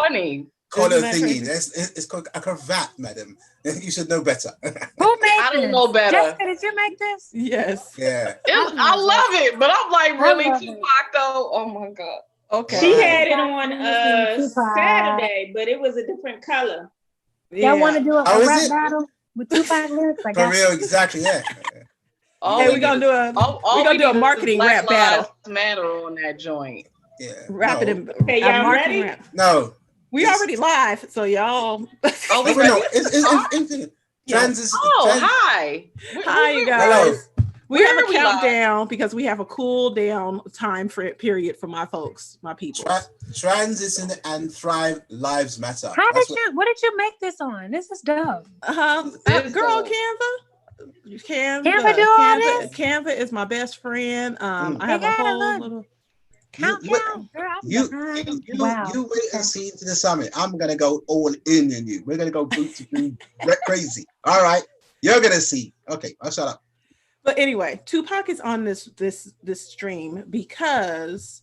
funny. Collar thingy. It's called a cravat, madam. You should know better. Who made I this? don't know better. Jessica, did you make this? Yes. Yeah. I love it, but I'm like, really, love Tupac it. though? Oh my God. Okay. She Right. had it on Tupac. Saturday, but it was a different color. Y'all want to do a Oh, is rap it? battle with Tupac lyrics? I For got real, exactly, yeah. Hey, we're gonna do a marketing rap battle. Matter on that joint. Yeah. Rap it in Okay, y'all marketing ready? rap. No. We already live, so y'all. Oh, we No, ready? it's transition. Hi. Hi, you guys. Hello. We have a Where are we countdown because we have a cool down time period for my folks, my people. Transition and thrive lives matter. What did you make this on? This is dope. Girl, Canva. Canva do all this? Canva is my best friend. I They have a got a whole look. little. Countdown, girl. You Wow. you wait and see to the summit. I'm gonna go all in on you. We're gonna go boot to boot crazy. All right, you're gonna see. Okay, I'll shut up. But anyway, Tupac is on this stream because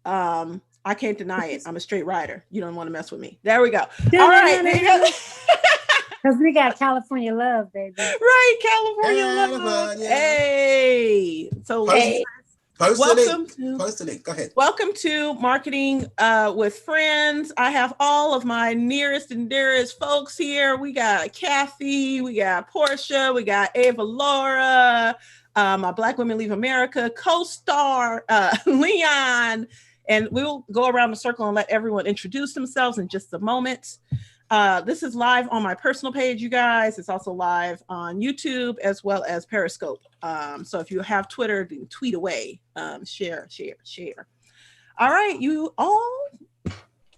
I can't deny it. I'm a straight rider. You don't want to mess with me. There we go. All right. Because we got California love, baby. Right, California love. Hey. So Post the link. Go ahead. Welcome to Marketing with Friends. I have all of my nearest and dearest folks here. We got Kathy, we got Portia, we got Ava Laura, my Black Women Leave America co-star, Leon, and we'll go around the circle and let everyone introduce themselves in just a moment. This is live on my personal page, you guys. It's also live on YouTube as well as Periscope. So if you have Twitter, then tweet away, share. All right, you all,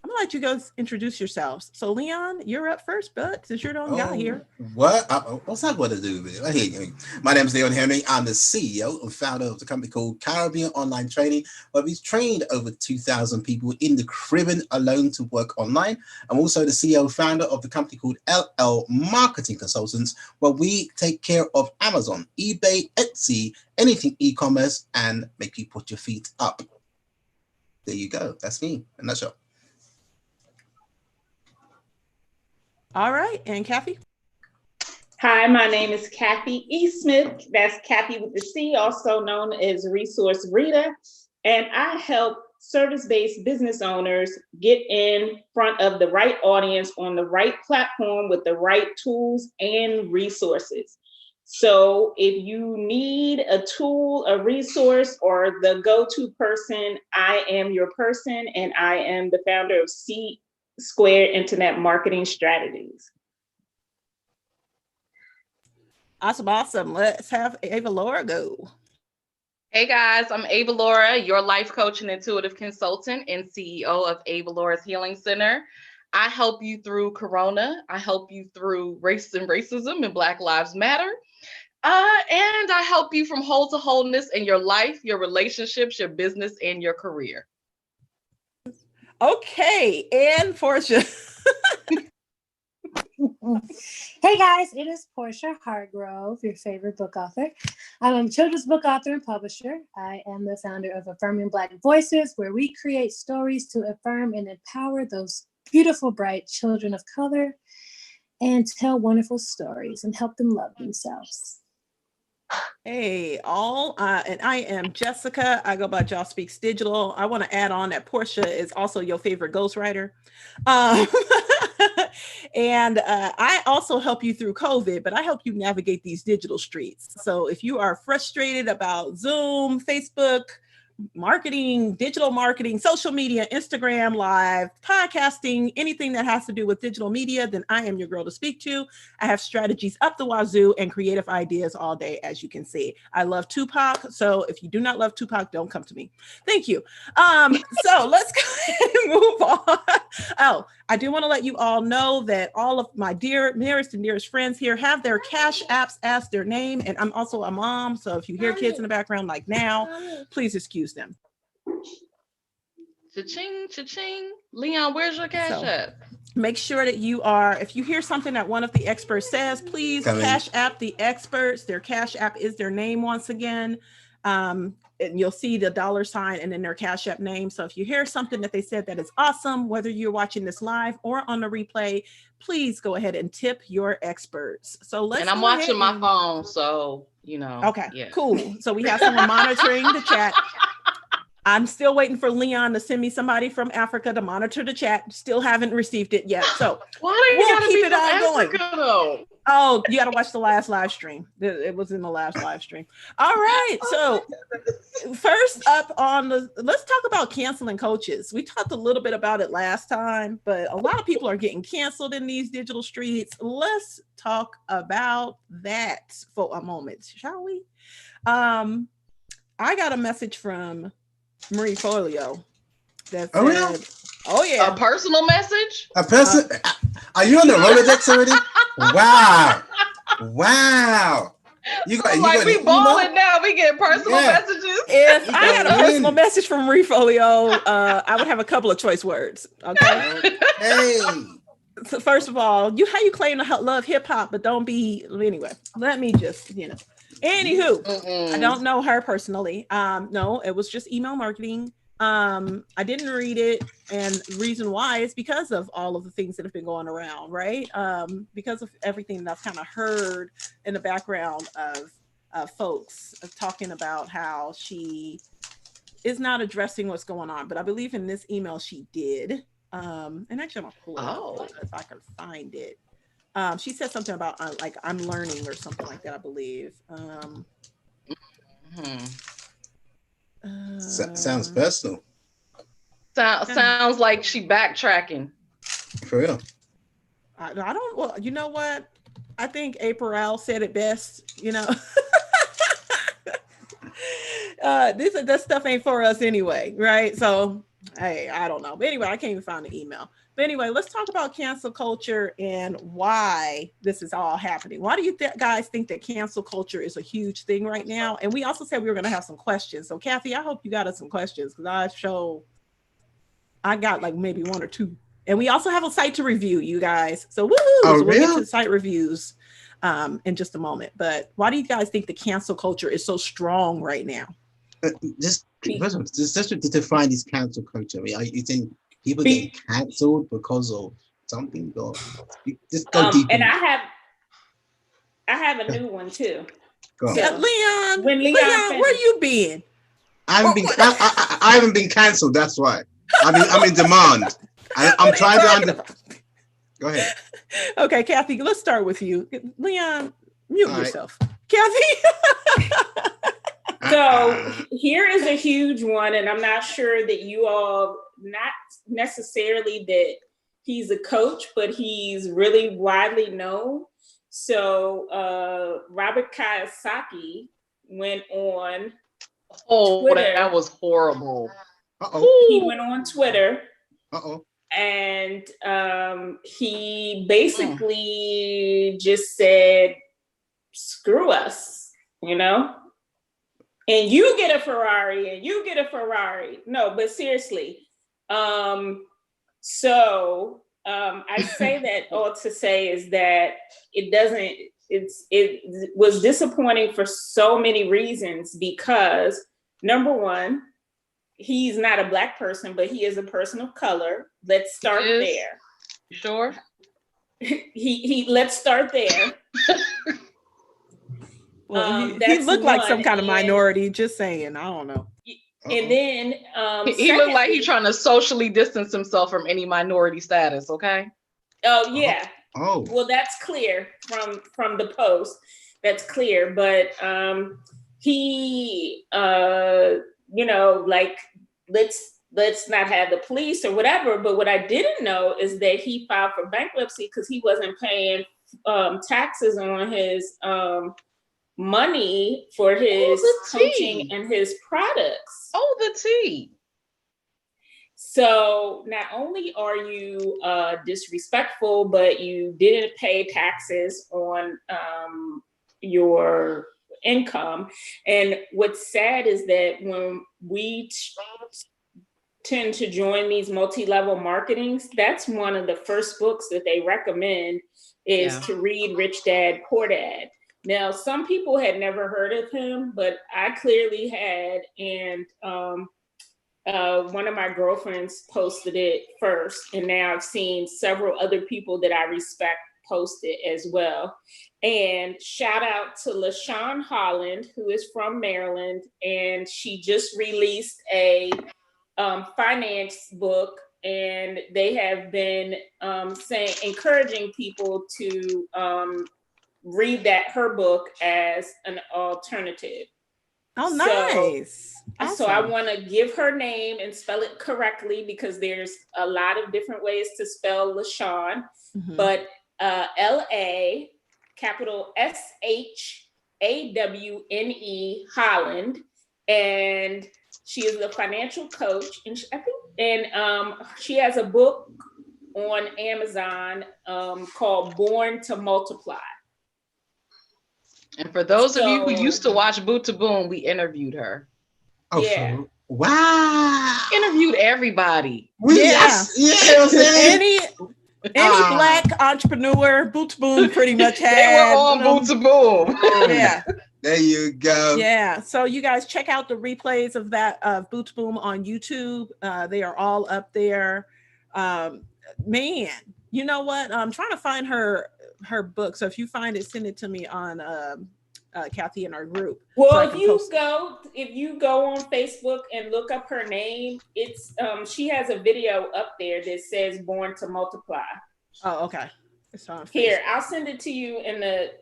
I'm gonna let you guys introduce yourselves. So Leon, you're up first, bud, since you're the only guy here. What? What's that got to do with it? My name is Leon Henry. I'm the CEO and founder of the company called Caribbean Online Training, where we've trained over 2,000 people in the Caribbean alone to work online. I'm also the CEO and founder of the company called LL Marketing Consultants, where we take care of Amazon, eBay, Etsy, anything e-commerce, and make you put your feet up. There you go. That's me in a nutshell. All right, and Kathy? Hi, my name is Kathy E. Smith. That's Kathy with the C, also known as Resource Rita. And I help service-based business owners get in front of the right audience on the right platform with the right tools and resources. So if you need a tool, a resource, or the go-to person, I am your person, and I am the founder of Square Internet Marketing Strategies. Awesome. Let's have Ava Laura go. Hey guys, I'm Ava Laura, your life coach and intuitive consultant and CEO of Ava Laura's Healing Center. I help you through Corona. I help you through race and racism and Black Lives Matter. And I help you from whole to wholeness in your life, your relationships, your business, and your career. Okay, and Portia. Hey guys, it is Portia Hargrove, your favorite book author. I'm a children's book author and publisher. I am the founder of Affirming Black Voices, where we create stories to affirm and empower those beautiful, bright children of color and tell wonderful stories and help them love themselves. Hey, all, and I am Jessica. I go by Joss Speaks Digital. I want to add on that Portia is also your favorite ghostwriter. And I also help you through COVID, but I help you navigate these digital streets. So if you are frustrated about Zoom, Facebook, marketing, digital marketing, social media, Instagram Live, podcasting, anything that has to do with digital media, then I am your girl to speak to. I have strategies up the wazoo and creative ideas all day, as you can see. I love Tupac, so if you do not love Tupac, don't come to me. Thank you. So let's go ahead and move on. Oh, I do want to let you all know that all of my nearest and dearest friends here have their Cash Apps as their name, and I'm also a mom, so if you hear kids in the background like now, please excuse them. Cha-ching, cha-ching. Leon, where's your Cash App? Make sure that you are, if you hear something that one of the experts says, please Cash App the experts. Their Cash App is their name once again. and you'll see the $sign and then their Cash App name. So if you hear something that they said that is awesome, whether you're watching this live or on the replay, please go ahead and tip your experts. So let's. And I'm watching my phone, so you know. Okay, yeah. Cool. So we have someone monitoring the chat. I'm still waiting for Leon to send me somebody from Africa to monitor the chat. Still haven't received it yet. So we'll keep it on going. Though? Oh, you got to watch the last live stream. It was in the last live stream. All right. So first up let's talk about canceling coaches. We talked a little bit about it last time, but a lot of people are getting canceled in these digital streets. Let's talk about that for a moment, shall we? I got a message from Marie Folio that said, "Oh yeah, a personal message. A person? Are you on the Rolodex already? Wow! We balling now. We get personal messages. If I had a personal message from Marie Folio, I would have a couple of choice words. Okay. Hey. So first of all, how you claim to love hip hop, but don't be anyway. Let me just Anywho, I don't know her personally. No, it was just email marketing. I didn't read it, and the reason why is because of all of the things that have been going around, right? Because of everything that's kind of heard in the background of folks talking about how she is not addressing what's going on. But I believe in this email she did. And actually, I'm gonna pull it up if I can find it. She said something about like I'm learning or something like that, I believe. Sounds personal. Sounds like she backtracking. For real. I don't. Well, you know what? I think April said it best. That stuff ain't for us anyway, right? So, hey, I don't know. But anyway, I can't even find the email. But anyway, let's talk about cancel culture and why this is all happening. Why do you guys think that cancel culture is a huge thing right now? And we also said we were going to have some questions. So, Kathy, I hope you got us some questions because I got like maybe one or two. And we also have a site to review, you guys. So, woo! So we'll get to the site reviews in just a moment. But why do you guys think the cancel culture is so strong right now? Just to define this cancel culture. You think people get cancelled because of something? Or just go deep. And I have a new one too. Go ahead. Leon, where you been? I haven't been cancelled. That's why. I'm in demand. I'm trying to. Go ahead. Okay, Kathy, let's start with you. Leon, mute yourself. Kathy. So here is a huge one, and I'm not sure that you all, not necessarily that he's a coach, but he's really widely known. So Robert Kiyosaki went on Twitter. That was horrible. He went on Twitter. And he basically just said, screw us, and you get a Ferrari and you get a Ferrari. No, but seriously. So I say that all to say is that it was disappointing for so many reasons because number one, he's not a Black person, but he is a person of color. Let's start there. Sure. Let's start there. Well, he looked like some kind of minority, just saying. I don't know. And then he looked like he's trying to socially distance himself from any minority status, okay? Oh, yeah. Oh. Well, that's clear from the post. That's clear. But he like let's not have the police or whatever. But what I didn't know is that he filed for bankruptcy because he wasn't paying taxes on his money for his coaching and his products. Oh, the tea. So not only are you disrespectful, but you didn't pay taxes on your income. And what's sad is that when we tend to join these multi-level marketings, that's one of the first books that they recommend is to read Rich Dad, Poor Dad, Now, some people had never heard of him, but I clearly had, and one of my girlfriends posted it first, and now I've seen several other people that I respect post it as well. And shout out to LaShawne Holland, who is from Maryland, and she just released a finance book, and they have been encouraging people to read her book as an alternative. Oh, nice. So I want to give her name and spell it correctly, because there's a lot of different ways to spell LaShawne, but LA, capital SHAWNE, Holland, and she is a financial coach, and she has a book on Amazon called Born to Multiply. And for those of you who used to watch Boot to Boom, we interviewed her. Oh, yeah. Wow. Interviewed everybody. Yes. Yeah. Any Black entrepreneur, Boot to Boom pretty much had. They were all Boot to Boom. Yeah. There you go. Yeah. So you guys check out the replays of that Boot to Boom on YouTube. They are all up there. Man, you know what? I'm trying to find her book. So if you find it, send it to me on Kathy in our group. Well, so if you go on Facebook and look up her name, it's she has a video up there that says Born to Multiply. Oh, okay. It's on Facebook. Here, I'll send it to you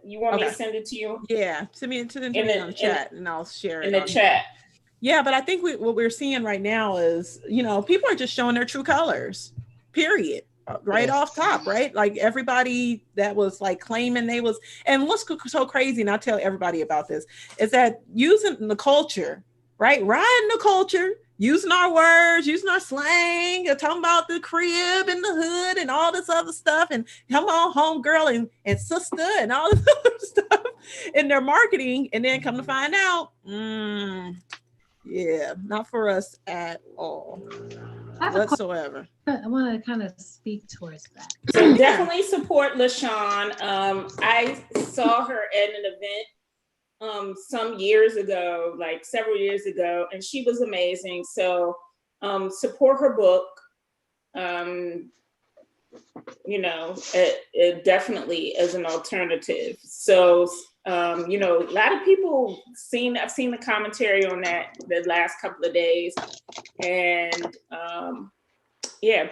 you want me to send it to you? Yeah, send it to me on chat, and I'll share it in the chat. Yeah, but I think what we're seeing right now is, people are just showing their true colors, period. Right off top, right? Like everybody that was like claiming they was, and what's so crazy, and I'll tell everybody about this, is that using the culture, right? Riding the culture, using our words, using our slang, talking about the crib and the hood and all this other stuff, and come on, homegirl and sister and all this other stuff in their marketing, and then come to find out, yeah, not for us at all. Whatsoever. I want to kind of speak towards that. So definitely support LaShawne. I saw her at an event some years ago, like several years ago, and she was amazing. So support her book. It definitely as an alternative. So a lot of people I've seen the commentary on that the last couple of days, and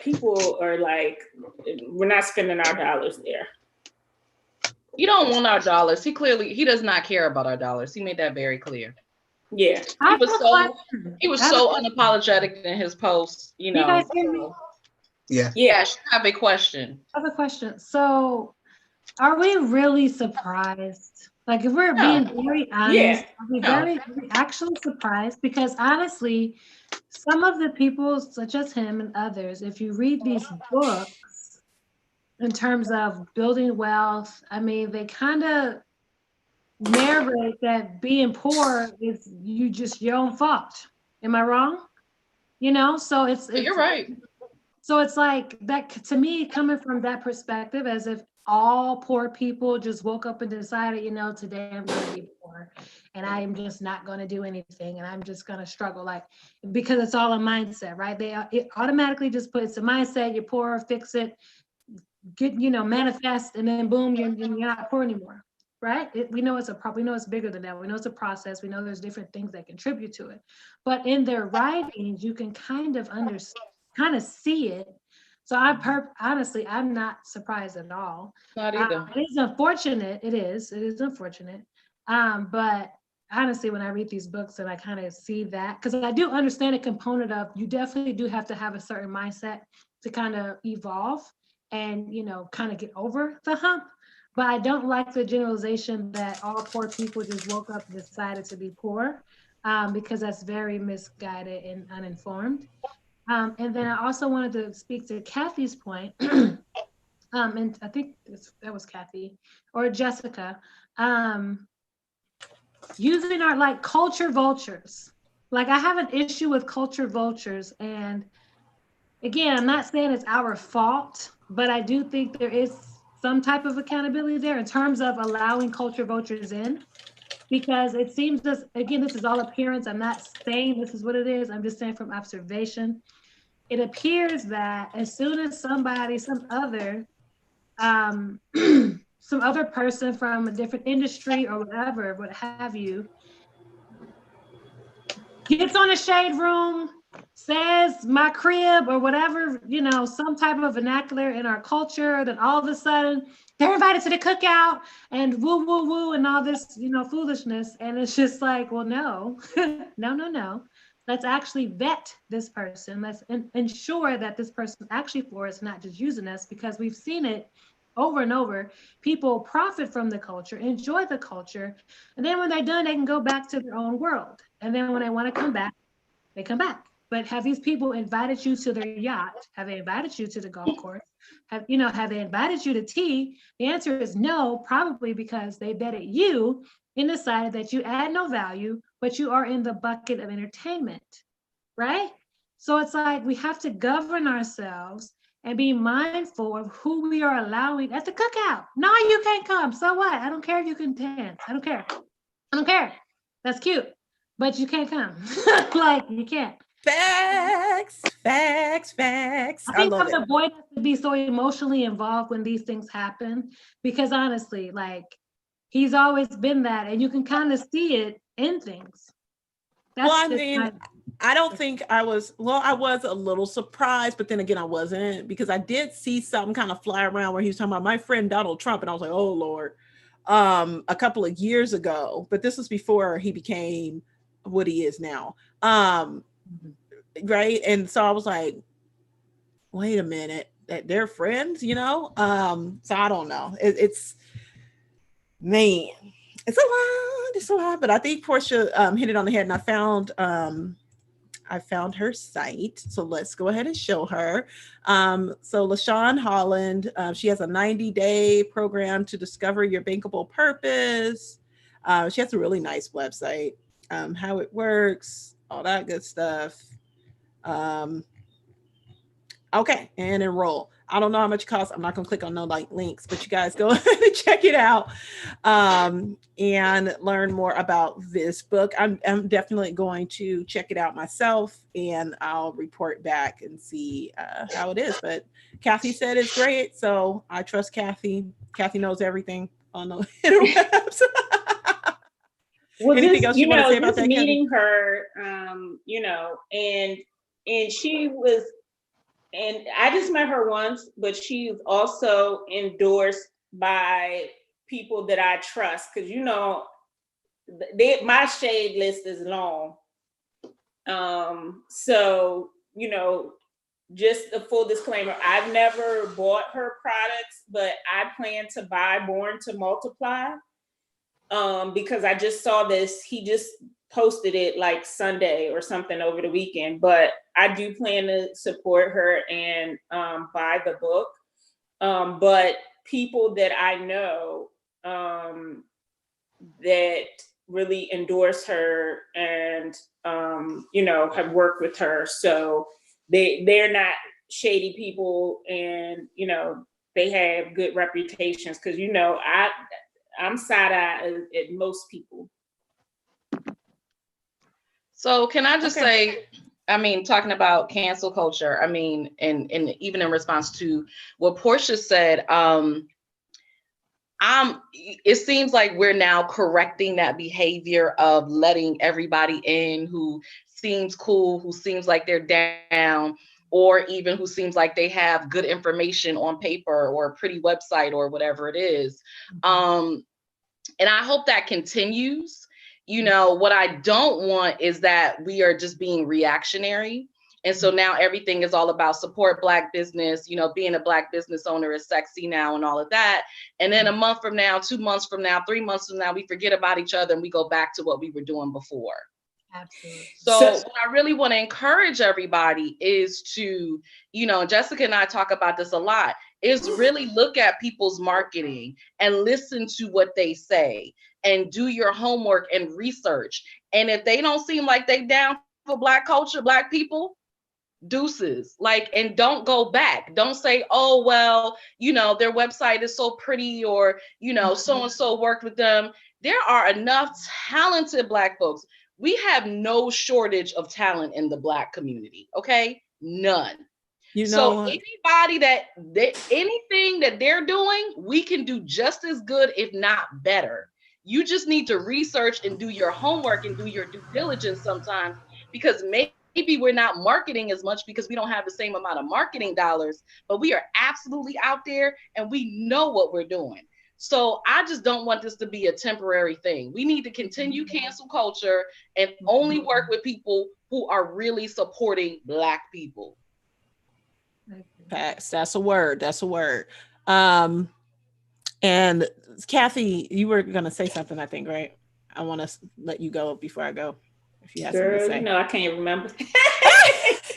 people are like, we're not spending our dollars there. You don't want our dollars. He does not care about our dollars. He made that very clear. Yeah, he was so unapologetic in his posts. You guys hear me? Yeah. I have a question. I have a question. So, are we really surprised? Like, if we're being very honest, are we very actually surprised? Because honestly, some of the people, such as him and others, if you read these books in terms of building wealth, I mean, they kind of narrate that being poor is your own fault. Am I wrong? So it's you're right. So it's like that, to me, coming from that perspective, as if all poor people just woke up and decided, today I'm going to be poor and I am just not going to do anything and I'm just going to struggle, because it's all a mindset, right? It automatically just it's a mindset. You're poor, fix it, get, manifest, and then boom, you're not poor anymore, right? We know it's we know it's bigger than that. We know it's a process. We know there's different things that contribute to it, but in their writings, you can kind of see it. So honestly, I'm not surprised at all. Not either. It is unfortunate. It is unfortunate. But honestly, when I read these books and I kind of see that, because I do understand a component of, you definitely do have to have a certain mindset to kind of evolve and, kind of get over the hump. But I don't like the generalization that all poor people just woke up and decided to be poor, because that's very misguided and uninformed. And then I also wanted to speak to Kathy's point, and I think that was Kathy or Jessica, using our culture vultures. I have an issue with culture vultures, and again, I'm not saying it's our fault, but I do think there is some type of accountability there in terms of allowing culture vultures in, because it seems this, again, this is all appearance. I'm not saying this is what it is. I'm just saying from observation. It appears that as soon as somebody, some other person from a different industry or whatever, what have you, gets on a shade room, says my crib or whatever, you know, some type of vernacular in our culture, then all of a sudden they're invited to the cookout and woo, woo, woo, and all this, you know, foolishness. And it's just like, well, no, no. Let's actually vet this person. Let's ensure that this person actually for us, not just using us, because we've seen it over and over. People profit from the culture, enjoy the culture, and then when they're done, they can go back to their own world. And then when they want to come back, they come back. But have these people invited you to their yacht? Have they invited you to the golf course? Have they invited you to tea? The answer is no, probably because they vetted you and decided that you add no value, but you are in the bucket of entertainment, right? So it's like we have to govern ourselves and be mindful of who we are allowing at the cookout. No, you can't come. So what? I don't care if you can dance. I don't care. That's cute, but you can't come. Like, you can't. Facts. I think love I'm it. avoiding to be so emotionally involved when these things happen, because honestly, like, he's always been that, and you can kind of see it in things. Well, I mean, I don't think I was a little surprised, but then again, I wasn't, because I did see something kind of fly around where he was talking about my friend Donald Trump, and I was like, oh Lord, a couple of years ago, but this was before he became what he is now. Right. And so I was like, wait a minute, that they're friends, you know? So I don't know. It's man, it's a lot, but I think Portia hit it on the head, and I found her site. So let's go ahead and show her. So LaShawne Holland, she has a 90-day program to discover your bankable purpose. She has a really nice website, how it works, all that good stuff. Okay, and enroll. I don't know how much it costs. I'm not going to click on no links, but you guys go ahead and check it out and learn more about this book. I'm definitely going to check it out myself, and I'll report back and see how it is. But Kathy said it's great, so I trust Kathy. Kathy knows everything on the interwebs. Well, anything else you want to say about that, meeting Kathy? her, and she was. And I just met her once, but she's also endorsed by people that I trust, because my shade list is long. So just a full disclaimer: I've never bought her products, but I plan to buy Born to Multiply because I just saw this. He just posted it like Sunday or something over the weekend, but I do plan to support her and buy the book. But people that I know that really endorse her and have worked with her, so they're not shady people, and they have good reputations, because I'm side-eye at most people. So can I just say, I mean, talking about cancel culture, I mean, and even in response to what Portia said, it seems like we're now correcting that behavior of letting everybody in who seems cool, who seems like they're down, or even who seems like they have good information on paper or a pretty website or whatever it is. And I hope that continues. What I don't want is that we are just being reactionary. And so now everything is all about support Black business, being a Black business owner is sexy now and all of that. And then a month from now, 2 months from now, 3 months from now, we forget about each other and we go back to what we were doing before. Absolutely. So what I really want to encourage everybody is to, Jessica and I talk about this a lot, is really look at people's marketing and listen to what they say and do your homework and research. And if they don't seem like they down for Black culture, Black people, deuces. Like, and don't go back. Don't say, oh, well, you know, their website is so pretty, or, you know, so and so worked with them. There are enough talented Black folks. We have no shortage of talent in the Black community. Okay, none. You So know, anybody anything that they're doing, we can do just as good, if not better. You just need to research and do your homework and do your due diligence sometimes, because maybe we're not marketing as much because we don't have the same amount of marketing dollars, but we are absolutely out there and we know what we're doing. So I just don't want this to be a temporary thing. We need to continue cancel culture and only work with people who are really supporting Black people. facts. That's a word. That's a word. And Kathy, you were going to say something, I think, right? I want to let you go before I go. If you have something to Girl, say. you know, I can't remember.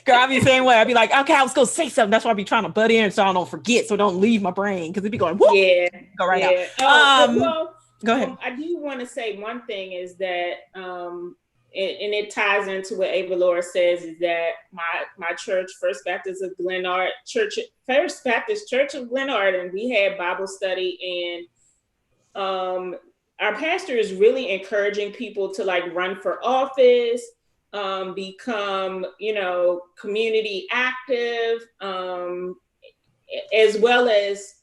Girl, I'll be the same way. I'll be like, okay, I was going to say something. That's why I be trying to butt in so I don't forget, so don't leave my brain, because it'd be going, whoop, Yeah. go right yeah. out. Well, Go ahead. I do want to say one thing is that, and it ties into what Ava Laura says, is that my church, First Baptist of Glenard Church, First Baptist Church of Glenard, and we had Bible study, and our pastor is really encouraging people to like run for office, become, you know, community active, as well as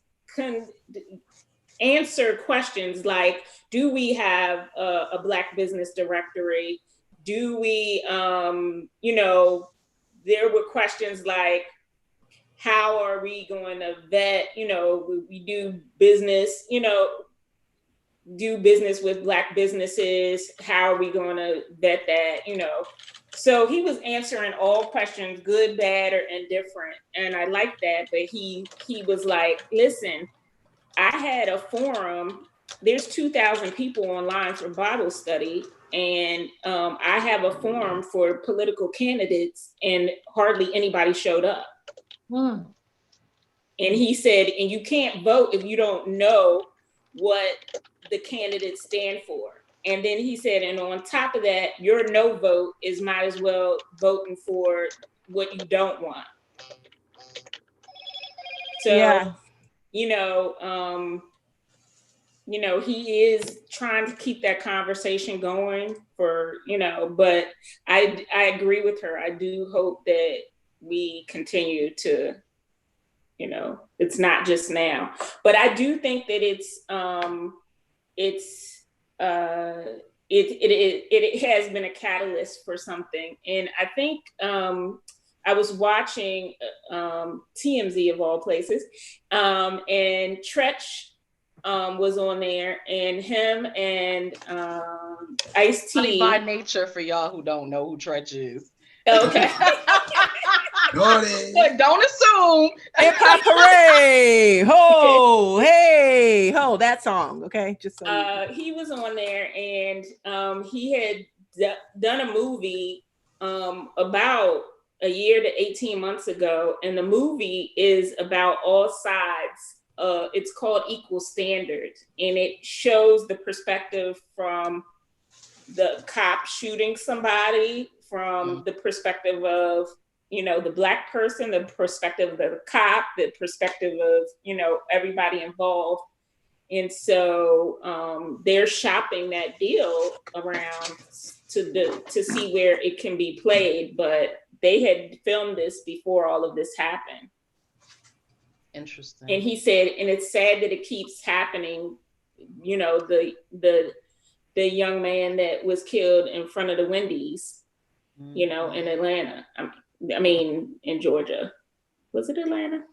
answer questions like, do we have a Black business directory? Do we, you know, there were questions like, how are we going to vet, you know, we do business, you know, do business with Black businesses. How are we going to vet that, you know? So he was answering all questions, good, bad, or indifferent. And I liked that, but he was like, listen, I had a forum. There's 2,000 people online for Bible study. And I have a forum for political candidates, and hardly anybody showed up. And he said, and you can't vote if you don't know what the candidates stand for. And then he said, and on top of that, your no vote is might as well voting for what you don't want. So, Yeah. you know, he is trying to keep that conversation going for, you know, but I agree with her. I do hope that we continue to, you know, it's not just now, but I do think that it has been a catalyst for something. And I think I was watching TMZ of all places, and Tretch was on there, and him and Ice-T. By nature, for y'all who don't know who Tretch is. Okay. But don't assume. Hip hop hooray! Ho, hey, ho, that song. Okay, just so he was on there, and he had done a movie about a year to 18 months ago, and the movie is about all sides. It's called Equal Standards, and it shows the perspective from the cop shooting somebody, from the perspective of, you know, the Black person, the perspective of the cop, the perspective of, you know, everybody involved. And so they're shopping that deal around to see where it can be played, but they had filmed this before all of this happened. Interesting. And he said, and it's sad that it keeps happening. You know, the young man that was killed in front of the Wendy's, you know, in Atlanta. I mean, in Georgia. Was it Atlanta?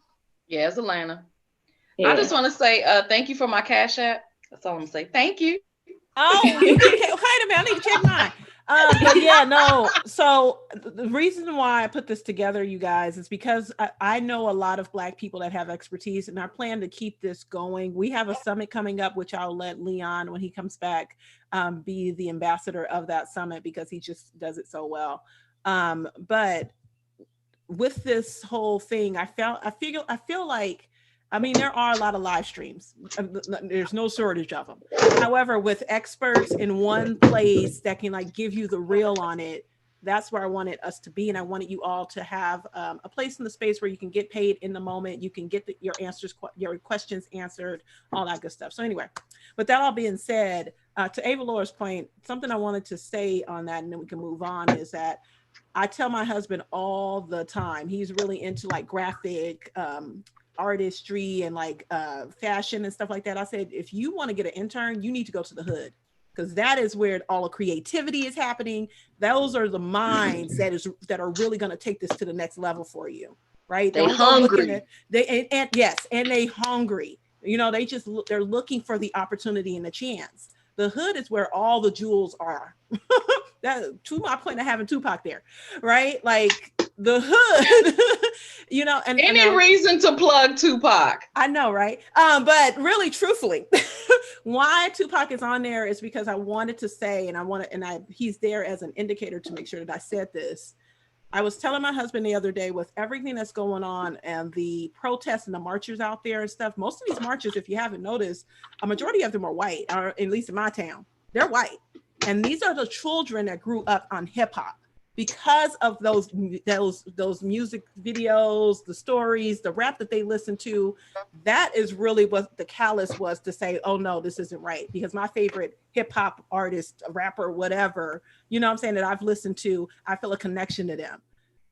Yeah, it's Atlanta. Yeah. I just want to say thank you for my Cash App. That's all I'm going to say. Thank you. Oh, you can, wait a minute. I need to check mine. But yeah, no. So the reason why I put this together, you guys, is because I know a lot of Black people that have expertise, and I plan to keep this going. We have a summit coming up, which I'll let Leon, when he comes back, be the ambassador of that summit, because he just does it so well. But with this whole thing, I feel like, I mean, there are a lot of live streams. There's no shortage of them. However, with experts in one place that can like give you the real on it, that's where I wanted us to be. And I wanted you all to have a place in the space where you can get paid in the moment. You can get your answers, your questions answered, all that good stuff. So anyway, with that all being said, to Ava Laura's point, something I wanted to say on that, and then we can move on, is that I tell my husband all the time, he's really into like graphic artistry and like fashion and stuff like that. I said, if you want to get an intern, you need to go to the hood, because that is where all the creativity is happening. Those are the minds that are really going to take this to the next level for you, right? They hungry. And they hungry. You know, they're looking for the opportunity and the chance. The hood is where all the jewels are. That, to my point of having Tupac there, right? Like the hood, you know. And any reason to plug Tupac? I know, right? But really, truthfully, why Tupac is on there is because I wanted to say, he's there as an indicator to make sure that I said this. I was telling my husband the other day, with everything that's going on and the protests and the marchers out there and stuff, most of these marchers, if you haven't noticed, a majority of them are white, or at least in my town, they're white. And these are the children that grew up on hip hop because of those music videos, the stories, the rap that they listen to. That is really what the callus was to say, oh no, this isn't right. Because my favorite hip hop artist, rapper, whatever, you know what I'm saying, that I've listened to, I feel a connection to them.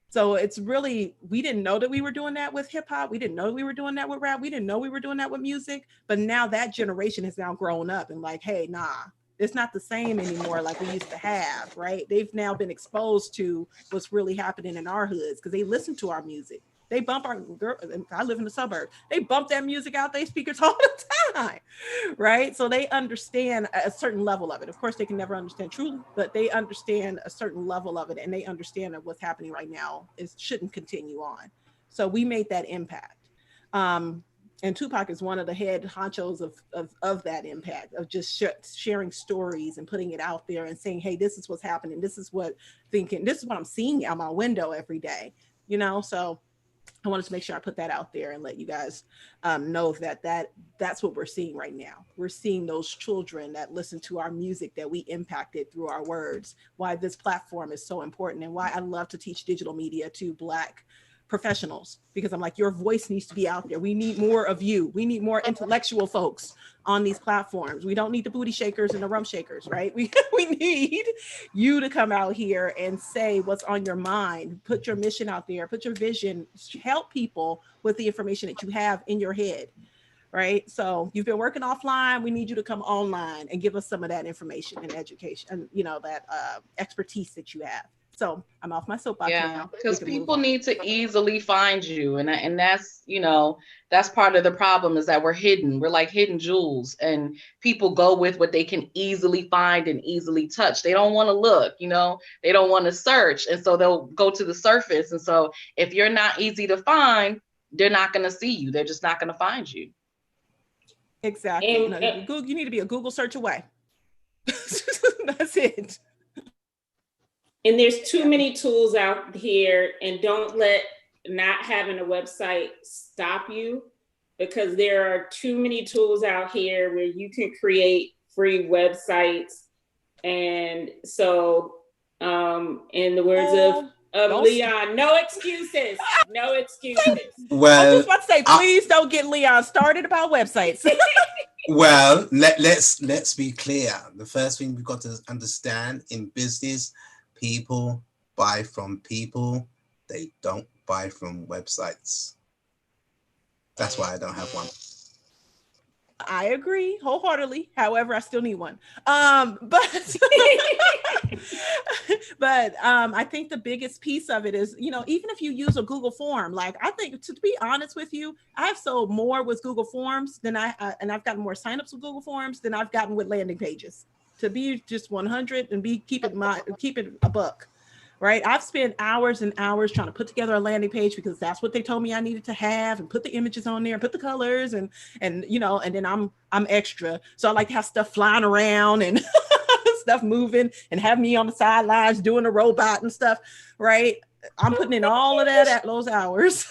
So it's really, we didn't know that we were doing that with hip hop. We didn't know we were doing that with rap. We didn't know we were doing that with music. But now that generation has now grown up and like, hey, nah, it's not the same anymore like we used to have, right? They've now been exposed to what's really happening in our hoods because they listen to our music. They bump I live in the suburbs. They bump that music out their speakers all the time, right? So they understand a certain level of it. Of course, they can never understand truly, but they understand a certain level of it, and they understand that what's happening right now shouldn't continue on. So we made that impact. And Tupac is one of the head honchos of that impact, of just sharing stories and putting it out there and saying, hey, this is what's happening. This is what I'm seeing out my window every day, you know? So I wanted to make sure I put that out there and let you guys know that's what we're seeing right now. We're seeing those children that listen to our music that we impacted through our words, why this platform is so important, and why I love to teach digital media to Black professionals, because I'm like, your voice needs to be out there. We need more of you. We need more intellectual folks on these platforms. We don't need the booty shakers and the rump shakers, right? We need you to come out here and say what's on your mind, put your mission out there, put your vision, help people with the information that you have in your head, right? So you've been working offline. We need you to come online and give us some of that information and education and, you know, that expertise that you have. So I'm off my soapbox now. Because people need to easily find you. And that's, you know, that's part of the problem, is that we're hidden. We're like hidden jewels, and people go with what they can easily find and easily touch. They don't want to look, you know, they don't want to search. And so they'll go to the surface. And so if you're not easy to find, they're not going to see you. They're just not going to find you. Exactly. You need to be a Google search away. That's it. And there's too many tools out here, and don't let not having a website stop you, because there are too many tools out here where you can create free websites. And so, in the words of Leon, no excuses, no excuses. Well, I was just about to say, please don't get Leon started about websites. Well, let's be clear. The first thing we've got to understand in business, people buy from people. They don't buy from websites. That's why I don't have one. I agree wholeheartedly. However, I still need one. But I think the biggest piece of it is, you know, even if you use a Google form, like, I think, to be honest with you, I've sold more with Google Forms than and I've gotten more signups with Google Forms than I've gotten with landing pages. To be just 100 and keep it a buck, right? I've spent hours and hours trying to put together a landing page because that's what they told me I needed to have, and put the images on there and put the colors and you know, and then I'm extra. So I like to have stuff flying around and stuff moving, and have me on the sidelines doing a robot and stuff, right? I'm putting in all of that at those hours.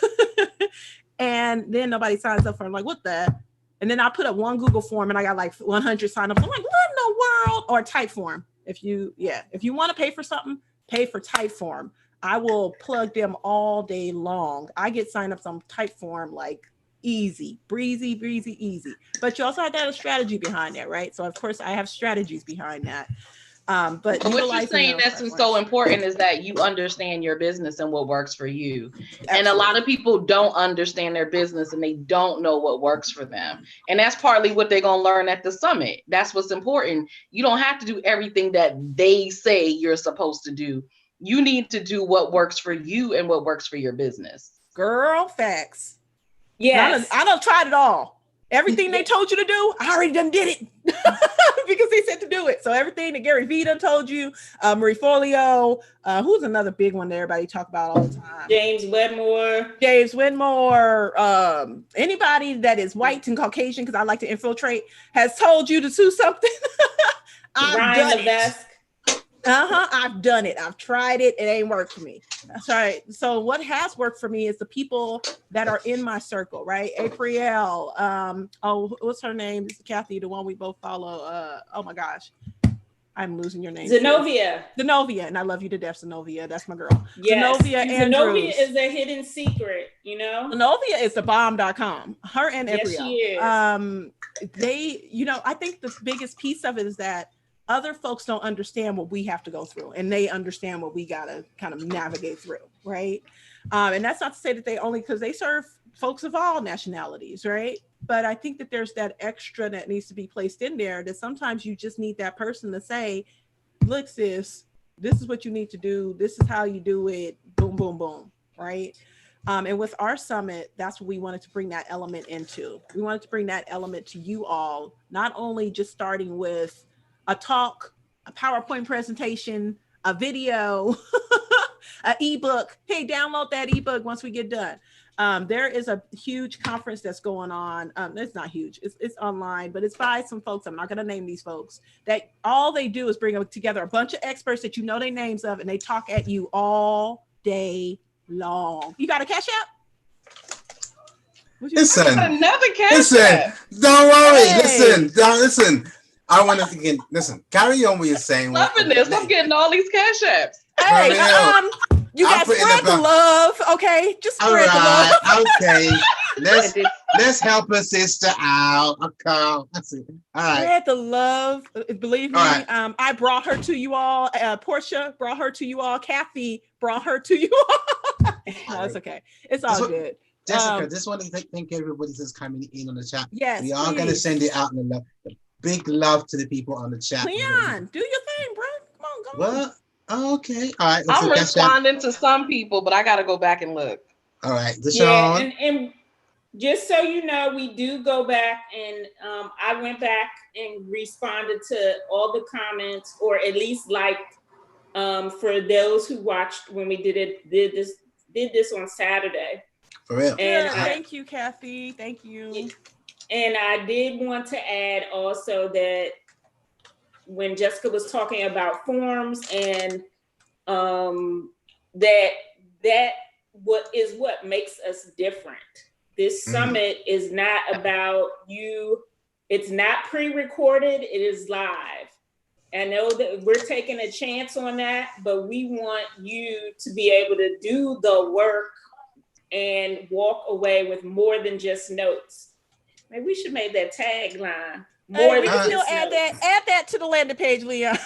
And then nobody signs up for it. I'm like, what the? And then I put up one Google form and I got like 100 signups. I'm like, what in the world? Or type form. If you want to pay for something, pay for Typeform. I will plug them all day long. I get signups on Typeform like easy, breezy, easy. But you also have to have a strategy behind that, right? So of course I have strategies behind that. But what you're saying that's so important is that you understand your business and what works for you. Absolutely. And a lot of people don't understand their business and they don't know what works for them. And that's partly what they're going to learn at the summit. That's what's important. You don't have to do everything that they say you're supposed to do. You need to do what works for you and what works for your business. Girl, facts. Yes. I done tried it all. Everything they told you to do, I already done did it because they said to do it. So everything that Gary Vee done told you, Marie Forleo, who's another big one that everybody talk about all the time? James Wedmore, anybody that is white and Caucasian, because I like to infiltrate, has told you to do something. Ryan Levesque. I've done it. I've tried it. It ain't worked for me. That's right. So what has worked for me is the people that are in my circle, right? April. What's her name? This is Kathy, the one we both follow. Oh my gosh. I'm losing your name. Zenobia. And I love you to death, Zenobia. That's my girl. Yes. Zenobia is a hidden secret, you know? Zenobia is the bomb.com. Her and April. Yes, she is. They, I think the biggest piece of it is that other folks don't understand what we have to go through, and they understand what we gotta kind of navigate through, right? And that's not to say that they only, because they serve folks of all nationalities, right? But I think that there's that extra that needs to be placed in there, that sometimes you just need that person to say, look, sis, this is what you need to do. This is how you do it. Boom, boom, boom, right? And with our summit, that's what we wanted to bring that element into. We wanted to bring that element to you all, not only just starting with a talk, a PowerPoint presentation, a video, an ebook. Hey, download that ebook once we get done. There is a huge conference that's going on. It's not huge. It's online, but it's by some folks. I'm not going to name these folks. That all they do is bring together a bunch of experts that you know their names of, and they talk at you all day long. You got a Cash App? Listen, another Cash App. Don't worry. Hey. Listen. I want to again. Listen, carry on what you're saying. Loving this. I'm getting all these Cash Apps. Hey, you guys spread the love, okay? Just spread the love. Okay, let's help a sister out. Okay, that's it. All right. Spread the love. Believe me, right. I brought her to you all. Portia brought her to you all. Kathy brought her to you all. No, it's okay. It's all good. Jessica, just want to thank everybody that's coming in on the chat. Yes, we are going to send it out in the love. Big love to the people on the chat. Leon, do your thing, bro. Come on, go on. Well, okay. All right. I'm responding to some people, but I got to go back and look. All right. LaShawne. Yeah, and just so you know, we do go back and I went back and responded to all the comments, or at least for those who watched when we did this on Saturday. For real. And thank you, Kathy. Thank you. And I did want to add also that when Jessica was talking about forms and that what makes us different. This summit is not about you. It's not pre-recorded. It is live. I know that we're taking a chance on that, but we want you to be able to do the work and walk away with more than just notes. Maybe we should make that tagline. We can still add that to the landing page, Leon.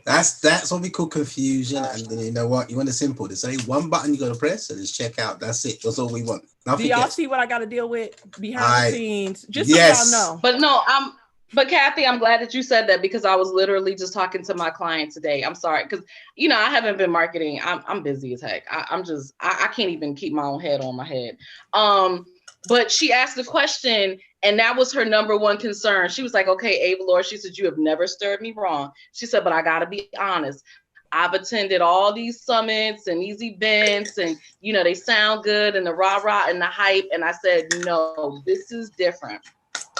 That's what we call confusion. And then you know what? You want it simple. There's only one button you got to press and just check out. That's it. That's all we want. Nothing. Do y'all see what I got to deal with behind the scenes? Just so y'all know. But Kathy, I'm glad that you said that, because I was literally just talking to my client today. I'm sorry, because I haven't been marketing. I'm busy as heck. I can't even keep my own head on my head. But she asked the question, and that was her number one concern. She was like, okay, Ava Laura, she said, you have never stirred me wrong. She said, but I got to be honest. I've attended all these summits and these events, and, they sound good, and the rah-rah and the hype. And I said, no, this is different.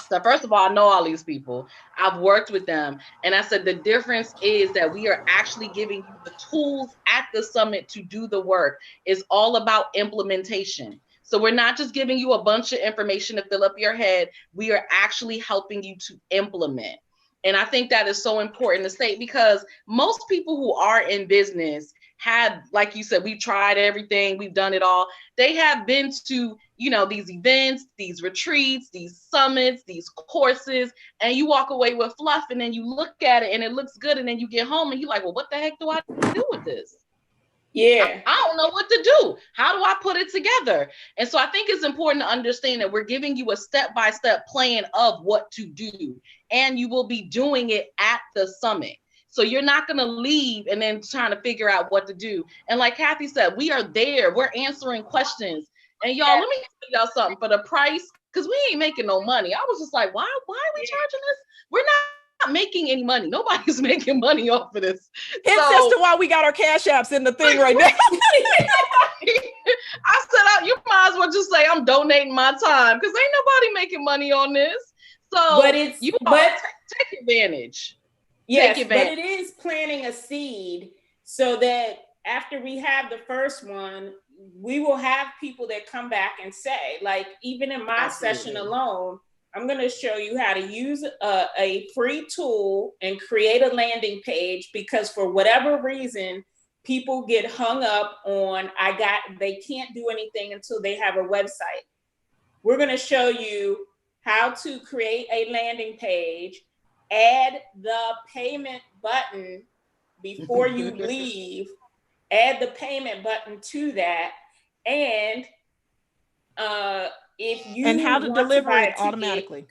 So first of all, I know all these people. I've worked with them. And I said, the difference is that we are actually giving you the tools at the summit to do the work. It's all about implementation. So we're not just giving you a bunch of information to fill up your head. We are actually helping you to implement. And I think that is so important to state, because most people who are in business have, like you said, we've tried everything, we've done it all. They have been to, you know, these events, these retreats, these summits, these courses, and you walk away with fluff, and then you look at it and it looks good, and then you get home and you're like, well, what the heck do I do with this? Yeah. I don't know what to do. How do I put it together? And so I think it's important to understand that we're giving you a step-by-step plan of what to do, and you will be doing it at the summit. So you're not going to leave and then trying to figure out what to do. And like Kathy said, we are there. We're answering questions. And y'all, let me tell y'all something. For the price, because we ain't making no money. I was just like, why are we charging this? We're not making any money. Nobody's making money off of this. Hence as to why we got our Cash Apps in the thing right now. I said, you might as well just say I'm donating my time, because ain't nobody making money on this. So but it's take advantage. Yes, but it is planting a seed so that after we have the first one, we will have people that come back and say, like, even in my session alone, I'm going to show you how to use a free tool and create a landing page, because for whatever reason, people get hung up on, they can't do anything until they have a website. We're going to show you how to create a landing page, add the payment button before you leave, add the payment button to that, and if you and how to deliver it ticket, automatically.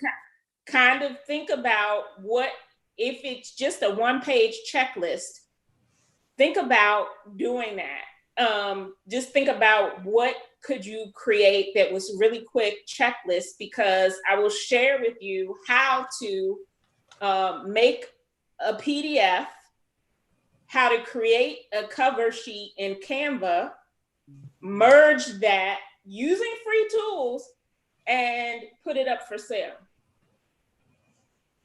Kind of think about what, if it's just a one-page checklist, think about doing that. Just think about what could you create that was really quick checklist, because I will share with you how to make a PDF, how to create a cover sheet in Canva, merge that using free tools, and put it up for sale.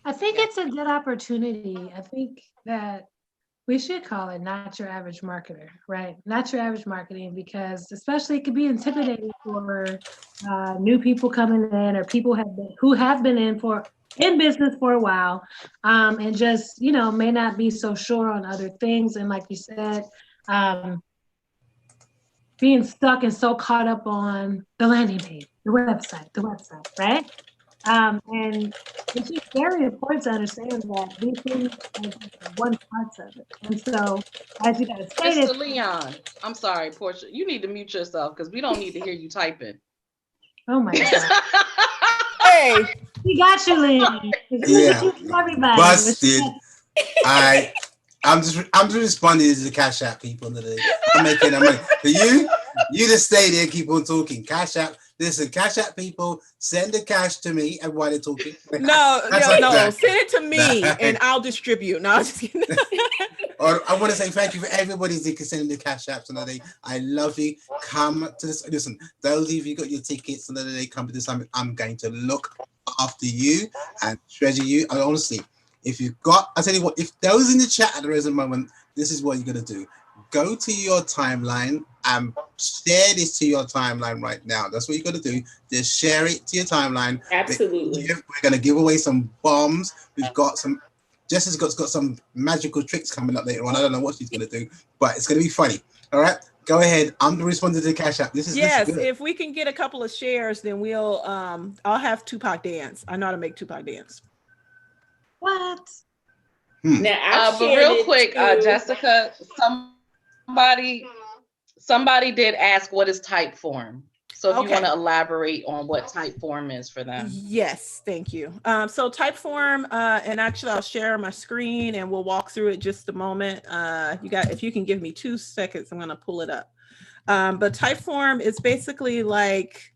I think it's a good opportunity. I think that we should call it not your average marketer, right? Not your average marketing, because especially it could be intimidating for new people coming in, or people who have been in business for a while, and just, you know, may not be so sure on other things. And like you said, being stuck and so caught up on the landing page, the website, right? And it's just very important to understand that these things are just one part of it. And so, as you guys stated, Mr. Leon, I'm sorry, Portia, you need to mute yourself, because we don't need to hear you typing. Oh my God. Hey, we got you, Leon. Yeah, everybody. busted. I'm just responding to the Cash App people today. I'm making money. So you just stay there, keep on talking. Cash App. Listen, Cash App people, send the cash to me and while they're talking. No, send it to me and I'll distribute. No, I'm just kidding. I want to say thank you for everybody that can send the Cash Apps today. I love you. Come to this. Listen, those of you got your tickets and they come to this summit, I'm going to look after you and treasure you. And honestly, if you've got, I tell you what, if those in the chat at the present moment, this is what you're going to do. Go to your timeline and share this to your timeline right now. That's what you're going to do. Just share it to your timeline. Absolutely. We're going to give away some bombs. We've got some, Jessica's got some magical tricks coming up later on. I don't know what she's going to do, but it's going to be funny. All right. Go ahead. I'm responding to the Cash App. This is good. If we can get a couple of shares, then we'll I'll have Tupac dance. I know how to make Tupac dance. What? Now, but real quick, Jessica, somebody did ask, what is Typeform? So if you want to elaborate on what Typeform is for them. Yes, thank you. So Typeform, and actually I'll share my screen and we'll walk through it just a moment. If you can give me 2 seconds, I'm going to pull it up. But Typeform is basically like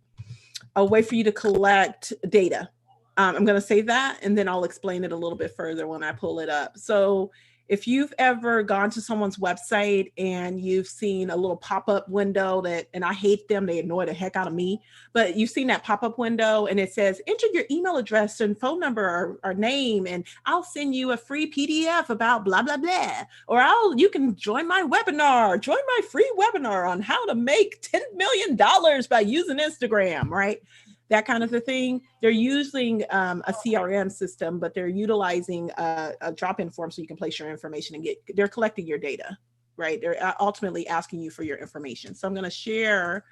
a way for you to collect data. I'm going to say that, and then I'll explain it a little bit further when I pull it up. So if you've ever gone to someone's website and you've seen a little pop-up window and I hate them, they annoy the heck out of me, but you've seen that pop-up window and it says, enter your email address and phone number or name, and I'll send you a free PDF about blah, blah, blah. Or you can join my free webinar on how to make $10 million by using Instagram, right? that kind of a thing. They're using a CRM system, but they're utilizing a drop-in form so you can place your information and they're collecting your data, right? They're ultimately asking you for your information. So I'm going to share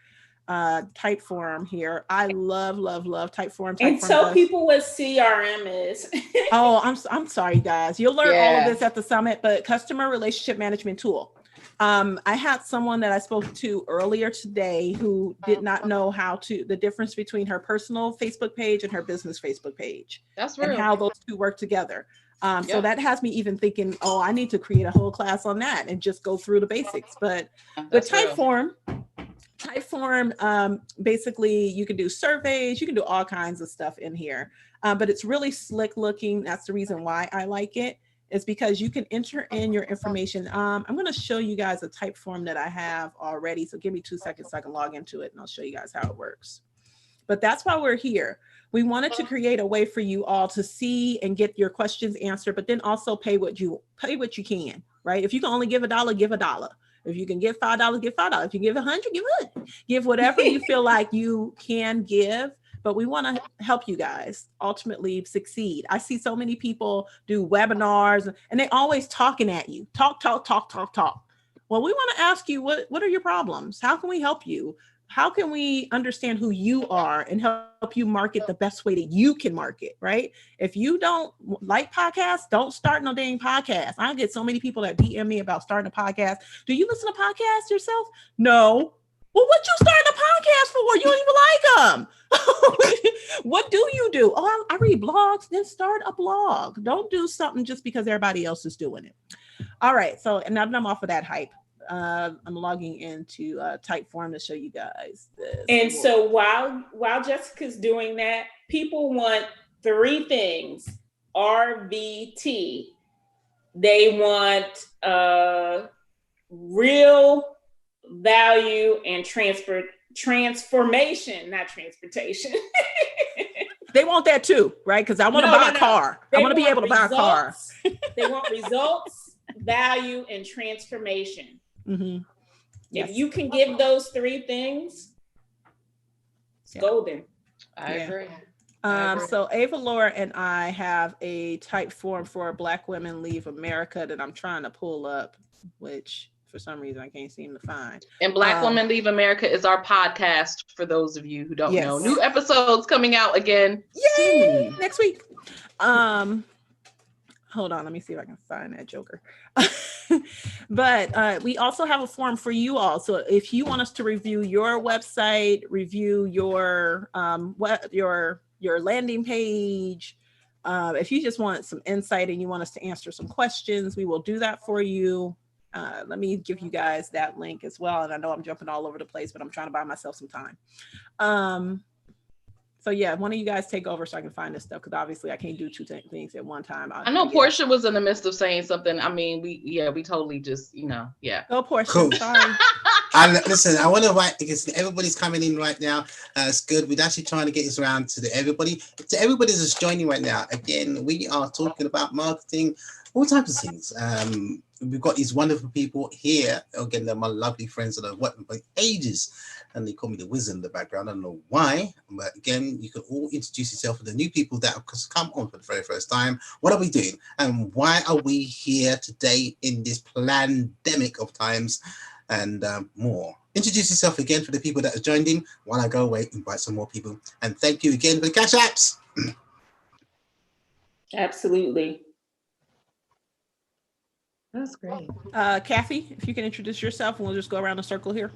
Typeform here. I love Typeform. And tell people what CRM is. Oh, I'm sorry, guys. You'll learn all of this at the summit, but customer relationship management tool. I had someone that I spoke to earlier today who did not know the difference between her personal Facebook page and her business Facebook page. That's real. And how those two work together. So that has me even thinking, oh, I need to create a whole class on that and just go through the basics. But with Typeform, basically you can do surveys, you can do all kinds of stuff in here, but it's really slick looking. That's the reason why I like it, is because you can enter in your information. I'm going to show you guys a Typeform that I have already. So give me 2 seconds so I can log into it and I'll show you guys how it works. But that's why we're here. We wanted to create a way for you all to see and get your questions answered, but then also pay what you can, right? If you can only give $1, give $1. If you can give $5, give $5. If you give 100, give 100. Give whatever you feel like you can give. But we want to help you guys ultimately succeed. I see so many people do webinars and they always talking at you. Talk. Well, we want to ask you, what are your problems? How can we help you? How can we understand who you are and help you market the best way that you can market, right? If you don't like podcasts, don't start no dang podcast. I get so many people that DM me about starting a podcast. Do you listen to podcasts yourself? No. Well, what you starting a podcast for? You don't even like them. What do you do? Oh, I read blogs. Then start a blog. Don't do something just because everybody else is doing it. All right. So, and now that I'm off of that hype, I'm logging into Typeform to show you guys this. And so while Jessica's doing that, people want 3 things. RVT. They want real value and transformation, not transportation. They want that too, right? Because I want to buy a car. I want to be able to buy a car. They want results, value, and transformation. Mm-hmm. If you can give those 3 things, it's golden. I agree. So Ava Laura and I have a Typeform for Black Women Leave America that I'm trying to pull up, which for some reason I can't seem to find. And Black Women Leave America is our podcast for those of you who don't know. New episodes coming out again. Yay! Next week. Hold on, let me see if I can find that joker. But we also have a form for you all. So if you want us to review your website, review your landing page, if you just want some insight and you want us to answer some questions, we will do that for you. Let me give you guys that link as well. And I know I'm jumping all over the place, but I'm trying to buy myself some time. So yeah, one of you guys take over so I can find this stuff, because obviously I can't do 2 things at one time. I know Portia was in the midst of saying something. I mean, we totally just, Go Portia. Cool. Sorry. Listen, I want to write, because everybody's coming in right now. It's good. We're actually trying to get this around to everybody that's joining right now. Again, we are talking about marketing, all types of things. We've got these wonderful people here. Again, they're my lovely friends that I've worked with for ages, and they call me the wizard in the background. I don't know why, but again, you can all introduce yourself to the new people that have come on for the very first time. What are we doing, and why are we here today in this pandemic of times, and more? Introduce yourself again for the people that have joined in while I go away, invite some more people, and thank you again for the cash apps. Absolutely. That's great. Kathy, if you can introduce yourself, and we'll just go around the circle here.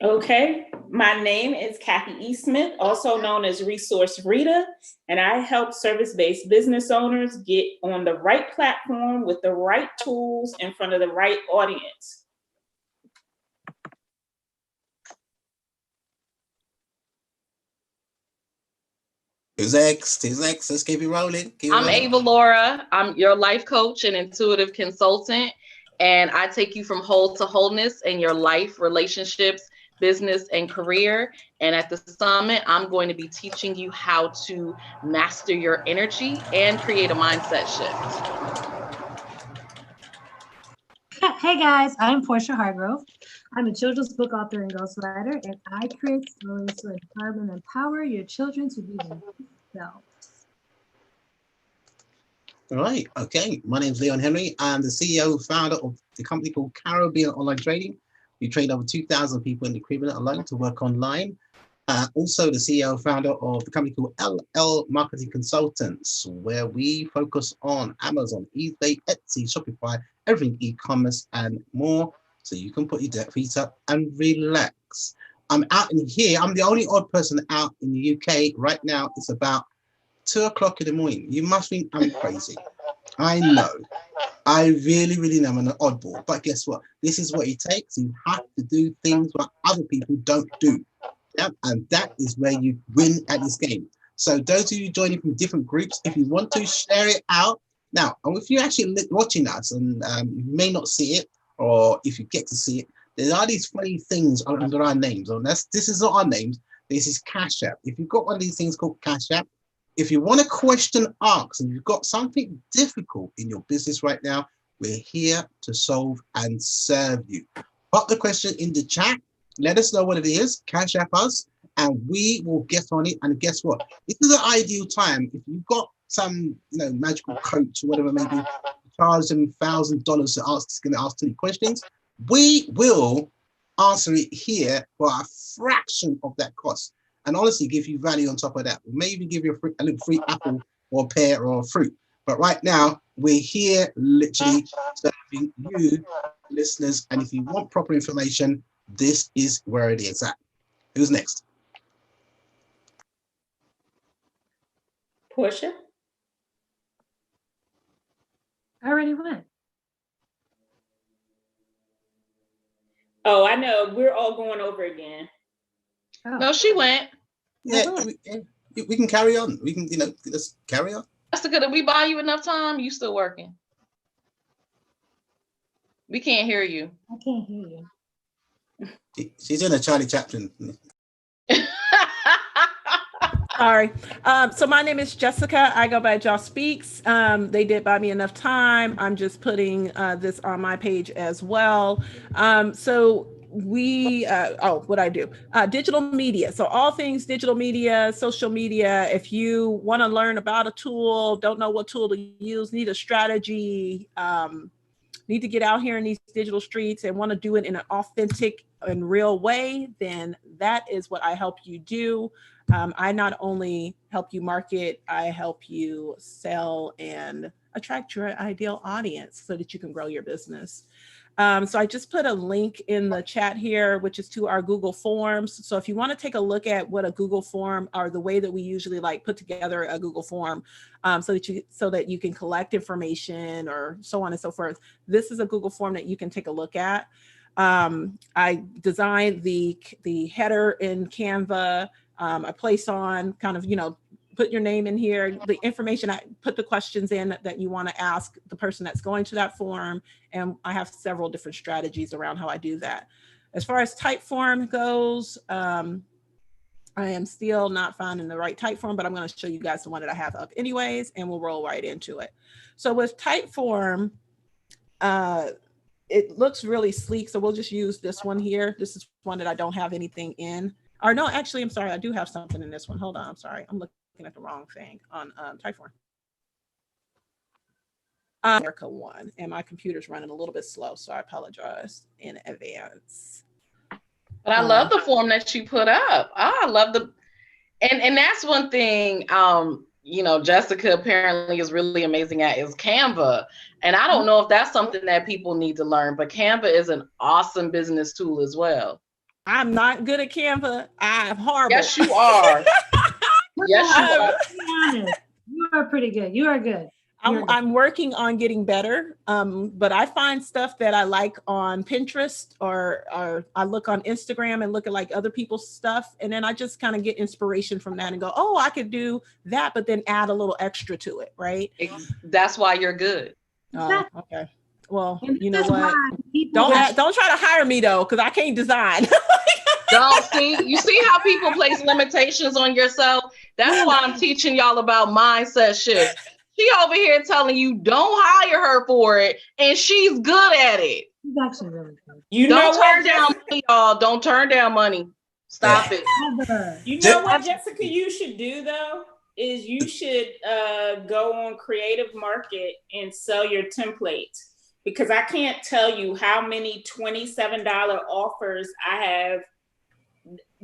Okay, my name is Kathy E. Smith, also known as Resource Rita, and I help service-based business owners get on the right platform with the right tools in front of the right audience. Who's next? Let's keep it rolling. I'm Ava Laura. I'm your life coach and intuitive consultant, and I take you from whole to wholeness in your life, relationships, business, and career. And at the summit, I'm going to be teaching you how to master your energy and create a mindset shift. Hey guys, I'm Portia Hargrove. I'm a children's book author and ghostwriter, and I create stories to inspire and empower your children to be themselves. All right. Okay. My name is Leon Henry. I'm the CEO, founder of the company called Caribbean Online Trading. We train over 2,000 people in the Caribbean alone to work online. Also, the CEO, founder of the company called LL Marketing Consultants, where we focus on Amazon, eBay, Etsy, Shopify, everything e-commerce and more. So you can put your feet up and relax. I'm out in here. I'm the only odd person out in the UK right now. It's about 2 o'clock in the morning. You must think I'm crazy. I know. I really, really know I'm an oddball. But guess what? This is what it takes. You have to do things that other people don't do. Yeah? And that is where you win at this game. So those of you joining from different groups, if you want to share it out. Now, if you're actually watching us and you may not see it, or if you get to see it, there are these funny things under our names. And this is not our names. This is Cash App. If you've got one of these things called Cash App, if you want a question asked and you've got something difficult in your business right now, we're here to solve and serve you. Put the question in the chat. Let us know what it is. Cash App us, and we will get on it. And guess what? This is an ideal time. If you've got some, magical coach or whatever, maybe charge them $1,000 to ask, going to ask 20 questions. We will answer it here for a fraction of that cost. And honestly, give you value on top of that. Maybe give you a little free apple or pear or fruit. But right now, we're here literally serving you, listeners. And if you want proper information, this is where it is at. Who's next? Portia? I already went. Oh, I know. We're all going over again. Oh. No, she went. Yeah, we can carry on. We can, just carry on. Jessica, did we buy you enough time? You still working? We can't hear you. I can't hear you. She's in a Charlie Chaplin. Sorry. So my name is Jessica. I go by Joss Speaks. They did buy me enough time. I'm just putting this on my page as well. So what I do, digital media. So all things digital media, social media. If you want to learn about a tool, don't know what tool to use, need a strategy, need to get out here in these digital streets and want to do it in an authentic and real way, then that is what I help you do. I not only help you market, I help you sell and attract your ideal audience so that you can grow your business. So I just put a link in the chat here, which is to our Google Forms. So if you want to take a look at what a Google form or the way that we usually put together a Google form, so that you can collect information or so on and so forth, this is a Google form that you can take a look at. I designed the header in Canva. I place on kind of, put your name in here, the information, I put the questions in that you want to ask the person that's going to that form. And I have several different strategies around how I do that. As far as type form goes, I am still not finding the right type form, but I'm going to show you guys the one that I have up anyways, and we'll roll right into it. So with type form, it looks really sleek. So we'll just use this one here. This is one that I don't have anything in. Or no, actually, I'm sorry. I do have something in this one. Hold on. I'm sorry. I'm looking at the wrong thing on Typeform. America one, and my computer's running a little bit slow, so I apologize in advance. But I love the form that you put up. I love and that's one thing, Jessica apparently is really amazing at is Canva. And I don't know if that's something that people need to learn, but Canva is an awesome business tool as well. I'm not good at Canva. I'm horrible. Yes, you are. Yes, you are. Be honest. You are pretty good. You are good. I'm working on getting better, but I find stuff that I like on Pinterest or I look on Instagram and look at other people's stuff. And then I just kind of get inspiration from that and go, oh, I could do that, but then add a little extra to it, right? That's why you're good. Oh, okay. Well, you know what? Don't try to hire me though, because I can't design. You see how people place limitations on yourself? That's why I'm teaching y'all about mindset shifts. She over here telling you don't hire her for it, and she's good at it. It's actually really good. You know Don't turn what, down money, y'all. Don't turn down money. Stop it. Never. You know what, Jessica, you should do though, is you should go on Creative Market and sell your templates, because I can't tell you how many $27 offers I have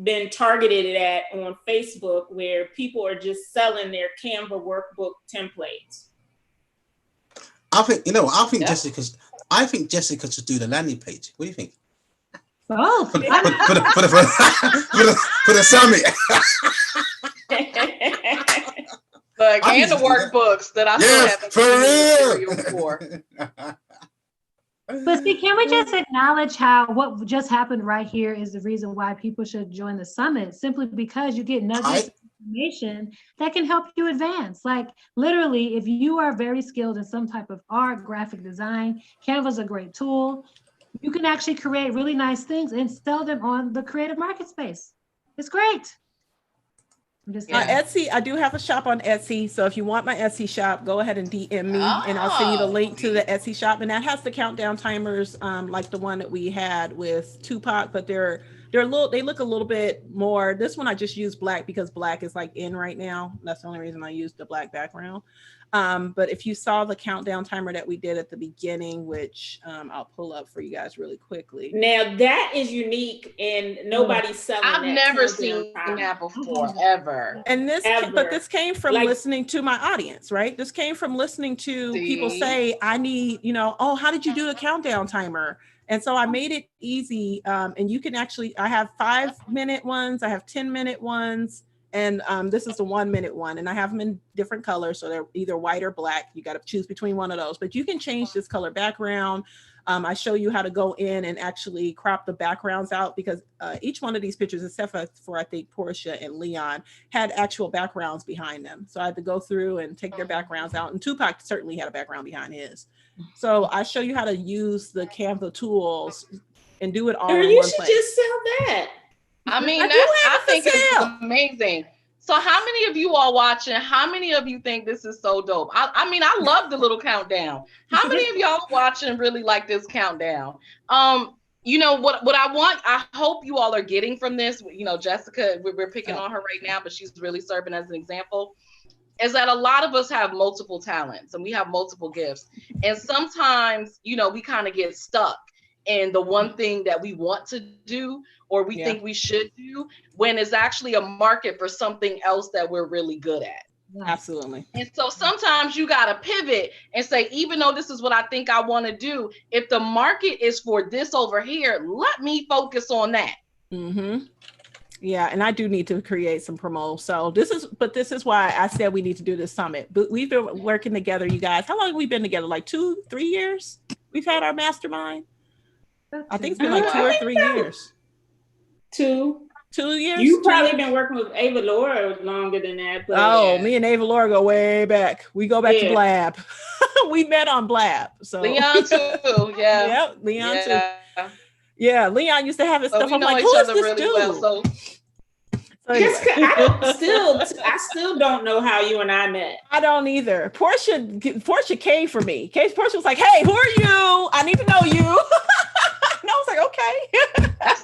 been targeted at on Facebook where people are just selling their Canva workbook templates. I think Yeah. Jessica should do the landing page. What do you think? Oh, For the summit. Look, I and the used to do that. workbooks that I Yes, still have for material for. but see, can we just acknowledge how what just happened right here is the reason why people should join the summit, simply because you get nuggets of information that can help you advance. Like literally, if you are very skilled in some type of art, graphic design, Canva's a great tool. You can actually create really nice things and sell them on the creative market space. It's great. I'm just saying. Etsy, I do have a shop on Etsy. So if you want my Etsy shop, go ahead and DM me and I'll send you the link to the Etsy shop. And that has the countdown timers, like the one that we had with Tupac, but they're a little, they look a little bit more. This one I just used black because black is like in right now. That's the only reason I used the black background. But if you saw the countdown timer that we did at the beginning, which I'll pull up for you guys really quickly. Now that is unique and nobody's selling I've that never countdown seen timer. that before, ever. And but this came from Like- listening to my audience, right? This came from listening to people See? say, I need, oh, how did you do the countdown timer? And so I made it easy. And you can actually, I have 5-minute ones, I have 10-minute ones. And this is the 1-minute one, and I have them in different colors. So they're either white or black. You got to choose between one of those, but you can change this color background. I show you how to go in and actually crop the backgrounds out, because each one of these pictures, except for I think Portia and Leon, had actual backgrounds behind them. So I had to go through and take their backgrounds out. And Tupac certainly had a background behind his. So I show you how to use the Canva tools and do it all Girl, in you one should place. just sell that. I mean, I think it's amazing. So how many of you all watching, how many of you think this is so dope? I mean, I love the little countdown. How many of y'all watching really like this countdown? You know, what I hope you all are getting from this, Jessica, we're picking on her right now, but she's really serving as an example, is that a lot of us have multiple talents and we have multiple gifts. And sometimes, we kind of get stuck in the one thing that we want to do or we think we should do, when it's actually a market for something else that we're really good at. Absolutely. And so sometimes you got to pivot and say, even though this is what I think I want to do, if the market is for this over here, let me focus on that. Mm-hmm. Yeah, and I do need to create some promos. So this is why I said we need to do this summit. But we've been working together, you guys. How long have we been together? Like 2-3 years? We've had our mastermind. I think it's been like 2 or 3 years. 2 years. You've probably been working with Ava Laura longer than that. But me and Ava Laura go way back. We go back to Blab. We met on Blab. So Leon too, yeah. Yep, Leon too. Yeah, Leon used to have his stuff. We I'm know like, each who is other this really dude? well, so anyway. Jessica, I still don't know how you and I met. I don't either. Portia came for me. Portia was like, "Hey, who are you? I need to know you." And I was like, "Okay."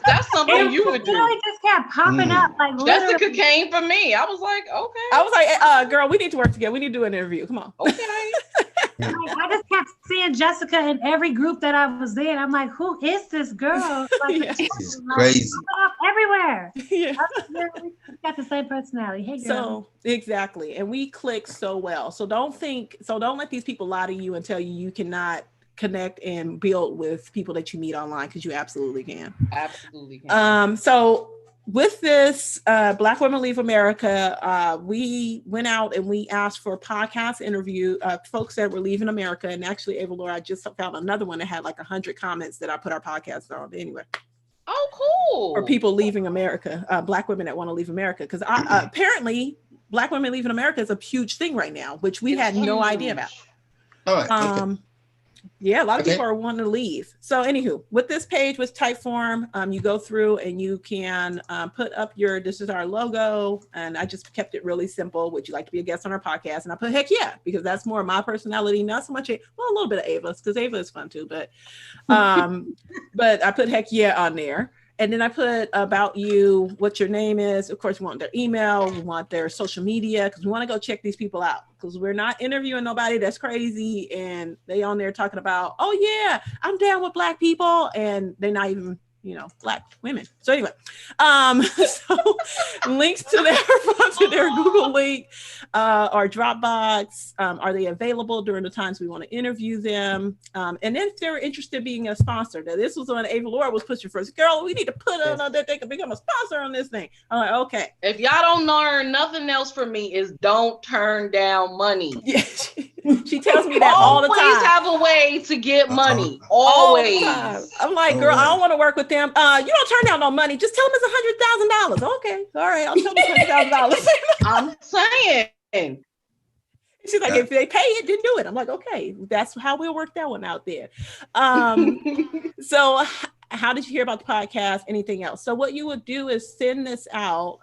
That's something you would do. It just kept popping up. Like Jessica literally. came for me. I was like, okay. I was like, "Girl, we need to work together. We need to do an interview. Come on." Okay. Like, I just kept seeing Jessica in every group that I was in. I'm like, who is this girl? Like, Yeah. This is crazy. everywhere. Yeah. We got the same personality. Hey, girl. So exactly, and we click so well. So don't let these people lie to you and tell you cannot connect and build with people that you meet online, because you absolutely can. Absolutely can. So with this Black Women Leave America, we went out and we asked for podcast interview folks that were leaving America. And actually, Ava Laura, I just found another one that had like 100 comments that I put our podcast on. Anyway. Oh, cool. For people leaving America, Black women that want to leave America. Because apparently Black women leaving America is a huge thing right now, which we had no idea about. All right. Okay. Yeah, a lot of Okay. people are wanting to leave. So anywho, with this page with Typeform, you go through and you can put up this is our logo. And I just kept it really simple. Would you like to be a guest on our podcast? And I put heck yeah, because that's more my personality, not so much, a little bit of Ava's, because Ava is fun too. But I put heck yeah on there. And then I put about you, what your name is. Of course, we want their email, we want their social media, because we want to go check these people out. Because we're not interviewing nobody that's crazy and they on there talking about, oh yeah, I'm down with Black people, and they're not even, Black women. So anyway, so links to their Google link or Dropbox. Are they available during the times we want to interview them? And then if they're interested in being a sponsor. Now, this was when Ava Laura was pushing first. Girl, we need to put on that they can become a sponsor on this thing. I'm like, okay. If y'all don't learn nothing else from me, is don't turn down money. Yeah, she tells me that all the time. Always have a way to get money. Always. I'm like, girl, I don't want to work with them. You don't turn down no money. Just tell them it's $100,000. Okay, all right, I'll tell them it's $100,000. I'm saying. She's like, if they pay it, then do it. I'm like, okay, that's how we'll work that one out there. So how did you hear about the podcast? Anything else? So what you would do is send this out.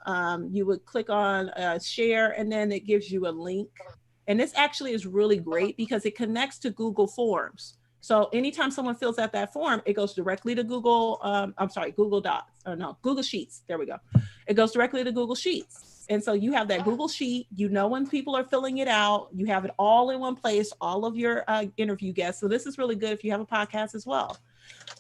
You would click on share, and then it gives you a link. And this actually is really great because it connects to Google Forms. So anytime someone fills out that form, it goes directly to Google Sheets. There we go. It goes directly to Google Sheets. And so you have that Google Sheet, when people are filling it out, you have it all in one place, all of your interview guests. So this is really good if you have a podcast as well.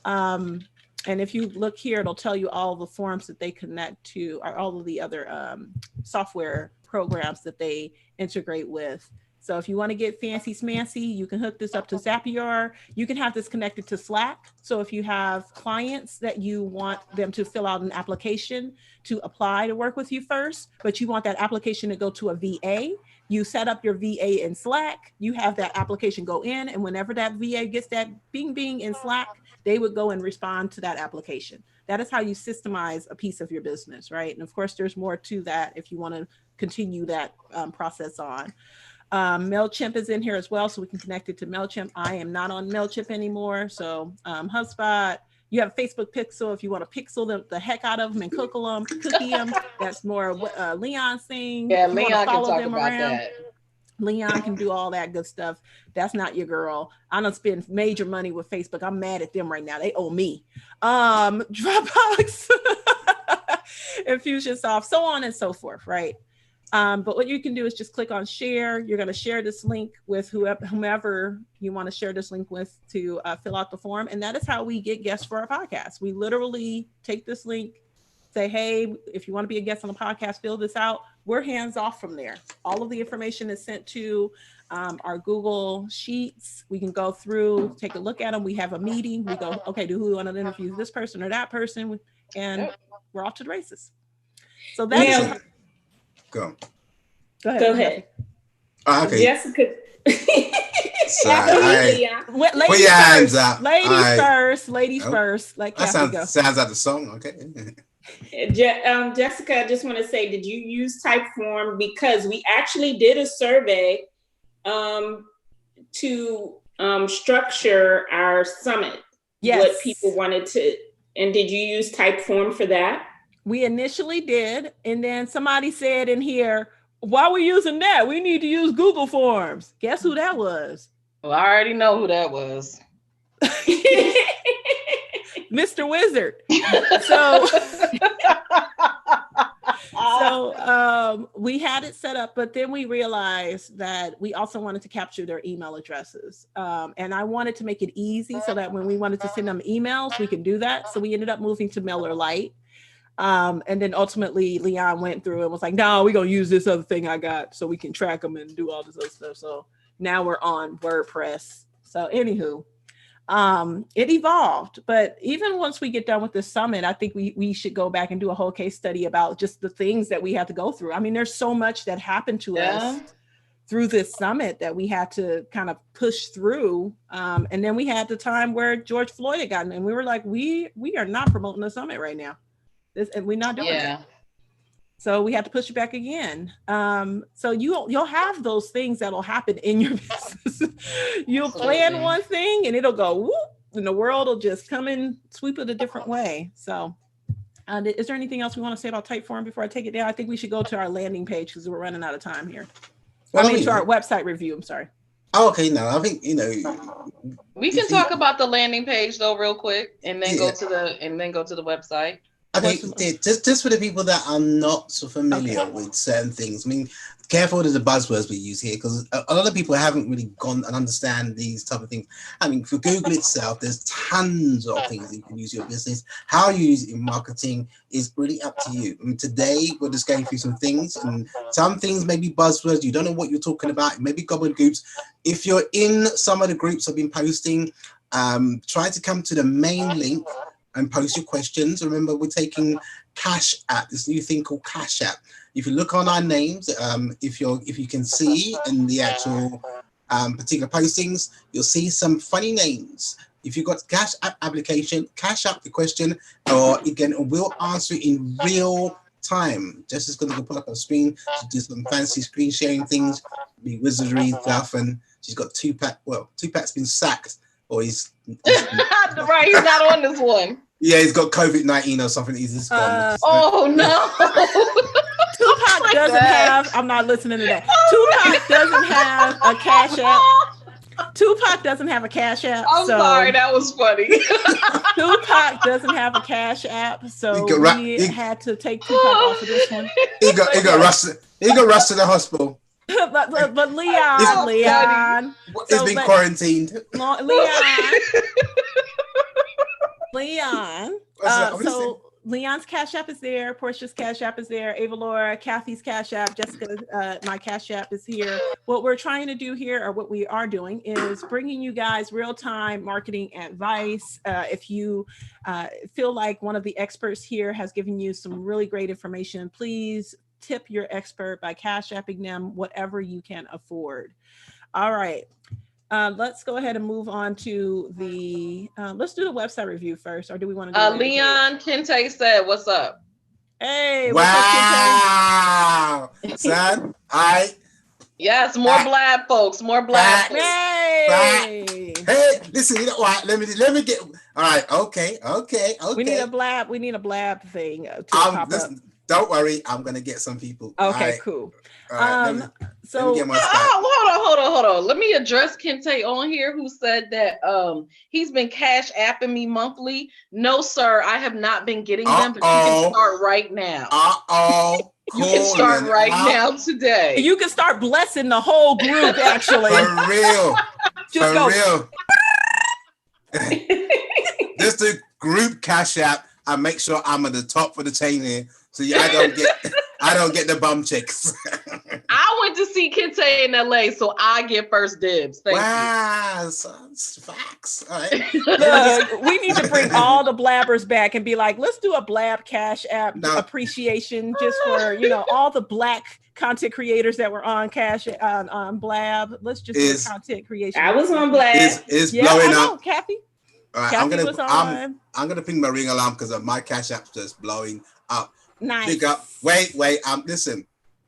And if you look here, it'll tell you all the forms that they connect to, or all of the other software programs that they integrate with. So if you want to get fancy smancy, you can hook this up to Zapier. You can have this connected to Slack. So if you have clients that you want them to fill out an application to apply to work with you first, but you want that application to go to a VA, you set up your VA in Slack, you have that application go in, and whenever that VA gets that bing in Slack, they would go and respond to that application. That is how you systemize a piece of your business, right? And of course, there's more to that if you want to continue that process on. MailChimp is in here as well, so we can connect it to MailChimp. I am not on MailChimp anymore. So HubSpot, you have Facebook Pixel if you want to pixel the heck out of them and cookie them. That's more Leon's thing. Yeah, Leon can talk about that. Leon can do all that good stuff. That's not your girl. I don't spend major money with Facebook. I'm mad at them right now. They owe me. Dropbox, Infusionsoft, so on and so forth, right? But what you can do is just click on share. You're going to share this link with whomever you want to share this link with to fill out the form. And that is how we get guests for our podcast. We literally take this link, say, hey, if you want to be a guest on the podcast, fill this out. We're hands off from there. All of the information is sent to our Google Sheets. We can go through, take a look at them. We have a meeting. We go, okay, do we want to interview this person or that person? And we're off to the races. So that's... Go ahead. Oh, okay. Jessica. Ladies first. Ladies first. Like that sounds like the song. Okay. Jessica, I just want to say, did you use Typeform? Because we actually did a survey to structure our summit. Yes. What people wanted to, and did you use Typeform for that? We initially did, and then somebody said in here, why are we using that? We need to use Google Forms. Guess who that was? Well, I already know who that was. Mr. Wizard. So we had it set up, but then we realized that we also wanted to capture their email addresses. And I wanted to make it easy so that when we wanted to send them emails, we could do that. So we ended up moving to MailerLite. And then ultimately Leon went through and was like, no, we're going to use this other thing I got so we can track them and do all this other stuff. So now we're on WordPress. So anywho, it evolved, but even once we get done with this summit, I think we should go back and do a whole case study about just the things that we had to go through. I mean, there's so much that happened to us through this summit that we had to kind of push through. And then we had the time where George Floyd had gotten, and we were like, we are not promoting the summit right now. And we're not doing that. So we had to push it back again. So you'll have those things that'll happen in your business. You'll plan one thing and it'll go whoop, and the world will just come and sweep it a different way. So is there anything else we want to say about Typeform before I take it down? I think we should go to our landing page because we're running out of time here. Well, to our website review. I'm sorry. Oh, okay. No, I think we can talk about the landing page though real quick, and then go to the website. Okay, just for the people that are not so familiar with certain things. I mean, careful with the buzzwords we use here, because a lot of people haven't really gone and understand these type of things. I mean, for Google itself, there's tons of things that you can use your business. How you use it in marketing is really up to you. I mean, today we're just going through some things, and some things may be buzzwords. You don't know what you're talking about. Maybe gobbling groups. If you're in some of the groups I've been posting, try to come to the main link and post your questions. Remember, we're taking Cash App, this new thing called Cash App. If you look on our names, if you can see in the actual particular postings, you'll see some funny names. If you've got Cash App application, Cash App the question, or again, we'll answer it in real time. Just as going to pull up a screen, she does some fancy screen sharing things, be wizardry stuff, and she's got Tupac. Well, Tupac's been sacked, or he's right. He's not on this one. Yeah, he's got COVID-19 or something. He's just gone. Oh no. Tupac doesn't have. I'm not listening to that. Tupac doesn't have a Cash App. Tupac doesn't have a Cash App. I'm sorry, that was funny. Tupac doesn't have a Cash App, so we had to take Tupac off of this one. He got rushed. He got rushed to the hospital. But Leon, he's been quarantined. Leon. So Leon's Cash App is there. Portia's Cash App is there. Ava Laura, Kathy's Cash App, Jessica, my Cash App is here. What we're trying to do here, or what we are doing, is bringing you guys real-time marketing advice. If you feel like one of the experts here has given you some really great information, please tip your expert by Cash Apping them whatever you can afford. All right. Let's go ahead and move on to the, let's do the website review first, or do we want to do Leon Kente said, what's up? Hey, wow. What's up, Kente? Son, yes, more Blab folks, more Blab folks. Hey, listen, you know what? Let me get, all right, okay. We need a Blab thing to pop up. Don't worry, I'm gonna get some people. Okay, right. cool. Right, let me hold on. Let me address Kente on here, who said that he's been Cash Apping me monthly. No, sir, I have not been getting them, but you can start right now. You can start right now today. You can start blessing the whole group, actually. For real. Just for real. Just the group Cash App, I make sure I'm at the top of the chain here. So I don't get the bum chicks. I went to see Kente in LA, so I get first dibs. Thank you. So facts. All right. Look, we need to bring all the blabbers back and be like, let's do a Blab Cash App appreciation just for all the Black content creators that were on on Blab. Let's just do a content creation. I was on Blab. It's blowing up. Kathy. All right, Kathy I'm gonna ping my ring alarm because my Cash App's just blowing up. Nice. Big up. Wait. Listen,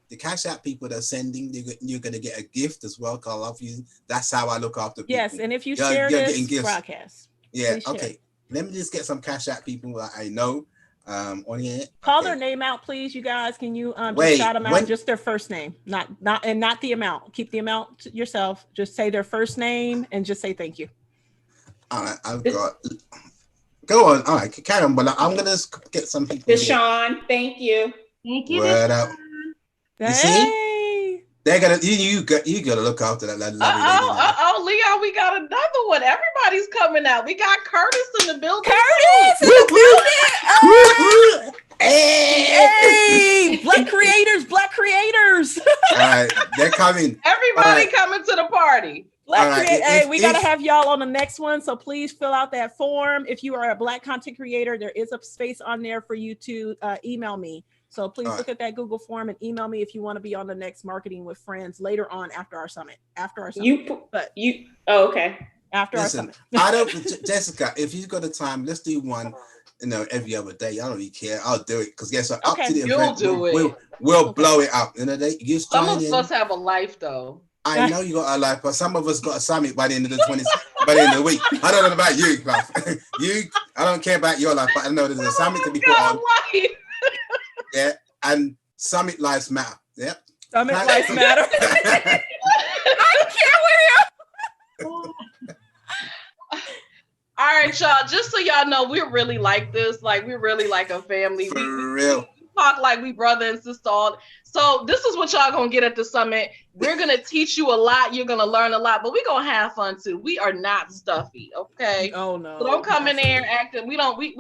the Cash App people that are sending, you're gonna get a gift as well. Cause I love you. That's how I look after people. Yes, and if you share this broadcast, yeah. Okay. Let me just get some Cash App people that I know on here. Call their name out, please, you guys. Can you just shout them out? Just their first name, not the amount. Keep the amount to yourself. Just say their first name and just say thank you. All right, I've got. Go on. All right, carry on. But I'm gonna get some people. LaShawne, thank you. Thank you. Word up. You see? They're gonna you gotta look after that lovely lady. Leon, we got another one. Everybody's coming out. We got Curtis in the building. Curtis in the building. Hey, Black creators. All right, they're coming. Everybody coming to the party. We gotta have y'all on the next one, so please fill out that form. If you are a Black content creator, there is a space on there for you to email me. So please look at that Google form and email me if you want to be on the next Marketing with Friends later on after our summit. Okay. After our Listen, summit. I don't, Jessica, if you've got the time, let's do one, every other day. I don't really care. I'll do it because guess what? Up Okay. to the You'll event, do we'll, it. we'll blow it up. You just Some join of in. us have a life though. I know you got a life, but some of us got a summit by the end of the 20th, by the end of the week. I don't know about you, Ralph. I don't care about your life, but I know there's a summit to be put on. Life. Yeah, and summit lives matter. Yeah. Summit lives matter. I don't care what All right, y'all. Just so y'all know, we're really like this. Like we're really like a family. For real. We talk like we brother and sister. So this is what y'all gonna get at the summit. We're gonna teach you a lot. You're gonna learn a lot, but we're gonna have fun too. We are not stuffy, okay? Oh no. So don't come in there acting. We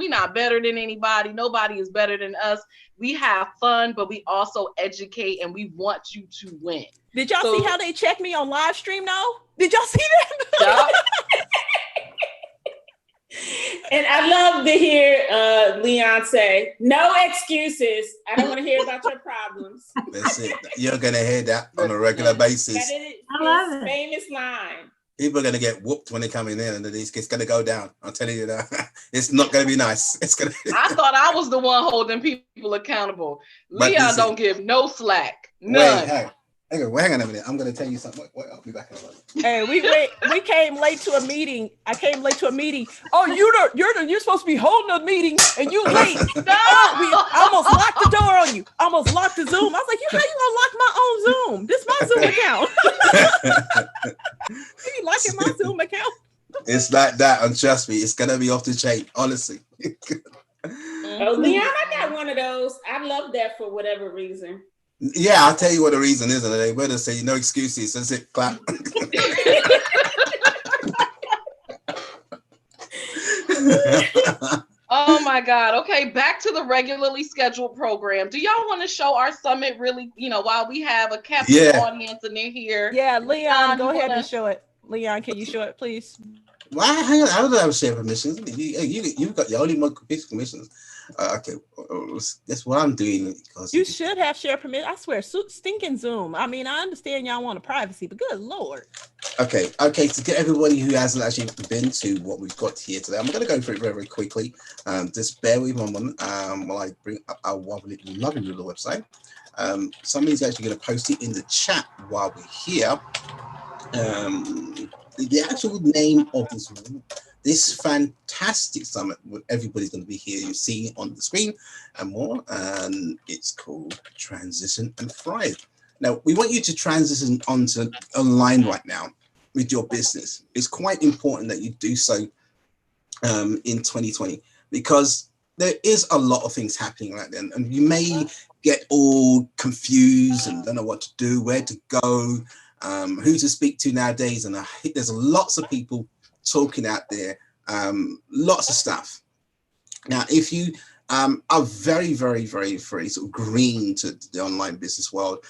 not better than anybody. Nobody is better than us. We have fun, but we also educate, and we want you to win. Did y'all see how they checked me on live stream now? Did y'all see that? Yeah. And I love to hear Leon say, "No excuses. I don't want to hear about your problems." That's it. You're gonna hear that on a regular basis. That is I love his it. famous line. People are gonna get whooped when they come in there, and it's gonna go down. I'm telling you that. It's not gonna be nice. It's gonna. I thought I was the one holding people accountable. But Leon listen, don't give no slack. None. Wait, hang on a minute. I'm gonna tell you something. Wait, I'll be back in a moment. Hey, we came late to a meeting. I came late to a meeting. Oh, you're supposed to be holding a meeting and you late. No, we almost locked the door on you. Almost locked the Zoom. I was like, how you gonna lock my own Zoom? This is my Zoom account. You locking my Zoom account? It's like that, and trust me, it's gonna be off the chain, honestly. Oh, Leon, I got one of those. I love that for whatever reason. Yeah, I'll tell you what the reason is, and they better say no excuses. That's it, clap. Oh my God. Okay, back to the regularly scheduled program. Do y'all want to show our summit really, while we have a captive audience and they're here? Yeah, Leon, go ahead and show it. Leon, can you show it, please? Why? Hang on, I don't have share permissions. You've got your only more permissions. Okay, that's what I'm doing. You should have share permission. I swear, stinking Zoom. I mean, I understand y'all want a privacy, but good Lord. Okay. To get everybody who hasn't actually been to what we've got here today, I'm going to go through it very, very quickly. Just bear with me one moment while I bring up our lovely little website. Somebody's actually going to post it in the chat while we're here. The actual name of this fantastic summit, everybody's going to be here, you see on the screen and more, and it's called Transition and Thrive. Now, we want you to transition onto online right now with your business. It's quite important that you do so in 2020, because there is a lot of things happening right then, and you may get all confused and don't know what to do, where to go, who to speak to nowadays, and there's lots of people talking out there, lots of stuff. Now, if you are very, very, very, very sort of green to the online business world,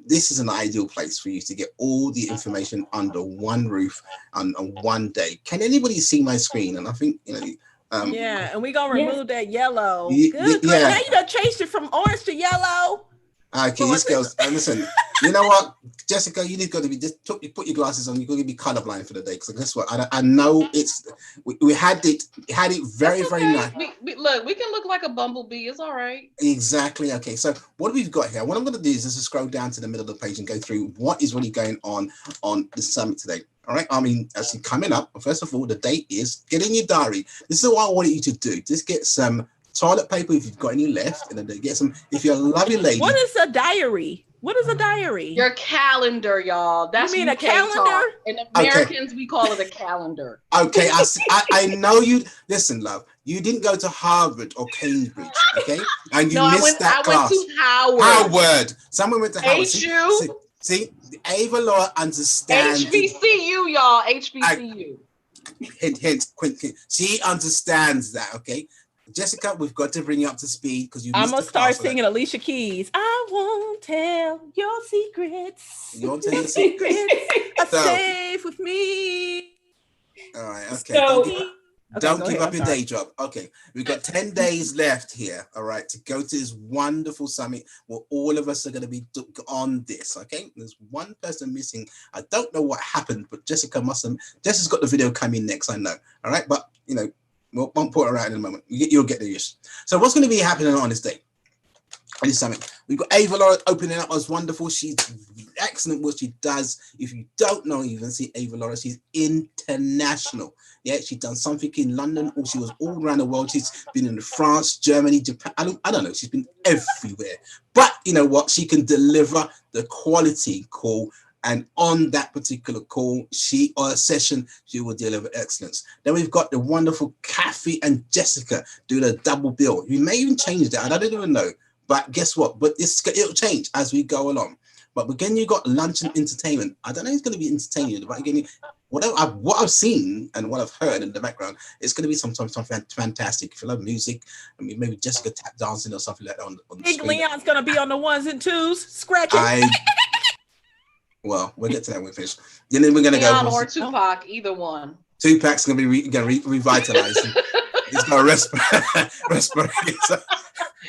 this is an ideal place for you to get all the information under one roof on one day. Can anybody see my screen? And I think, yeah, and we're gonna remove that yellow. Good. Yeah. Now you done changed it from orange to yellow. Okay, this girl's, listen, you know what, Jessica, you need to put your glasses on. You're going to be colorblind for the day, because guess what? I know we had it very, very nice. We can look like a bumblebee. It's all right. Exactly. Okay, so what we've got here, what I'm going to do is just scroll down to the middle of the page and go through what is really going on the summit today. All right. I mean, actually coming up, first of all, the date is, get in your diary. This is what I want you to do. Just get some toilet paper if you've got any left, and then get some, if you're a lovely lady. What is a diary? What is a diary? Your calendar, y'all. That's you mean UK a calendar? Talk. In Americans, we call it a calendar. Okay, I know you. Listen, love, you didn't go to Harvard or Cambridge, okay? And you missed that class. I went to Howard. Someone went to Howard. HU. See, Ava Laura understands. HBCU, y'all. HBCU. Hint. She understands that, okay? Jessica, we've got to bring you up to speed, because I'm gonna start singing Alicia Keys. I won't tell your secrets. You won't tell your secrets. Are safe with me. All right. Okay. So Don't give up your day job. Okay, we've got 10 days left here, all right, to go to this wonderful summit where all of us are going to be on this, okay? There's one person missing. I don't know what happened, but Jessica's got the video coming next, I know, all right? But, you know, we'll put her out in a moment. You'll get the issue. So what's going to be happening on this day? On this summit, we've got Ava Laura opening up. Was wonderful. She's excellent what she does. If you don't know, even see Ava Laura, she's international. Yeah, she's done something in London, or she was all around the world. She's been in France, Germany, Japan. I don't know. She's been everywhere. But you know what? She can deliver the quality call. And on that particular call, session, she will deliver excellence. Then we've got the wonderful Kathy and Jessica doing a double bill. We may even change that. I don't even know. But guess what? But it'll change as we go along. But again, you got lunch and entertainment. I don't know if it's going to be entertaining, but again, what I've seen and what I've heard in the background, it's going to be something fantastic. If you love music, I mean, maybe Jessica tap dancing or something like that on the Big screen. Leon's going to be on the ones and twos, scratching. Well, we'll get to that when we finish. Then we're going to go. Leon or Tupac, either one. Tupac's going to be revitalized. He's got a respirator.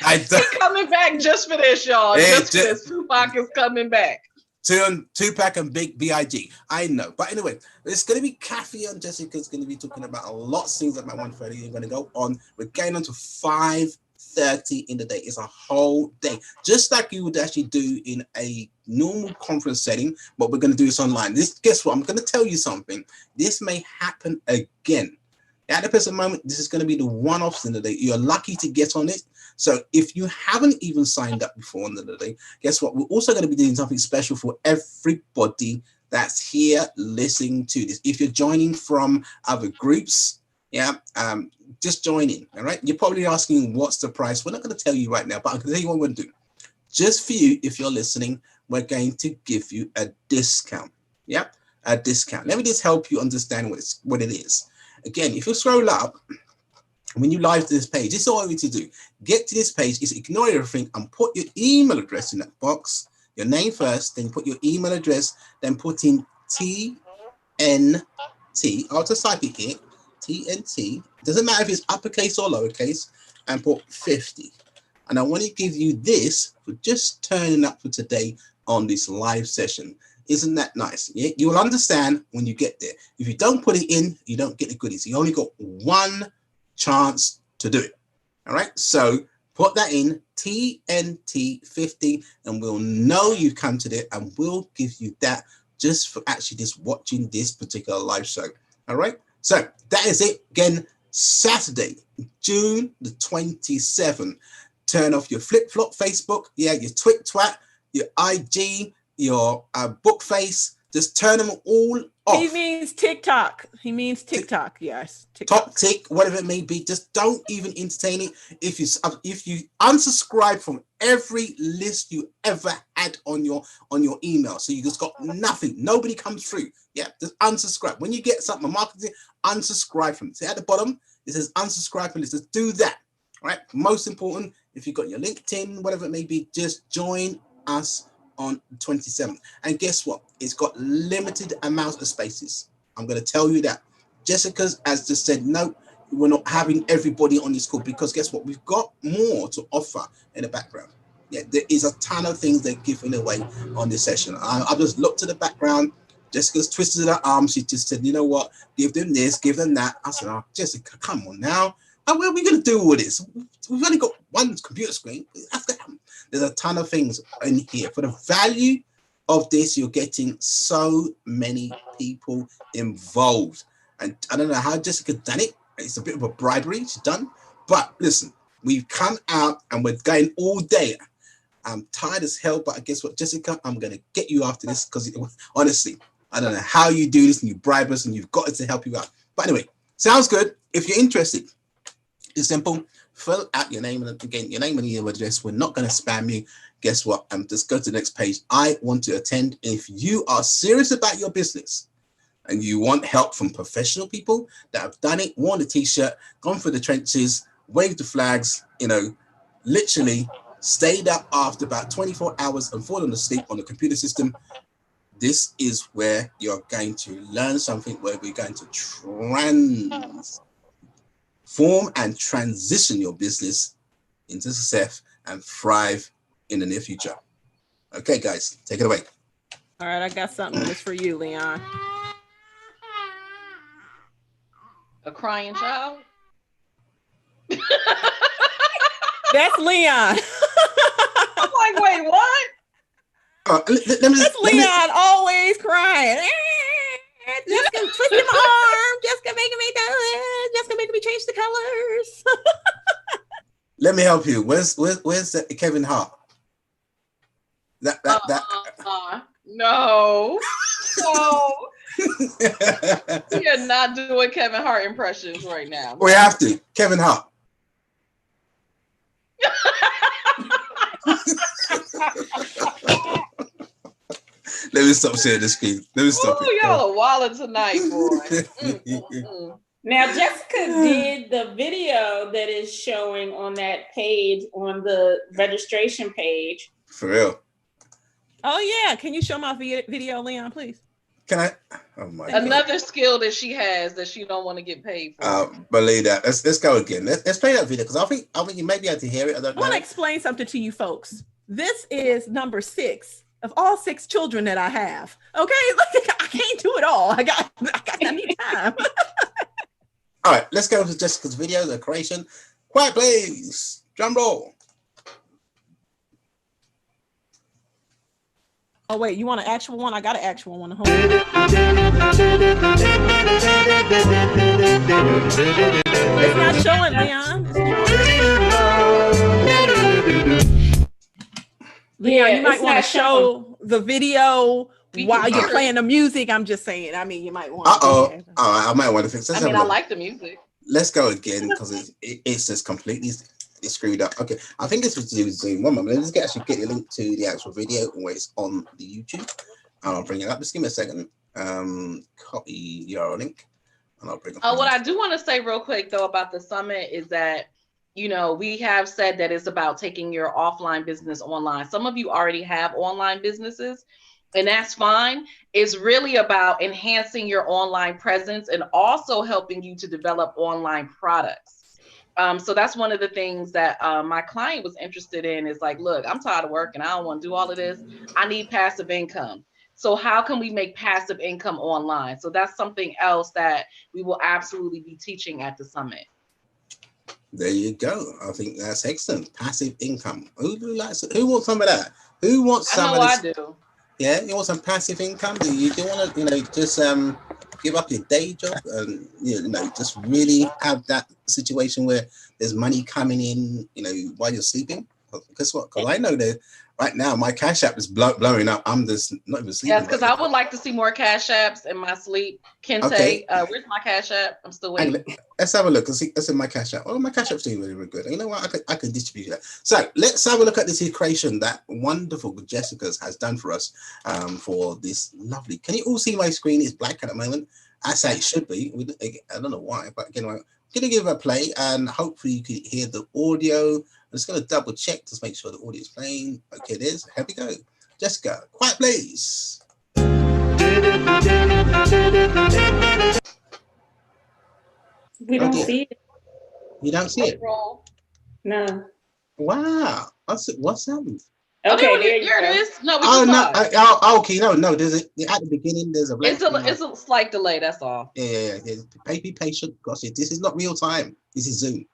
He's coming back just for this, y'all. Just for this. Tupac is coming back. Tupac and Big B.I.G. I know. But anyway, it's going to be Kathy and Jessica's going to be talking about a lot of things about 1:30. You're going to go on. We're going on to 5:30 in the day. It's a whole day. Just like you would actually do in a normal conference setting, but we're going to do this online. Guess what? I'm going to tell you something. This may happen again. At the present moment, this is going to be the one-offs in the day. You're lucky to get on it. So if you haven't even signed up before on the day, guess what? We're also going to be doing something special for everybody that's here listening to this. If you're joining from other groups, just join in, all right? You're probably asking, what's the price? We're not going to tell you right now, but I'm going to tell you what we're going to do. Just for you, if you're listening, we're going to give you a discount, a discount. Let me just help you understand what it is. Again, if you scroll up, when you live to this page, this is all you need to do. Get to this page, is ignore everything and put your email address in that box, your name first, then put your email address, then put in TNT. I'll just type it here, TNT. Doesn't matter if it's uppercase or lowercase, and put 50. And I want to give you this for just turning up for today on this live session. Isn't that nice? Yeah, you will understand when you get there. If you don't put it in, you don't get the goodies. You only got one chance to do it. All right, so put that in, TNT 50, and we'll know you've come to it, and we'll give you that just for actually just watching this particular live show. All right, so that is it. Again, Saturday, June the 27th. Turn off your flip-flop Facebook, your twit-twat, your IG, your book face. Just turn them all off. He means TikTok. Yes. TikTok. Top tick, whatever it may be. Just don't even entertain it. If you unsubscribe from every list you ever had on your email, so you just got nothing. Nobody comes through. Yeah, just unsubscribe. When you get something marketing, unsubscribe from it. See at the bottom, it says unsubscribe from it. Just do that. All right. Most important, if you've got your LinkedIn, whatever it may be, just join us on the 27th. And guess what? It's got limited amounts of spaces. I'm going to tell you that. Jessica's has just said, no, we're not having everybody on this call, because guess what? We've got more to offer in the background. Yeah, there is a ton of things they're giving away on this session. I just looked at the background. Jessica's twisted her arms. She just said, you know what? Give them this, give them that. I said, oh, Jessica, come on now. How are we going to do all this? We've only got one computer screen. There's a ton of things in here. For the value of this, you're getting so many people involved. And I don't know how Jessica done it. It's a bit of a bribery she's done. But listen, we've come out and we're going all day. I'm tired as hell, but guess what, Jessica? I'm going to get you after this, because honestly, I don't know how you do this and you bribe us and you've got us to help you out. But anyway, sounds good. If you're interested, it's simple. Fill out your name, and again, your name and email address. We're not going to spam you. Guess what? Just go to the next page. I want to attend. If you are serious about your business and you want help from professional people that have done it, worn the t-shirt, gone through the trenches, waved the flags, literally stayed up after about 24 hours and fallen asleep on the computer system, this is where you're going to learn something, where we're going to form and transition your business into success and thrive in the near future. Okay, guys, take it away. All right, I got something just for you, Leon. A crying child? That's Leon. I'm like, wait, what? That's Leon always crying. Jessica twisting my arm. Jessica making me do it. Jessica making me change the colors. Let me help you. Where's Kevin Hart? No. We are not doing Kevin Hart impressions right now. We have to. Kevin Hart. Let me stop sharing the screen. Let me stop. Y'all are wilding tonight, boy. Now, Jessica did the video that is showing on that page, on the registration page. For real. Oh, yeah. Can you show my video, Leon, please? Can I? Oh, my Another God. skill that she has that she don't want to get paid for. Believe that. Let's go again. Let's play that video because I think you may be able to hear it. I want to explain something to you folks. This is number 6 of all 6 children that I have. Okay, I can't do it all. I need time. All right, let's go to Jessica's video, the creation. Quiet, please. Drum roll. Oh wait, you want an actual one? I got an actual one at home. It's not showing, Leon. Leon, you might want to show the video while you're playing the music. I'm just saying. I mean, you might want. I might want to fix this. I like the music. Let's go again because it's just completely screwed up. Okay, I think this was to do with Zoom. One moment. Let's actually get a link to the actual video where it's on the YouTube. And I'll bring it up. Just give me a second. Copy your link, and I'll bring it. What I do want to say real quick though about the summit is that, you know, we have said that it's about taking your offline business online. Some of you already have online businesses, and that's fine. It's really about enhancing your online presence and also helping you to develop online products. So that's one of the things that my client was interested in is like, look, I'm tired of working. I don't want to do all of this. I need passive income. So how can we make passive income online? So that's something else that we will absolutely be teaching at the summit. There you go. I think that's excellent. Passive income. Who wants some of that? Who wants some of this? I do. Yeah, you want some passive income? Do you want to, just give up your day job and just really have that situation where there's money coming in, while you're sleeping? Guess what? Because I know that right now my Cash App is blowing up. I'm just not even sleeping. Yes, because I would like to see more Cash Apps in my sleep. Kente, okay. Where's my Cash App? I'm still waiting. Let's have a look. Let's see my Cash App. Oh, my Cash App's doing really, really good. You know what? I could distribute that. So let's have a look at this creation that wonderful Jessica's has done for us for this lovely. Can you all see my screen? It's black at the moment. I say it should be. I don't know why, but again, I'm going to give it a play and hopefully you can hear the audio. I'm just going to double check to make sure the audio is playing. Okay, it is. Here we go. Jessica, quiet please. We don't see it. You don't see it? No. Wow. What's happened? Okay, there it is. No, okay. No. There's at the beginning. There's it's a slight delay. That's all. Yeah. Be patient. Gosh, this is not real time. This is Zoom.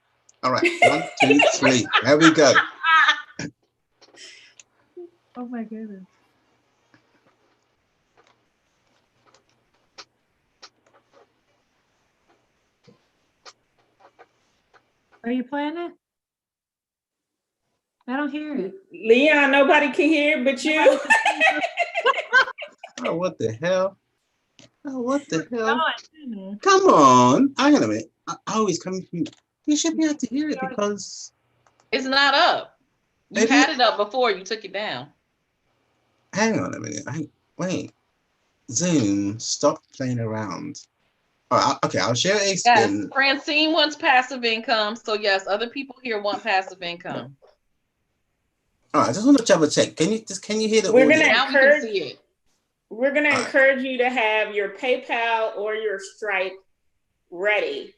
All right. 1, 2, 3. There we go. Oh my goodness. Are you playing it? I don't hear it. Leon, nobody can hear but you. Oh, what the hell? Oh, what the hell? Come on. Hang on a minute. It's coming from you. You should be able to hear it because it's not up. You had it up before you took it down. Hang on a minute. Wait. Zoom, stop playing around. All right, okay, I'll share a screen. Yes, Francine wants passive income. So yes, other people here want passive income. All right, I just want to double check. Can you hear the audio? We're gonna encourage you to have your PayPal or your Stripe ready.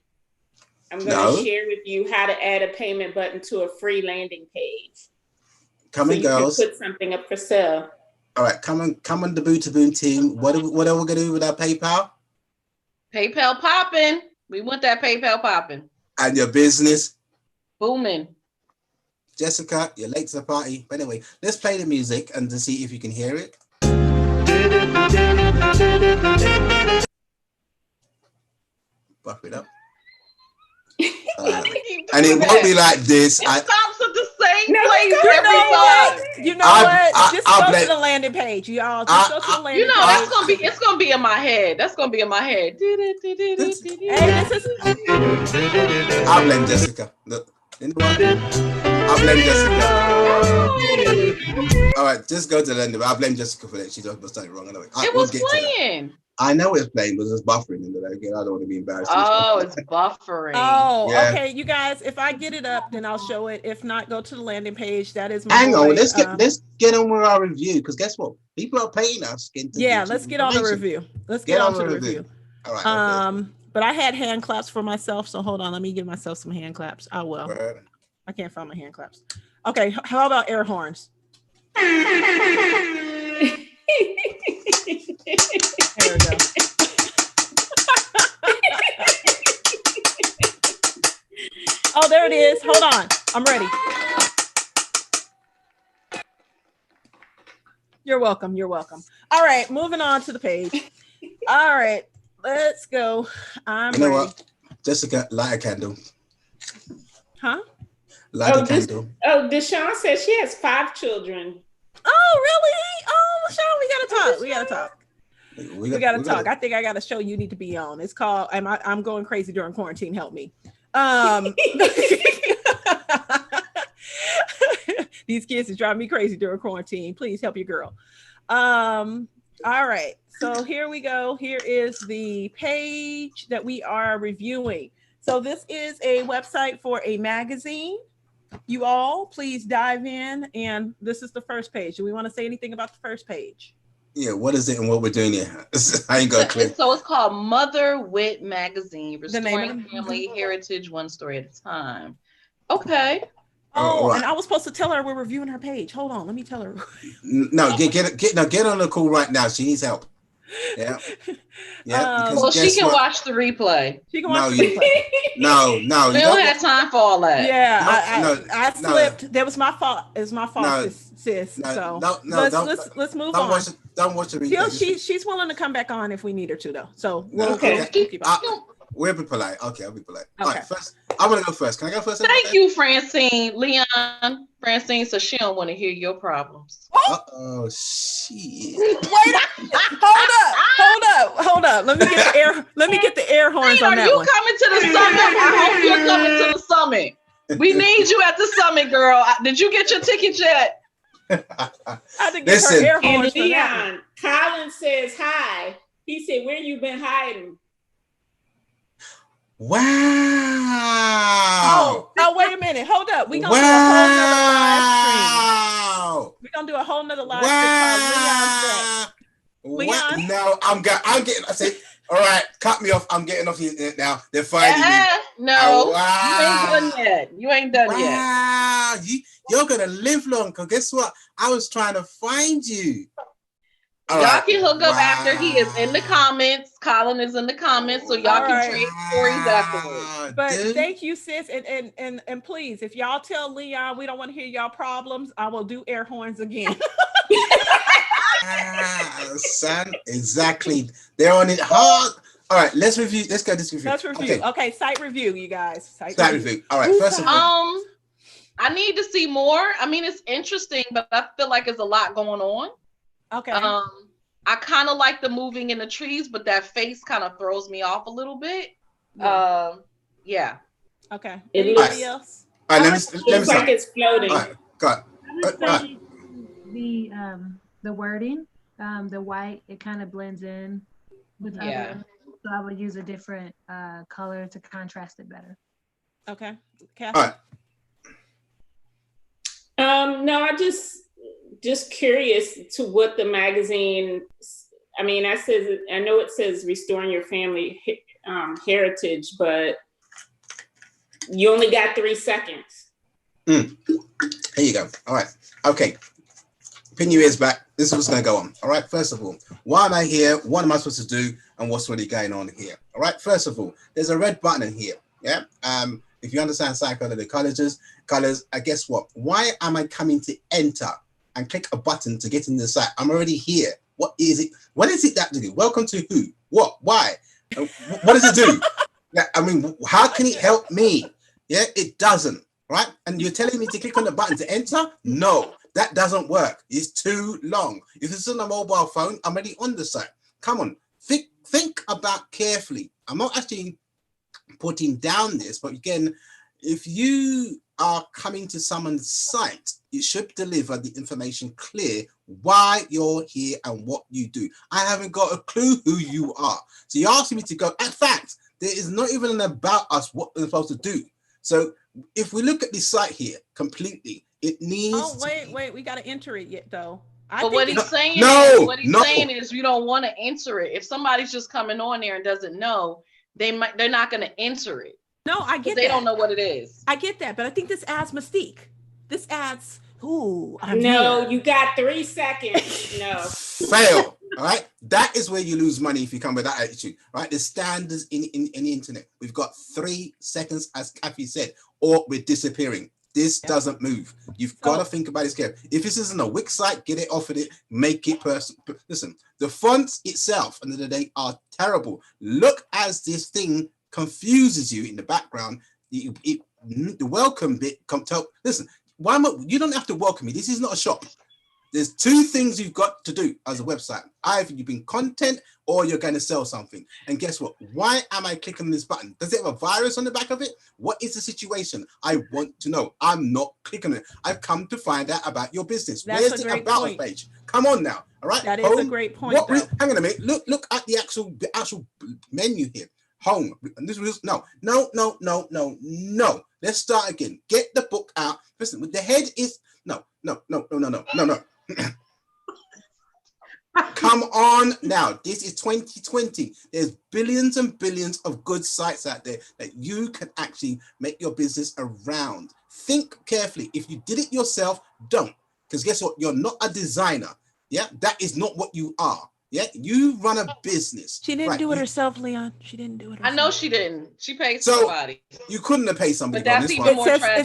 I'm going to share with you how to add a payment button to a free landing page. Come on, girls. You can put something up for sale. All right, come on, the Boo to Boom team. What are we going to do with our PayPal? PayPal popping. We want that PayPal popping. And your business? Booming. Jessica, you're late to the party. But anyway, let's play the music and to see if you can hear it. Buff it up. And it won't be like this. It stops at the same place every time. You know what? Just go to the landing page, y'all. Just go to the landing page. It's gonna be in my head. That's gonna be in my head. Hey, this is. I'll blame Jessica. Look, you know what? I'll blame Jessica. All right, just go to the landing. I'll blame Jessica for that. She just done it wrong. Anyway, it was playing. I know it's playing, but it's buffering. And again, I don't want to be embarrassed. Oh, it's buffering. Oh, yeah. Okay, you guys. If I get it up, then I'll show it. If not, go to the landing page. That is my. Hang on, let's get on with our review because guess what? People are paying us. Let's get on the review. Let's get on to the review. All right. Okay. But I had hand claps for myself, so hold on. Let me give myself some hand claps. I will. Right. I can't find my hand claps. Okay, how about air horns? There we go. Oh, there it is. Hold on. I'm ready. You're welcome. You're welcome. All right, moving on to the page. All right, let's go. I'm ready. What? Jessica, light a candle. Huh? Light a candle. LaShawne says she has 5 children. Oh, really? Oh, LaShawne, we gotta talk. We gotta talk. I think I got a show you need to be on. It's called I'm Going Crazy During Quarantine. Help me. These kids is driving me crazy during quarantine. Please help your girl. All right. So here we go. Here is the page that we are reviewing. So this is a website for a magazine. You all, please dive in. And this is the first page. Do we want to say anything about the first page? Yeah, what is it and what we're doing here? I ain't got clear. So it's called Mother Wit Magazine, Restoring Family Heritage One Story at a Time. Okay. Oh, right. And I was supposed to tell her we're reviewing her page. Hold on, let me tell her. No, get on the call right now. She needs help. Yeah. Yeah. Well, she can watch the replay. She can watch the replay. No. We don't have time for all that. Yeah, I slipped. That was my fault. It's my fault, sis. So let's move on. Don't watch the replay. She's willing to come back on if we need her to, though. So we'll keep we'll be polite. Okay, I'll be polite. Okay. All right, first, I'm gonna go first. Can I go first? Thank you, Francine, so she don't want to hear your problems. Oh shit. Wait hold up. Let me get the air horns on that one. Are you coming to the summit? I hope you're coming to the summit. We need you at the summit, girl. Did you get your ticket yet? I did get her air horns for that. Colin says hi. He said, "Where you been hiding?" Wow. Oh, wait a minute. Hold up. We're gonna do a whole nother live stream. We're gonna do a whole nother live stream called Leon's Leon? No, I'm getting. I said, all right, cut me off. I'm getting off the internet now. They're finding me. No, you ain't done yet. Wow, you're gonna live long. Cause guess what? I was trying to find you. Y'all can hook up after he is in the comments. Colin is in the comments, so y'all can trade stories afterwards. But thank you, sis, and please, if y'all tell Leon we don't want to hear y'all problems, I will do air horns again. Son, exactly. They're on it hard. All right, let's review. Let's go this review. Let's review. Okay, site review, you guys. Site review. All right, first of all, I need to see more. I mean, it's interesting, but I feel like there's a lot going on. Okay. I kind of like the moving in the trees, but that face kind of throws me off a little bit. Yeah. Okay. Anybody else? All right, looks like it's floating. All right, go ahead. The wording, the white, it kind of blends in with other. So I would use a different color to contrast it better. Okay. Kathy? All right. No, I just curious to what the magazine. I mean, I know it says restoring your family heritage, but You only got 3 seconds. Here you go. All right. Okay. Pin your ears back. This is what's going to go on. All right. First of all, why am I here? What am I supposed to do? And what's really going on here? All right. First of all, there's a red button in here. Yeah. If you understand psychology colors, guess what? Why am I coming to enter and click a button to get into the site? I'm already here. What is it? What is it that to do? Welcome to who? What? Why? What does it do? Yeah. I mean, how can it help me? Yeah. It doesn't. Right. And you're telling me to click on the button to enter? No. That doesn't work. It's too long. If it's on a mobile phone, I'm already on the site. Come on, think about carefully. I'm not actually putting down this, but again, if you are coming to someone's site, it should deliver the information clear why you're here and what you do. I haven't got a clue who you are. So you're asking me to go. In fact, there is not even an about us what we're supposed to do. So if we look at this site here completely, it needs. Oh, wait, we got to enter it yet, though. But what he's saying is you don't want to enter it. If somebody's just coming on there and doesn't know, they're not going to enter it. No, I get that. They don't know what it is. I get that, but I think this adds mystique. This adds, you got 3 seconds. No. Fail. All right. That is where you lose money if you come with that attitude. Right. The standards in the internet. We've got 3 seconds, as Kathy said, or we're disappearing. This doesn't move. You've got to think about this carefully. If this isn't a Wix site, get it off of it, make it personal. Listen, the fonts itself, at the end of the day, are terrible. Look as this thing confuses you in the background. The welcome bit, listen, you don't have to welcome me. This is not a shop. There's 2 things you've got to do as a website. Either you've been content or you're going to sell something. And guess what? Why am I clicking on this button? Does it have a virus on the back of it? What is the situation? I want to know. I'm not clicking on it. I've come to find out about your business. Where's the about us page? Come on now. All right. That is a great point. Hang on a minute. Look at the actual menu here. Home. And this was no. Let's start again. Get the book out. Listen, the head is no. Come on now. This is 2020. There's billions and billions of good sites out there that you can actually make your business around. Think carefully. If you did it yourself, don't. Because guess what? You're not a designer. Yeah, that is not what you are. Yeah, you run a business. She didn't do it herself, Leon. She didn't do it herself. I know she didn't. She paid somebody. You couldn't have paid somebody. But that's even more tragic.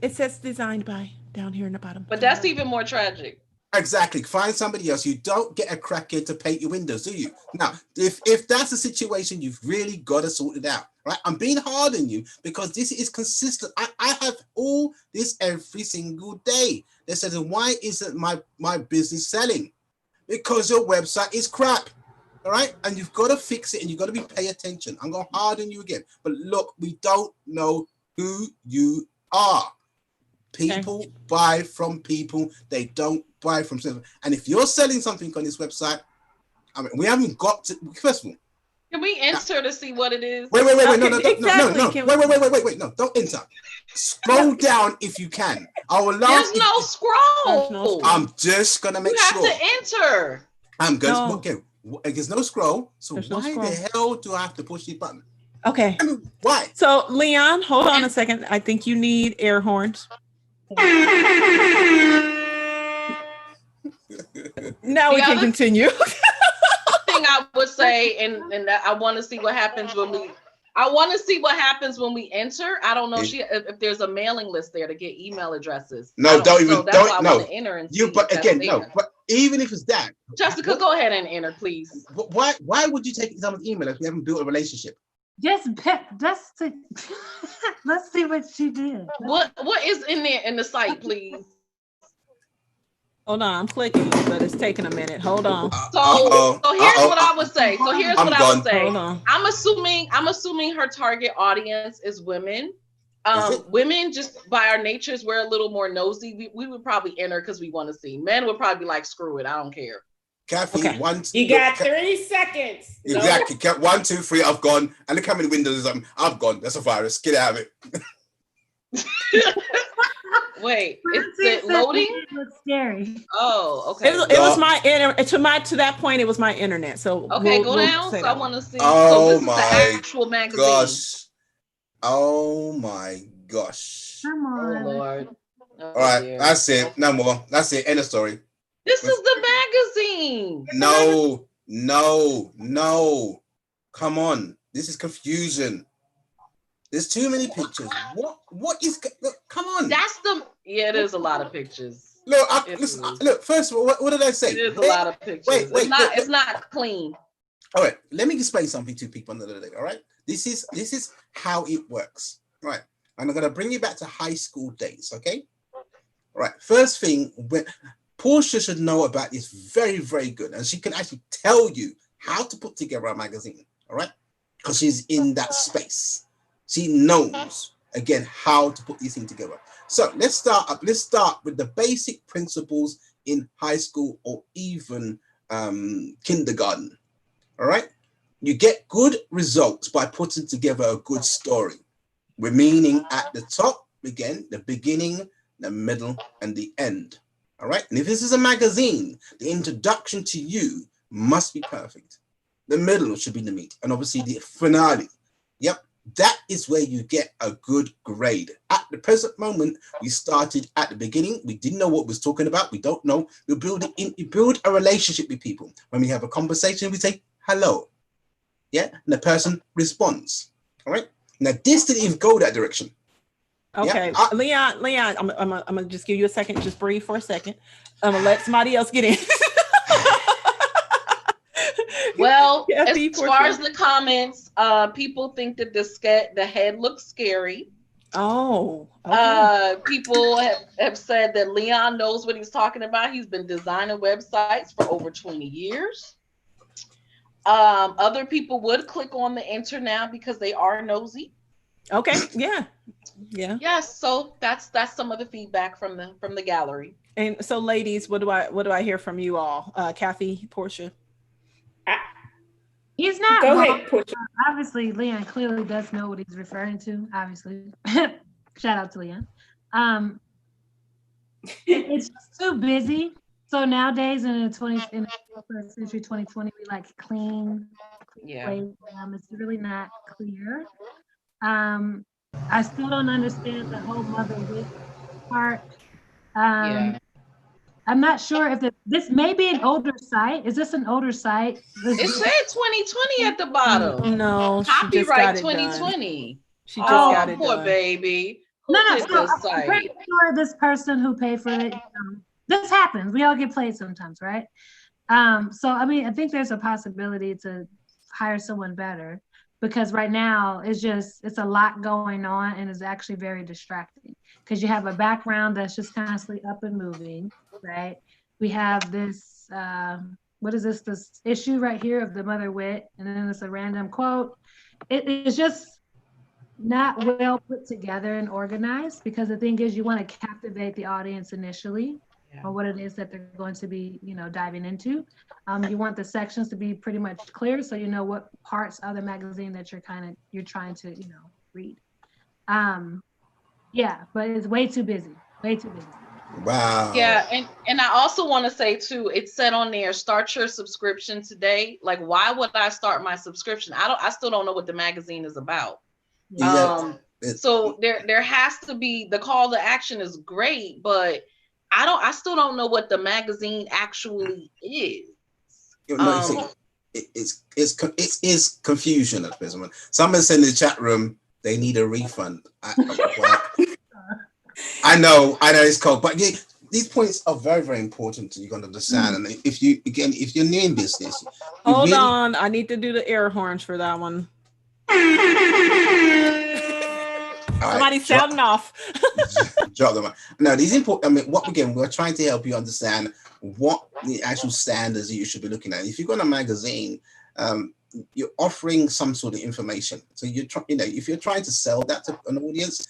It says designed by down here in the bottom. But that's even more tragic. Exactly. Find somebody else. You don't get a crackhead to paint your windows, do you? Now, if that's the situation, you've really got to sort it out, right? I'm being hard on you because this is consistent. I have all this every single day. They said, why isn't my business selling? Because your website is crap, all right? And you've got to fix it and you've got to pay attention. I'm going to harden you again. But look, we don't know who you are. People buy from people. They don't buy from selling. And if you're selling something on this website, I mean, we haven't got to, first of all. Can we enter to see what it is? Wait, no, don't enter. Scroll down if you can. I will allow. There's no scroll. I'm just gonna make sure. You have to enter. I'm going. Okay, there's no scroll. So why the hell do I have to push the button? Okay. I mean, why? So Leon, hold on a second. I think you need air horns. Now we can continue. Thing I would say, and I want to see what happens when we. I want to see what happens when we enter. I don't know if there's a mailing list there to get email addresses. No, don't even. So that's why I want to enter and see. But again, no. But even if it's that, Jessica, go ahead and enter, please. Why would you take someone's email if we haven't built a relationship? Let's see what she did. What is in there in the site, please? Hold on, I'm clicking, but it's taking a minute. Hold on. So here's what I would say. Hold on. I'm assuming her target audience is women. Women, just by our natures, we're a little more nosy. We would probably enter because we want to see. Men would probably be like, screw it, I don't care. Kathy, you got 3 seconds. Exactly. No. 1, 2, 3, I've gone. And look how many windows I've gone. That's a virus. Get out of it. Wait, is it loading? It looks scary. Oh, okay. It was my internet. To that point, it was my internet. So okay, go down. So I want to see. Oh, so this is the actual magazine. Gosh. Oh my gosh. Come Oh on. Lord. All right, Dear. that's it. No more. That's it. End of story. This is the magazine. No. Come on. This is confusion. There's too many pictures. What is? Look, come on. It is a lot of pictures. Look, It look. First of all, what did I say? is a lot of pictures. Wait. It's not clean. All right. Let me explain something to people on the day. All right. This is how it works. All right. And I'm gonna bring you back to high school days. Okay. All right. First thing, when Portia should know about this very, very good, and she can actually tell you how to put together a magazine. All right, because she's in that space. She knows again how to put these things together. So let's start with the basic principles in high school or even kindergarten. All right, you get good results by putting together a good story. We're meaning at the top again, the beginning, the middle, and the end. All right, and if this is a magazine, the introduction to you must be perfect. The middle should be the meat, and obviously the finale. Yep, that is where you get a good grade. At the present moment, we started at the beginning. We didn't know what we was talking about. We don't know. We build a relationship with people. When we have a conversation, we say hello. Yeah, and the person responds. All right. Now this didn't even go that direction. Okay, yeah. Leon, I'm gonna just give you a second. Just breathe for a second. I'm gonna let somebody else get in. Well, as far as the comments, people think that the head looks scary. Oh, okay. People have said that Leon knows what he's talking about. He's been designing websites for over 20 years. Other people would click on the enter now because they are nosy. Okay, yeah. Yes, so that's some of the feedback from the gallery. And so, ladies, what do I hear from you all? Kathy, Portia. He's not Go wrong. ahead, Portia. Obviously, Leon clearly does know what he's referring to. Obviously, shout out to Leon. It's just too busy. So nowadays, in the 21st century, 2020, we like clean. Yeah. It's really not clear. I still don't understand the whole mother wit part. Yeah. I'm not sure if this may be an older site. Is this an older site? It said 2020 at the bottom. No, copyright 2020. She just got it poor done. baby. No. This I'm site? pretty sure this person who paid for it. This happens. We all get played sometimes, right? So I mean, I think there's a possibility to hire someone better, because right now it's a lot going on and it's actually very distracting because you have a background that's just constantly up and moving, right? We have this, what is this issue right here of the mother wit, and then it's a random quote. It is just not well put together and organized, because the thing is you want to captivate the audience initially on what it is that they're going to be, diving into. You want the sections to be pretty much clear, so you know what parts of the magazine that you're trying to, read. But it's way too busy. Wow. Yeah, and I also want to say too, it said on there, start your subscription today. Like, why would I start my subscription? I still don't know what the magazine is about. So there has to be, the call to action is great, but I still don't know what the magazine actually is. It is confusion at present. Someone said in the chat room they need a refund. I know it's cold, but these points are very, very important to you to understand. And if you're new in business, hold on, I need to do the air horns for that one. Somebody's sounding off. Drop them. No, these important. I mean, we're trying to help you understand what the actual standards you should be looking at. If you've got a magazine, you're offering some sort of information. So if you're trying to sell that to an audience,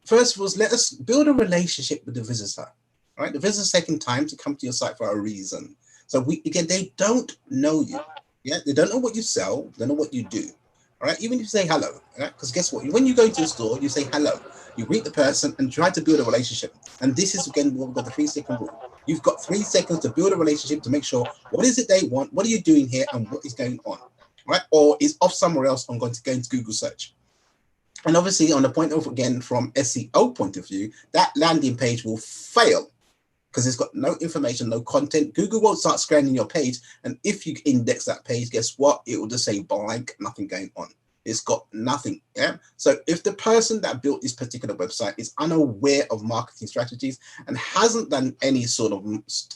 first of all, let us build a relationship with the visitor. All right, the visitor's taking time to come to your site for a reason. So they don't know you. Yeah, they don't know what you sell. They don't know what you do. All right, even if you say hello, right? Because guess what? When you go to the store, you say hello. You greet the person and try to build a relationship. And this is again what we've got, the 3-second rule. You've got 3 seconds to build a relationship to make sure what is it they want, what are you doing here, and what is going on, right? Or is off somewhere else. I'm going to go into Google search. And obviously on the point of, again, from SEO point of view, that landing page will fail because it's got no information, no content. Google won't start scanning your page. And if you index that page, guess what? It will just say blank, nothing going on. It's got nothing. Yeah. So if the person that built this particular website is unaware of marketing strategies and hasn't done any sort of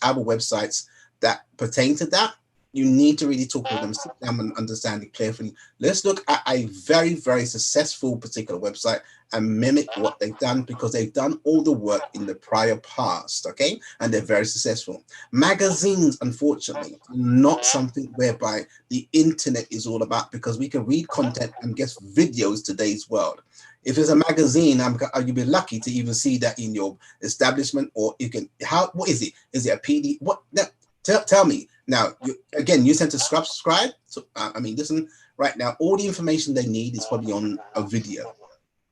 other websites that pertain to that, you need to really talk with them, sit down and understand it carefully. Let's look at a very, very successful particular website and mimic what they've done, because they've done all the work in the prior past, okay? And they're very successful. Magazines, unfortunately, are not something whereby the internet is all about, because we can read content and get videos today's world. If it's a magazine, you'll be lucky to even see that in your establishment, or you can, what is it? Is it a PD? What? No, tell me. Now, you tend to subscribe. So, listen, right now, all the information they need is probably on a video,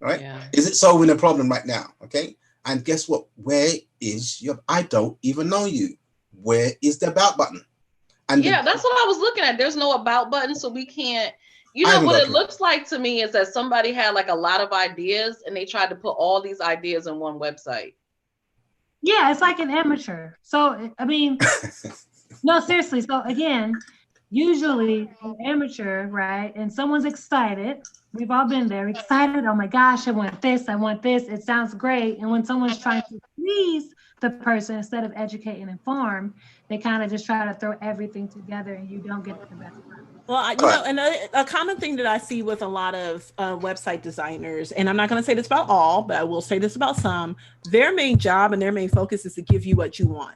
right? Yeah. Is it solving a problem right now? Okay. And guess what? Where is I don't even know you. Where is the about button? And that's what I was looking at. There's no about button, so we can't, what it looks like to me is that somebody had like a lot of ideas and they tried to put all these ideas in one website. Yeah, it's like an amateur. So, no, seriously. So again, usually an amateur, right? And someone's excited. We've all been there, excited. Oh my gosh, I want this. It sounds great. And when someone's trying to please the person instead of educate and inform, they kind of just try to throw everything together and you don't get the best part. Well, and a common thing that I see with a lot of website designers, and I'm not going to say this about all, but I will say this about some, their main job and their main focus is to give you what you want.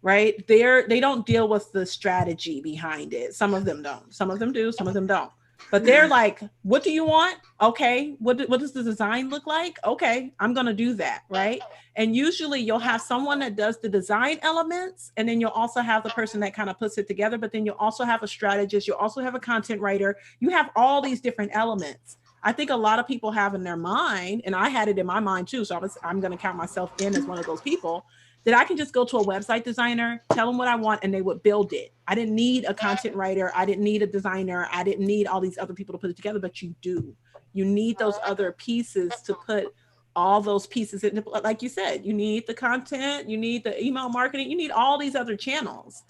Right? They don't deal with the strategy behind it. Some of them don't. Some of them do. Some of them don't. But they're like, what do you want? Okay. What does the design look like? Okay. I'm going to do that. Right. And usually you'll have someone that does the design elements, and then you'll also have the person that kind of puts it together. But then you'll also have a strategist. You'll also have a content writer. You have all these different elements. I think a lot of people have in their mind, and I had it in my mind too. So I'm going to count myself in as one of those people, that I can just go to a website designer, tell them what I want, and they would build it. I didn't need a content writer. I didn't need a designer. I didn't need all these other people to put it together, but you do. You need those other pieces to put all those pieces in. Like you said, you need the content, you need the email marketing, you need all these other channels.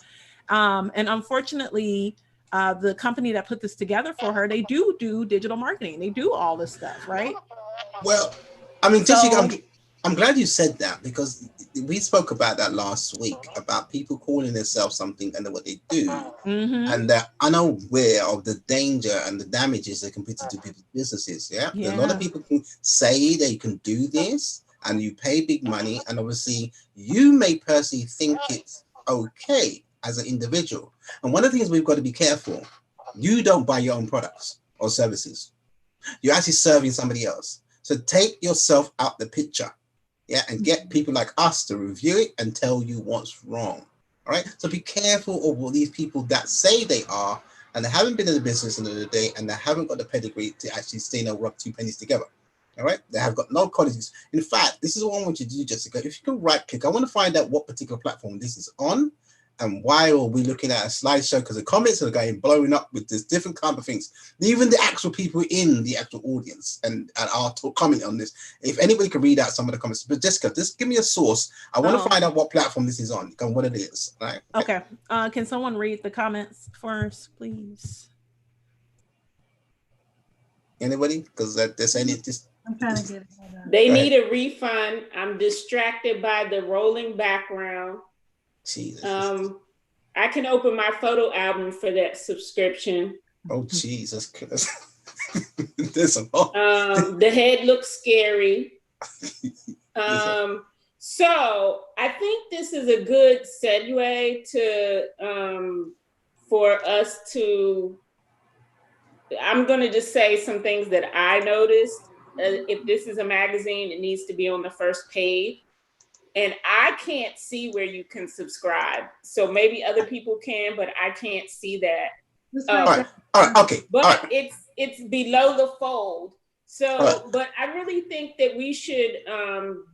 And unfortunately, the company that put this together for her, they do digital marketing. They do all this stuff, right? Well, I'm glad you said that, because we spoke about that last week, about people calling themselves something and what they do, and they're unaware of the danger and the damages they can put into people's businesses. Yeah? A lot of people can say they can do this, and you pay big money, and obviously you may personally think it's okay as an individual. And one of the things we've got to be careful, you don't buy your own products or services. You're actually serving somebody else. So take yourself out the picture. Yeah, and get people like us to review it and tell you what's wrong. All right. So be careful of all these people that say they are, and they haven't been in the business in the day, and they haven't got the pedigree to actually stay and rub two pennies together. All right. They have got no colleges. In fact, this is what I want you to do, Jessica. If you can right click, I want to find out what particular platform this is on. And why are we looking at a slideshow? Because the comments are going blowing up with this different kind of things. Even the actual people in the actual audience and are commenting on this. If anybody can read out some of the comments, but Jessica, just give me a source. I want to find out what platform this is on and what it is. Right? Okay. Can someone read the comments first, please? Anybody? Because they're saying it just. I'm trying to get it. They need a refund. I'm distracted by the rolling background. Jesus. I can open my photo album for that subscription. Oh, Jesus. There's a lot. The head looks scary. So I think this is a good segue to for us to, I'm going to just say some things that I noticed. If this is a magazine, it needs to be on the first page. And I can't see where you can subscribe. So maybe other people can, but I can't see that. All right, okay. But it's below the fold. So, but I really think that we should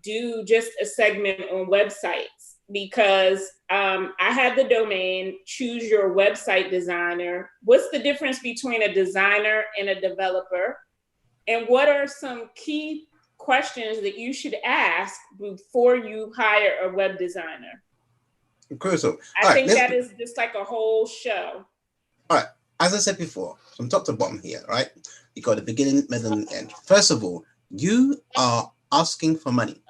do just a segment on websites, because I have the domain, choose your website designer. What's the difference between a designer and a developer? And what are some key questions that you should ask before you hire a web designer? Crucial. I think that is just like a whole show. All right. As I said before, from top to bottom here, right? You got the beginning, middle, and end. First of all, you are asking for money.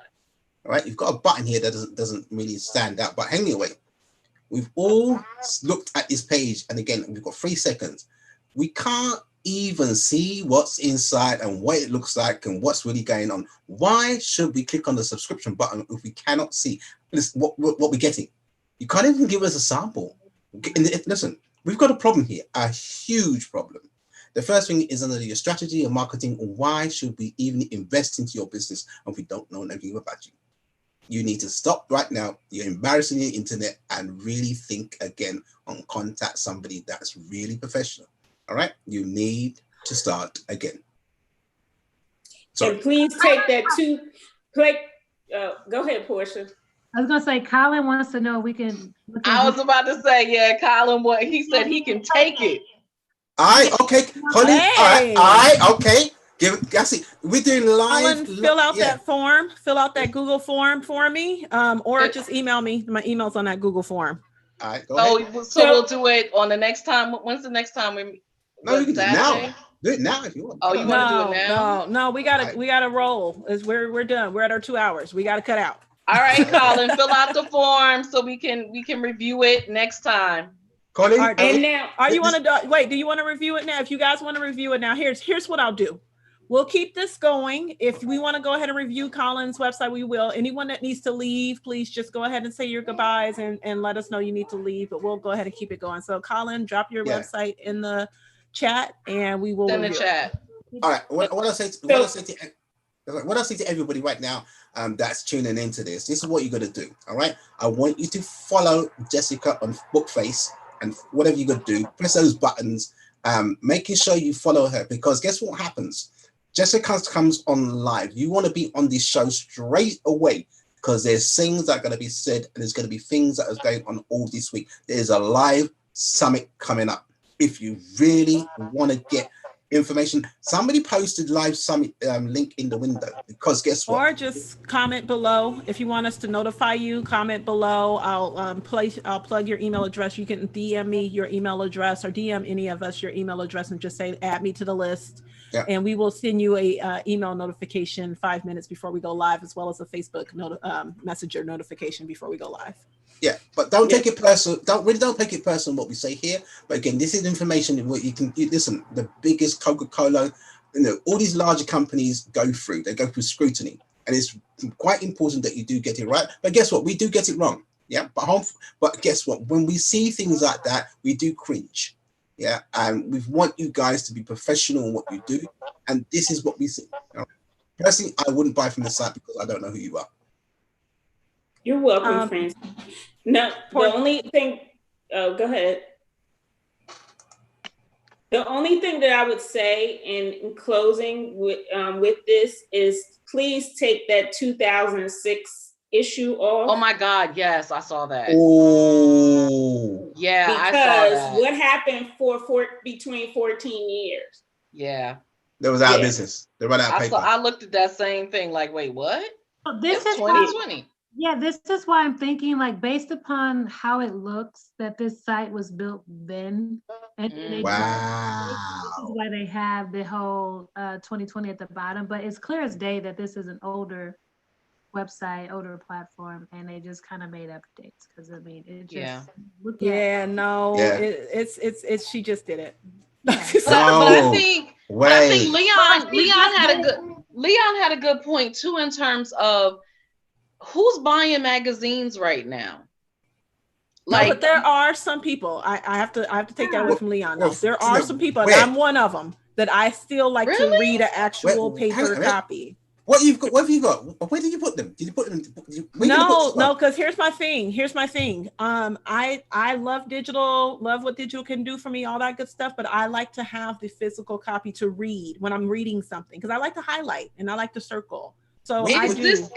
All right. You've got a button here that doesn't really stand out. But anyway, we've all looked at this page, and again, we've got 3 seconds. We can't even see what's inside and what it looks like and what's really going on. Why should we click on the subscription button if we cannot see what we're getting? You can't even give us a sample. Listen, we've got a problem here, a huge problem. The first thing is under your strategy and marketing. Why should we even invest into your business if we don't know anything about you? You need to stop right now. You're embarrassing the internet and really think again on contact somebody that's really professional. All right, you need to start again. So please take that go ahead, Portia. I was gonna say, Colin wants to know if we can. I was about to say, yeah, Colin. What he said, he can take it. All right, okay, Colin. Hey. All right, okay. I see. We're doing live. Colin, fill out that form. Fill out that Google form for me, or just email me. My email's on that Google form. All right, go ahead. So we'll do it on the next time. When's the next time we? No, you can do it now. Do it now if you want. Oh, you want to do it now? No, we gotta roll. We're done. We're at our 2 hours. We gotta cut out. All right, Colin, fill out the form so we can review it next time. Colin, and now, do you want to review it now? If you guys want to review it now, here's what I'll do. We'll keep this going. If we want to go ahead and review Colin's website, we will. Anyone that needs to leave, please just go ahead and say your goodbyes and let us know you need to leave, but we'll go ahead and keep it going. So Colin, drop your website in the chat and we will in the chat. All right. What I say to everybody right now that's tuning into this is what you're going to do. All right. I want you to follow Jessica on Bookface, and whatever you're going to do, press those buttons, making sure you follow her, because guess what happens? Jessica comes on live. You want to be on this show straight away, because there's things that are going to be said and there's going to be things that is going on all this week. There's a live summit coming up. If you really want to get information, somebody posted live summit link in the window, because guess what? Or just comment below. If you want us to notify you, comment below. I'll plug your email address. You can DM me your email address, or DM any of us your email address and just say, add me to the list. Yeah. And we will send you a email notification 5 minutes before we go live, as well as a Facebook messenger notification before we go live. Yeah, but don't take it personal. Don't take it personal what we say here. But again, this is information what you can listen. The biggest Coca-Cola, all these larger companies go through. They go through scrutiny, and it's quite important that you do get it right. But guess what? We do get it wrong. Yeah, but guess what? When we see things like that, we do cringe. Yeah, and we want you guys to be professional in what you do, and this is what we see. Personally, I wouldn't buy from the site because I don't know who you are. You're welcome, friends. No, the only thing. Oh, go ahead. The only thing that I would say in closing with this is, please take that 2006 issue off. Oh my God! Yes, I saw that. Oh, yeah, because I saw that. What happened for between 14 years? Yeah, they was out of business. They run out of paper. I looked at that same thing. Like, wait, what? Oh, this is 2020. Yeah, this is why I'm thinking, like, based upon how it looks, that this site was built then. And wow. This is why they have the whole 2020 at the bottom. But it's clear as day that this is an older website, older platform, and they just kind of made updates, because I mean, it just it's she just did it. But I think Leon had a good point too, in terms of who's buying magazines right now. Like, no, but there are some people. I have to take that away from Leon. There are some people, and I'm one of them, that I still like to read an actual paper copy. What have you got? Where did you put them? Did you put them? No, because here's my thing. I love digital, love what digital can do for me, all that good stuff. But I like to have the physical copy to read when I'm reading something, because I like to highlight and I like to circle. So Is this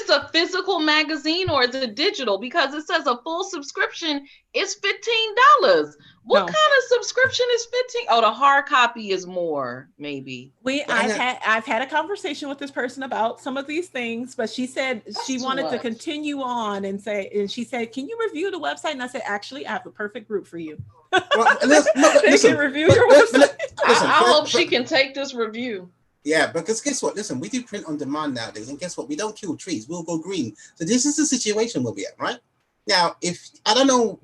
a physical magazine or is it digital? Because it says a full subscription is $15. What kind of subscription is 15? Oh, the hard copy is more, maybe. I've had a conversation with this person about some of these things, but she said she wanted to continue on and she said, "Can you review the website?" And I said, "Actually, I have the perfect group for you." They can review your website. I hope she can take this review. Yeah, because guess what? Listen, we do print on demand nowadays, and guess what? We don't kill trees; we'll go green. So this is the situation we'll be at, right? Now, if I don't know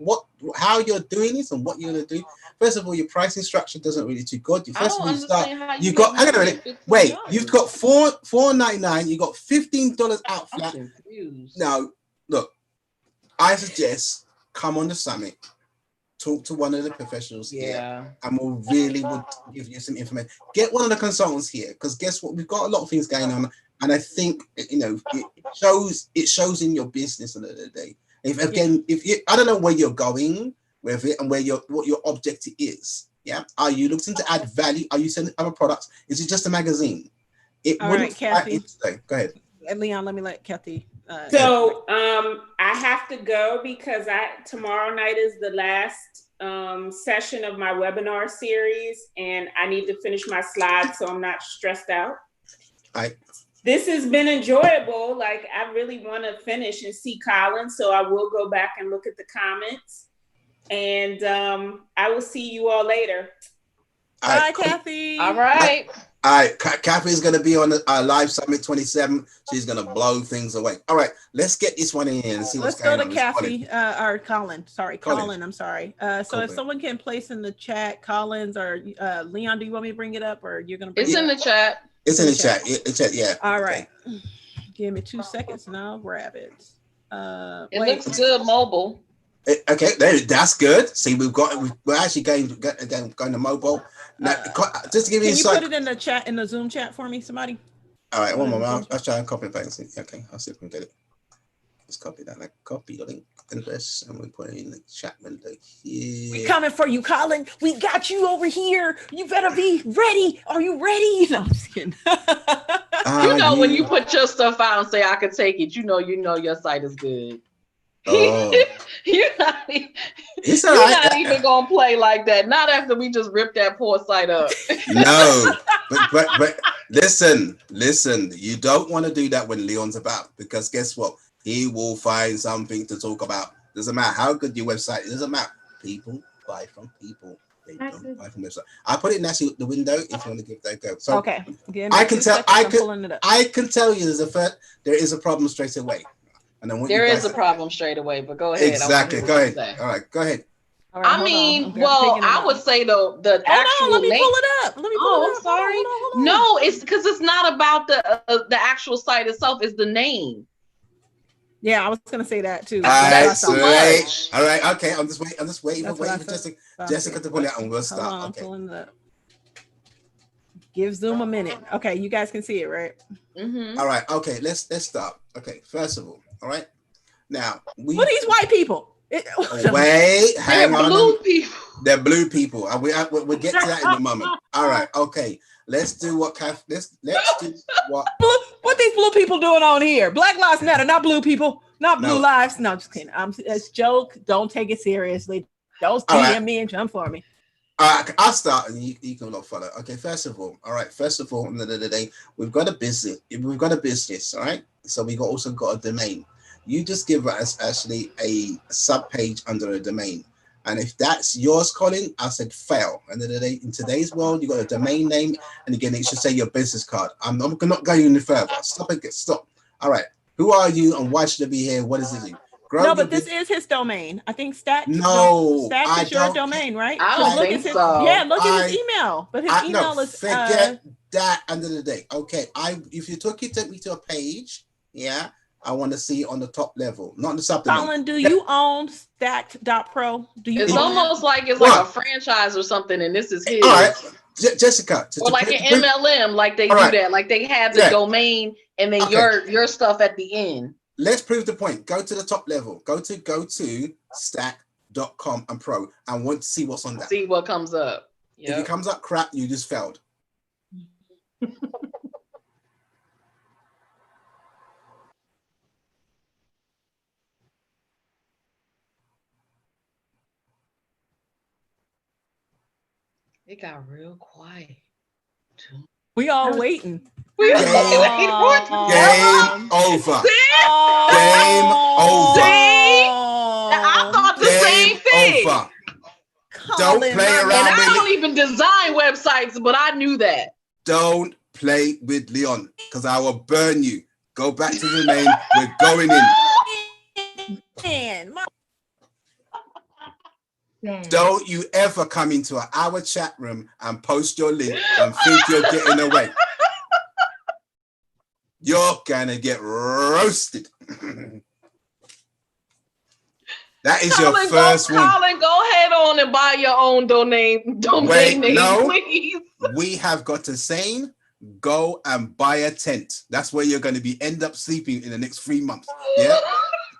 how you're doing this and what you're gonna do. First of all, your pricing structure doesn't really too good. First of all, you've got $4.99. You got $15 out flat. Now, look, I suggest come on the summit. Talk to one of the professionals here, and we'll give you some information. Get one of the consultants here, because guess what? We've got a lot of things going on, and I think it shows in your business at the end of the day. I don't know where you're going with it and what your objective is. Yeah, are you looking to add value? Are you selling other products? Is it just a magazine? All right, Kathy. Go ahead. Leon, let me let Kathy. I have to go because tomorrow night is the last session of my webinar series, and I need to finish my slides so I'm not stressed out. This has been enjoyable. Like, I really want to finish and see Colin, so I will go back and look at the comments, and I will see you all later. Bye, Kathy. All right. All right, Kathy is going to be on the live summit 27. She's going to blow things away. All right, let's get this one in and see what's going on. Let's go to Kathy or Colin. Sorry, Colin. I'm sorry. So if someone can place in the chat, Collins or Leon, do you want me to bring it up, or you're going to? It's in the chat. It's in the chat. It's yeah. All right. Okay. Give me 2 seconds and I'll grab it. It looks good mobile. Okay, that's good. See, we're actually going to mobile. Now, just to give you Can you put it in the chat, in the Zoom chat for me, somebody? All right, one moment. I'll try and copy and paste. Okay, I'll see if we can get it. Let's copy that. Copy the link address, and we put it in the chat window here. We coming for you, Colin. We got you over here. You better be ready. Are you ready? No, I'm just kidding. When you put your stuff out and say I can take it, you know your site is good. Oh. You're not even gonna play like that. Not after we just ripped that poor site up. No, but listen. You don't want to do that when Leon's about, because guess what? He will find something to talk about. Doesn't matter how good your website is. Doesn't matter. People buy from people. They don't buy from website. I put it in the window if you want to give that a go. So okay. I can tell you there is a problem straight away. There is a problem straight away, but go ahead. Exactly. Go ahead. All right, go ahead. Right, I would say the actual let me link. pull it up. I'm sorry. Hold on. No, it's because it's not about the actual site itself. It's the name. Yeah, I was gonna say that too. All right. Okay. I'm just waiting for Jessica to pull it out, and we'll start. Okay. Pulling it up. Give Zoom a minute. Okay, you guys can see it, right? Mm-hmm. All right. Okay. Let's start. Okay. First of all. All right. Now what are these white people? Wait, hang on. Blue people. They're blue people. We'll get to that in a moment. All right. Okay. Let's do what. Let's do what. What these blue people doing on here? Black Lives Matter, not blue people, not blue lives. No, I'm just kidding. It's a joke. Don't take it seriously. Don't DM me and jump for me. I'll start and you can follow. Okay. First of all, at the end of the day, we've got a business. All right. So we also got a domain. You just give us actually a sub page under a domain. And if that's yours, Colin, I said fail. And then in today's world, you got a domain name, and again, it should say your business card. I'm not going any further. Stop. All right. Who are you and why should I be here? What does it do? But this is his domain. I think Stack. No, Stack is your domain, right? I don't think so. Yeah, look at his email. But his email is forget that under the day. Okay. If you take me to a page, yeah. I want to see on the top level, not the subdomain. Colin, do you own Stacked.pro? It's almost like it's like a franchise or something, and this is his. All right, Jessica. Or like an MLM, like they do that. Like they have the domain and then your stuff at the end. Let's prove the point. Go to the top level. Go to stack.com and pro and want to see what's on that. See what comes up. Yep. If it comes up crap, you just failed. It got real quiet. We all waiting. We Game. waiting for it to Game over. See? Game over. See? I thought the same Game thing. over. Colin, Don't play And around I with don't even design websites, but I knew that. Don't play with Leon, because I will burn you. Go back to the name. We're going in. Man, Don't you ever come into our chat room and post your link and think you're getting away. You're gonna get roasted. That is Colin, your first one. Colin, go ahead on and buy your own domain Wait, name, no. please. We have got a saying, go and buy a tent. That's where you're going to end up sleeping in the next 3 months. Yeah?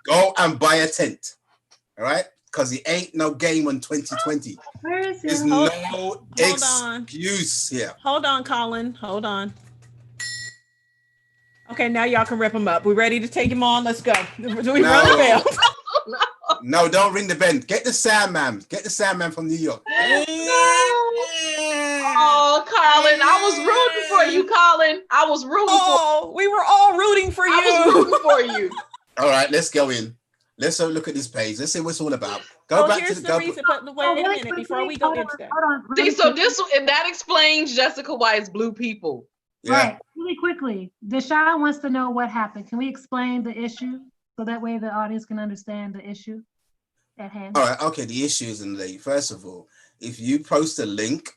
Go and buy a tent. All right? Because it ain't no game on 2020. Where is There's it? no excuse here. Hold on, Colin. Hold on. Okay, now y'all can rip him up. We ready to take him on? Let's go. Do we run the bell? No, don't ring the bell. Get the Sandman. Get the Sandman from New York. Oh, Colin, I was rooting for you, Colin. I was rooting Oh, we were all rooting for you. I was rooting for you. All right, let's go in. Let's have a look at this page. Let's see what it's all about. Go back here's to the reason. But wait a minute before we go into that. Hold on. See, so and that explains Jessica why it's blue people. Yeah. Right, really quickly. LaShawne wants to know what happened. Can we explain the issue so that way the audience can understand the issue at hand? All right. Okay. The issue is in the first of all, if you post a link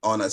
on a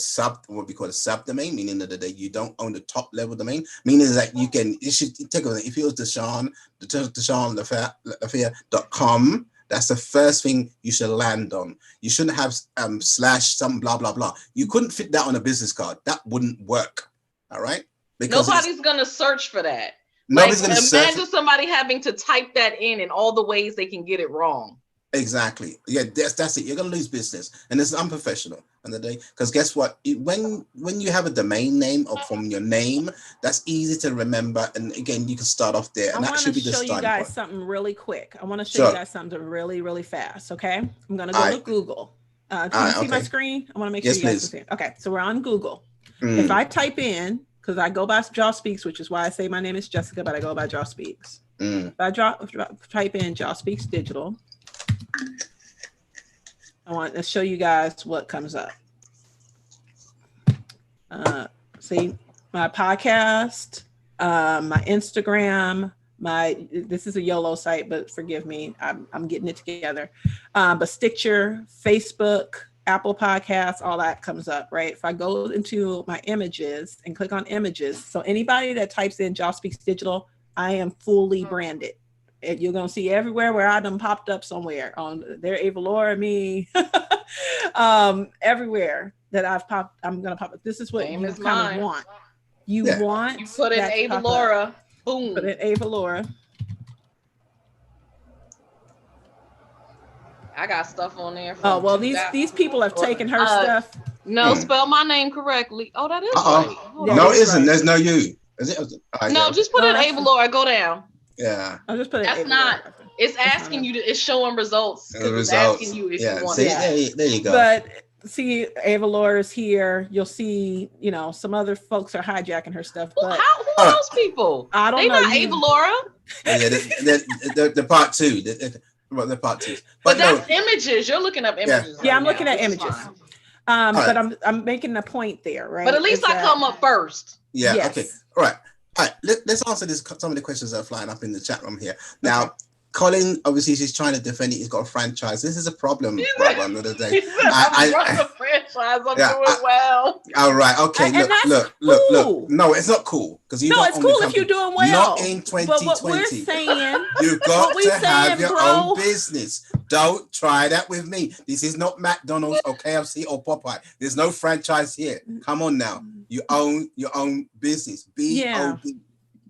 what we call a subdomain, meaning that you don't own the top level domain, meaning that you should take a if it was LaShawne.com, that's the first thing you should land on. You shouldn't have slash some blah blah blah. You couldn't fit that on a business card. That wouldn't work. All right. Because nobody's gonna search for that. Nobody's gonna search. Imagine somebody having to type that in all the ways they can get it wrong. Exactly. Yeah, that's it. You're gonna lose business, and it's unprofessional. And the day, because guess what? When you have a domain name or from your name, that's easy to remember. And again, you can start off there, and that should be the starting point. I want to show you guys something really quick. I want to show you guys something really, really fast. Okay, I'm gonna go to Google. Can you see my screen? I want to make sure you guys can see it. Okay, so we're on Google. If I type in, because I go by Jaw Speaks, which is why I say my name is Jessica, but I go by Jaw Speaks. If I type in Jaw Speaks Digital, I want to show you guys what comes up. See my podcast, my Instagram, this is a YOLO site, but forgive me, I'm getting it together. But Stitcher, Facebook, Apple Podcasts, all that comes up, right? If I go into my images and click on images, so anybody that types in Jaw Speaks Digital, I am fully branded. You're gonna see everywhere where I done popped up somewhere on there, Ava Laura, me, everywhere that I've popped, I'm gonna pop up. This is what you kind of want. You put in Ava Laura, boom. Put in Ava Laura. I got stuff on there. Oh well, these people have taken her stuff. No, spell my name correctly. Oh, that is right. No, it isn't. Right. There's no you. Is it? No, just put in Ava Laura. Go down. Yeah. I'll just put it. That's not. It's asking you to. It's showing results. It's asking you if you want. There you go. But see, Ava Laura's here. You'll see. Some other folks are hijacking her stuff. But who are those people? I don't know. Not Ava Laura. Yeah, the part two. The part two. But that's images. You're looking up images. Yeah, I'm looking at images. But I'm making a point there, right? But at least I come up first. Yeah. Yes. Okay. All right. Let's answer some of the questions that are flying up in the chat room here. Now, Colin, obviously, she's trying to defend it. He's got a franchise. This is a problem. I'm running a franchise. I'm doing well. All right. Okay. Look. No, it's not cool because you. No, it's cool if you're doing well. Not in 2020. But what we're saying, you've got to have your own business. Don't try that with me. This is not McDonald's or KFC or Popeye. There's no franchise here. Come on now. You own your own business. B-O-B.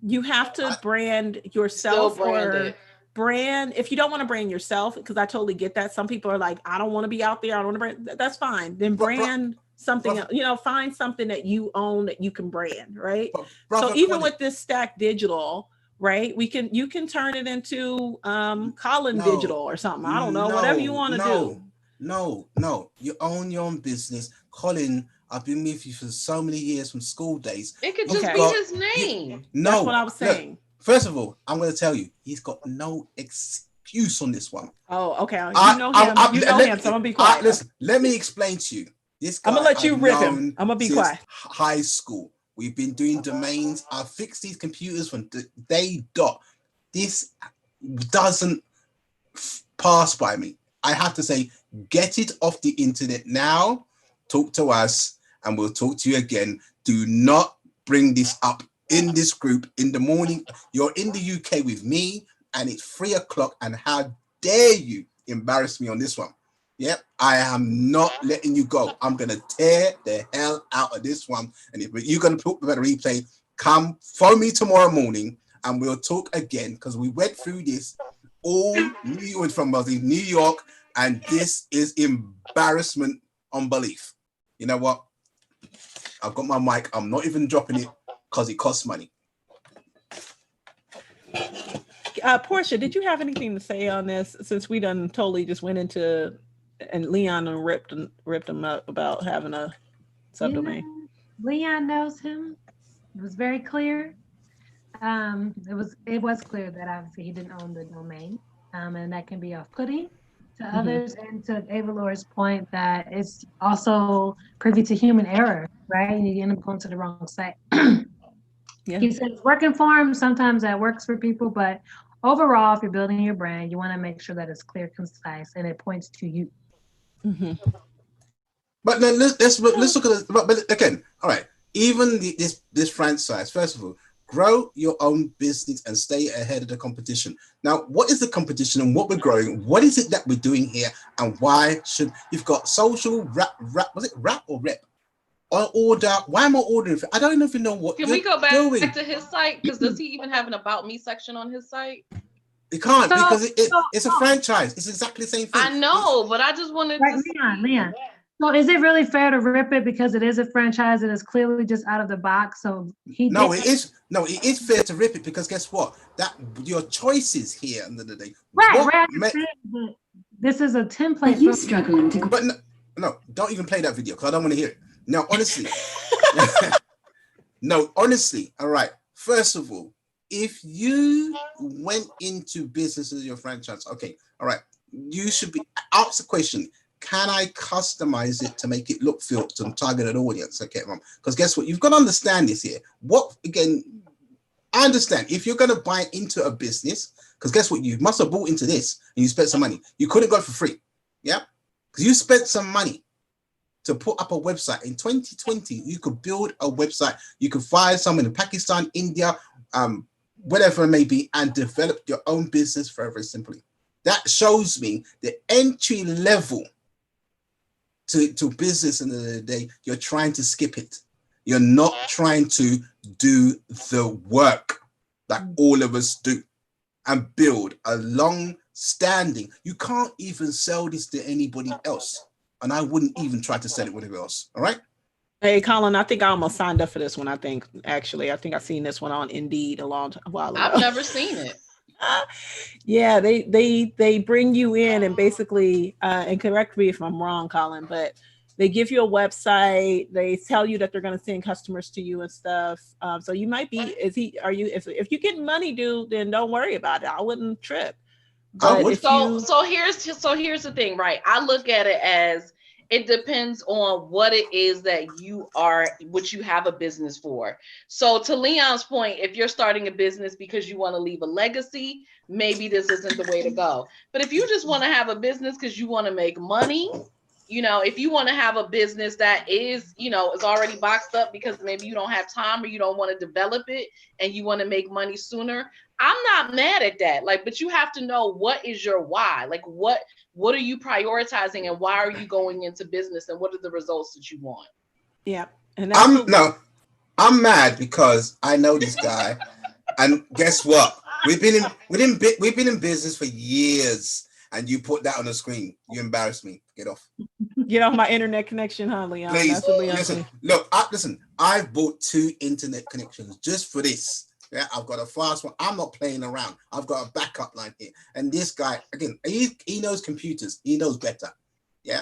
You have to brand yourself or brand. If you don't want to brand yourself, because I totally get that. Some people are like, I don't want to be out there. I don't want to brand. That's fine. Then brand something, find something that you own that you can brand, right? So even with this Stack Digital, right? You can turn it into Colin Digital or something. I don't know, whatever you want to do. No, you own your own business. Colin, I've been with you for so many years from school days. It could You've just Okay. be got his you, name. That's what no. I was Look, saying. first of all, I'm going to tell you, he's got no excuse on this one. Oh, okay. You I, know I, him. I, You know him. So I'm gonna be quiet. listen. Let me explain to you. This I'm gonna guy let you I've rip him. known I'm gonna be since quiet. high school. We've been doing domains. I fixed these computers from day dot. This doesn't pass by me. I have to say, get it off the internet now. Talk to us, and we'll talk to you again. Do not bring this up in this group in the morning. You're in the UK with me, and it's 3 o'clock. And how dare you embarrass me on this one? Yep, I am not letting you go. I'm gonna tear the hell out of this one. And if you're gonna put the replay, come phone me tomorrow morning, and we'll talk again because we went through this all New York from New York, and this is embarrassment on belief. You know what? I've got my mic. I'm not even dropping it because it costs money. Portia, did you have anything to say on this? Since we done totally just went into, and Leon and ripped him up about having a subdomain. Leon knows him. It was very clear. It was clear that obviously he didn't own the domain, and that can be off-putting to others. And to Ava Laura's point, that it's also privy to human error, right? And you end up going to the wrong site. Yeah. He said it's working for him. Sometimes that works for people, but overall, if you're building your brand, you want to make sure that it's clear, concise, and it points to you. But then let's look at it. But again, all right. Even this franchise, first of all, grow your own business and stay ahead of the competition. Now, what is the competition and what we're growing? What is it that we're doing here, and why should you've got social rap? Was it rap or rep? Or order? Why am I ordering? I don't even know what. Can we go back to his site? Because does he even have an about me section on his site? It can't because it's a franchise. It's exactly the same thing. I know, but I just wanted to Leon. So is it really fair to rip it because it is a franchise that is clearly just out of the box? So it is fair to rip it because guess what? That your choices here under the day. Right. This is a template. Are you struggling to? But no, don't even play that video because I don't want to hear it. Now, honestly, all right. First of all, if you went into business as your franchise, okay, all right, you should be asked the question: can I customize it to make it look, feel to targeted audience? Okay, because guess what? You've got to understand this here. I understand if you're going to buy into a business, because guess what? You must have bought into this and you spent some money. You couldn't go for free, yeah, because you spent some money to put up a website. In 2020, you could build a website. You could find someone in Pakistan, India, whatever it may be, and develop your own business very, very simply. That shows me the entry level to business in the day. You're trying to skip it. You're not trying to do the work that all of us do and build a long standing. You can't even sell this to anybody else. And I wouldn't even try to sell it with anybody else. All right. Hey, Colin, I think I almost signed up for this one. I think I seen this one on Indeed a while ago. I've never seen it. Yeah, they bring you in and basically, and correct me if I'm wrong, Colin, but they give you a website. They tell you that they're going to send customers to you and stuff. So you might be, if you get money due, then don't worry about it. I wouldn't trip. But so here's the thing, right? I look at it as it depends on what it is that what you have a business for. So to Leon's point, if you're starting a business because you want to leave a legacy, maybe this isn't the way to go. But if you just want to have a business because you want to make money, if you want to have a business that is, is already boxed up because maybe you don't have time or you don't want to develop it and you want to make money sooner, I'm not mad at that. But you have to know what is your why. What are you prioritizing and why are you going into business and what are the results that you want? Yeah. And I'm mad because I know this guy and guess what? We've been in business for years. And you put that on the screen. You embarrass me. Get off. Get off my internet connection, huh, Leon? Please. Listen. I've bought 2 internet connections just for this. Yeah, I've got a fast one. I'm not playing around. I've got a backup line here. And this guy, again, he knows computers. He knows better. Yeah.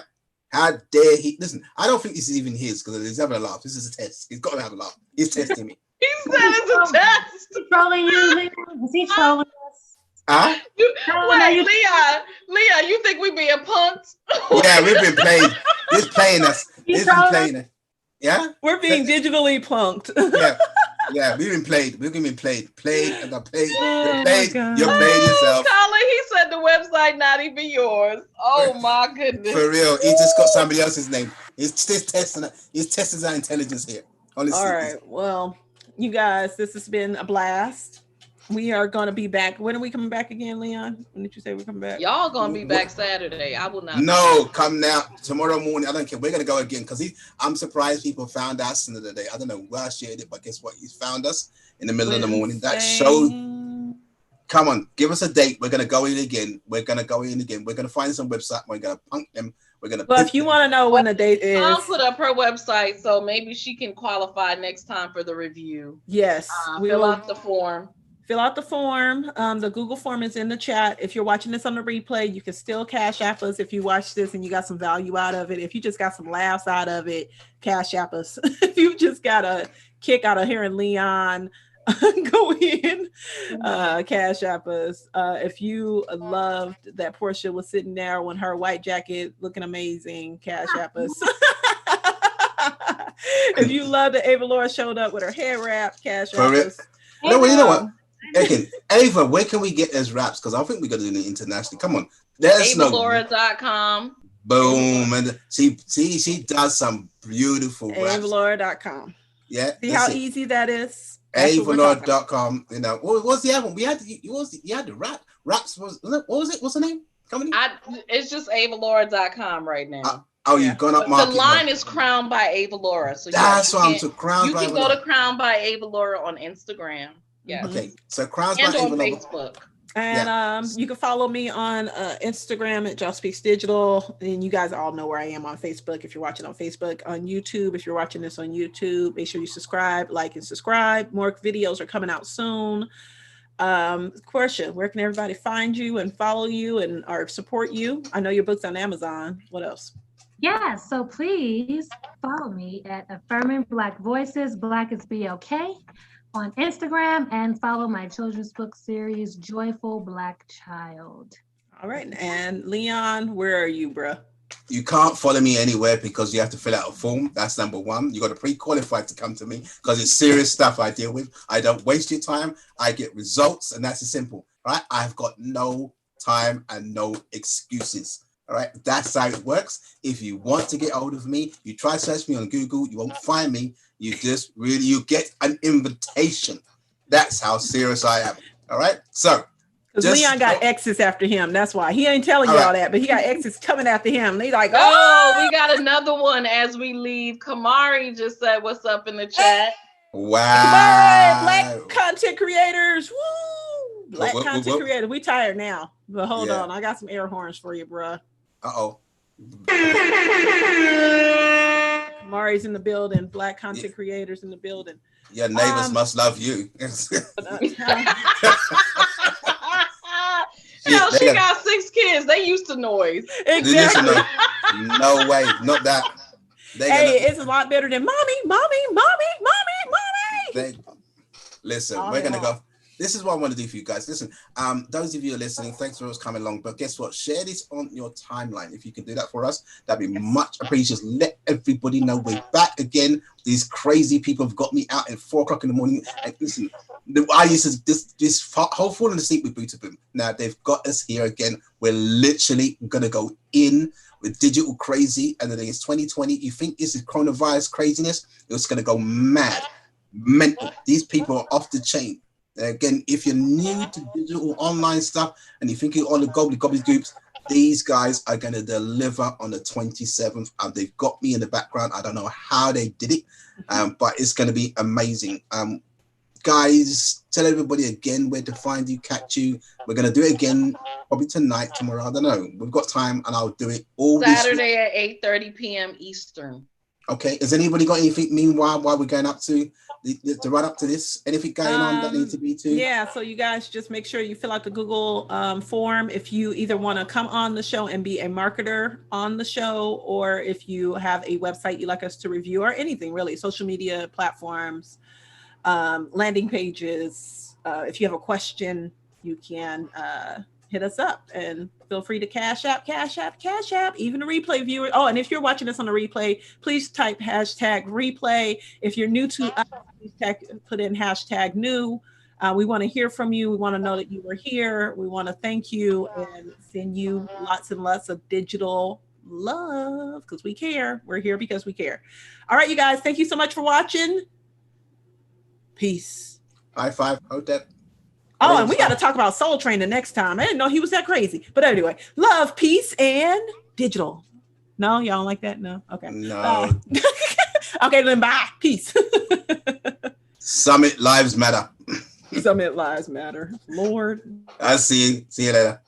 How dare he? Listen, I don't think this is even his because he's having a laugh. This is a test. He's got to have a laugh. He's testing me. He said it's a test. Is he trolling you, Leon? Is he trolling us? Huh? Wait, Leon, you think we being punked? Yeah, we've been playing. He's playing us. He's been playing us. Yeah? We're being digitally punked. Yeah, we've been played. We've been played. Played and I played. Oh, You played. my God. You played yourself. Colin, he said the website not even yours. Oh my goodness. For real. He just got somebody else's name. He's just testing it. He's testing our intelligence here. Honestly. All right. Well, you guys, this has been a blast. We are going to be back. When are we coming back again, Leon? When did you say we're coming back? Y'all gonna be back Saturday. I will not. No, come now. Tomorrow morning. I don't care. We're going to go again because I'm surprised people found us in the day. I don't know where I shared it, but guess what? He found us in the middle of the morning. That show. Come on, give us a date. We're going to go in again. We're going to find some website. We're going to punk them. We're going to. Well, if you want to know when the date is. I'll put up her website so maybe she can qualify next time for the review. Yes. Fill out the form. Fill out the form. The Google form is in the chat. If you're watching this on the replay, you can still Cash App us if you watch this and you got some value out of it. If you just got some laughs out of it, Cash App us. If you just got a kick out of hearing Leon go in, Cash App us. If you loved that Portia was sitting there with her white jacket looking amazing, Cash App us. If you love that Ava Laura showed up with her hair wrap, Cash App us. No, you know what? Okay, Ava, where can we get those raps? Because I think we got to do it internationally. Come on, there's AvaLaura.com. Boom, and she does some beautiful raps. AvaLaura.com. Yeah, see how easy that is. AvaLaura.com. You know, what was the album? You had the raps. What was it? What's the name? Company? It's just AvaLaura.com right now. You've gone up market. The line is Crowned by Ava Laura. So that's why I'm to Crowned by Ava Laura. You can go to Crowned by Ava Laura on Instagram. Yeah. Okay. So Crowned by Ava Laura. Facebook. And you can follow me on Instagram at Just Speaks Digital. And you guys all know where I am on Facebook if you're watching on Facebook. On YouTube, if you're watching this on YouTube, make sure you subscribe, like, and subscribe. More videos are coming out soon. Portia, where can everybody find you and follow you and or support you? I know your book's on Amazon. What else? Yeah, so please follow me at Affirming Black Voices, Black is BLK on Instagram, and follow my children's book series, Joyful Black Child. All right. And Leon, where are you, bro? You can't follow me anywhere because you have to fill out a form. That's number one. You got to pre-qualify to come to me because it's serious stuff I deal with. I don't waste your time. I get results, and that's as simple. Right? I've got no time and no excuses. All right, that's how it works. If you want to get hold of me, you try to search me on Google, you won't find me. You get an invitation. That's how serious I am. All right, so because Leon got exes after him. That's why he ain't telling y'all that, but he got exes coming after him. He's like, we got another one as we leave. Kamari just said, "What's up in the chat?" Wow, Kamari, Black content creators. Woo! Black content creators. We tired now, but hold on, I got some air horns for you, bro. Kamari's in the building. Black content creators in the building. Your neighbors must love you. Hell, she got 6 kids. They used to noise. Exactly. No way, not that. It's a lot better than mommy. Listen, we're gonna go. This is what I want to do for you guys. Listen, those of you who are listening, thanks for us coming along. But guess what? Share this on your timeline. If you can do that for us, that'd be much appreciated. Let everybody know we're back again. These crazy people have got me out at 4 o'clock in the morning. And listen, I used to this whole falling asleep with Booty Boom. Now they've got us here again. We're literally gonna go in with digital crazy. And the thing is 2020. You think this is coronavirus craziness? It's gonna go mad, mental. These people are off the chain. Again, if you're new to digital online stuff and you're thinking all the gobbly groups, these guys are going to deliver on the 27th. They've got me in the background. I don't know how they did it, but it's going to be amazing. Guys, tell everybody again where to find you, catch you. We're going to do it again, probably tonight, tomorrow. I don't know. We've got time, and I'll do it all Saturday at 8:30 p.m. Eastern. Okay. Has anybody got anything meanwhile while we're going up to run up to this? Anything going on that needs to be too? Yeah. So you guys just make sure you fill out the Google form if you either want to come on the show and be a marketer on the show, or if you have a website you'd like us to review, or anything really, social media platforms, landing pages. If you have a question, you can hit us up, and feel free to cash app, even the replay viewer. Oh, and if you're watching this on a replay, please type #replay. If you're new to us, please put in #new. We want to hear from you. We want to know that you were here. We want to thank you and send you lots and lots of digital love, because we care. We're here because we care. All right, you guys, thank you so much for watching. Peace. High five. Hotep. Oh, and we got to talk about Soul Train the next time. I didn't know he was that crazy. But anyway, love, peace, and digital. No, y'all don't like that? No? Okay. No. Okay, then bye. Peace. Summit Lives Matter. Summit Lives Matter. Lord. I'll see you later.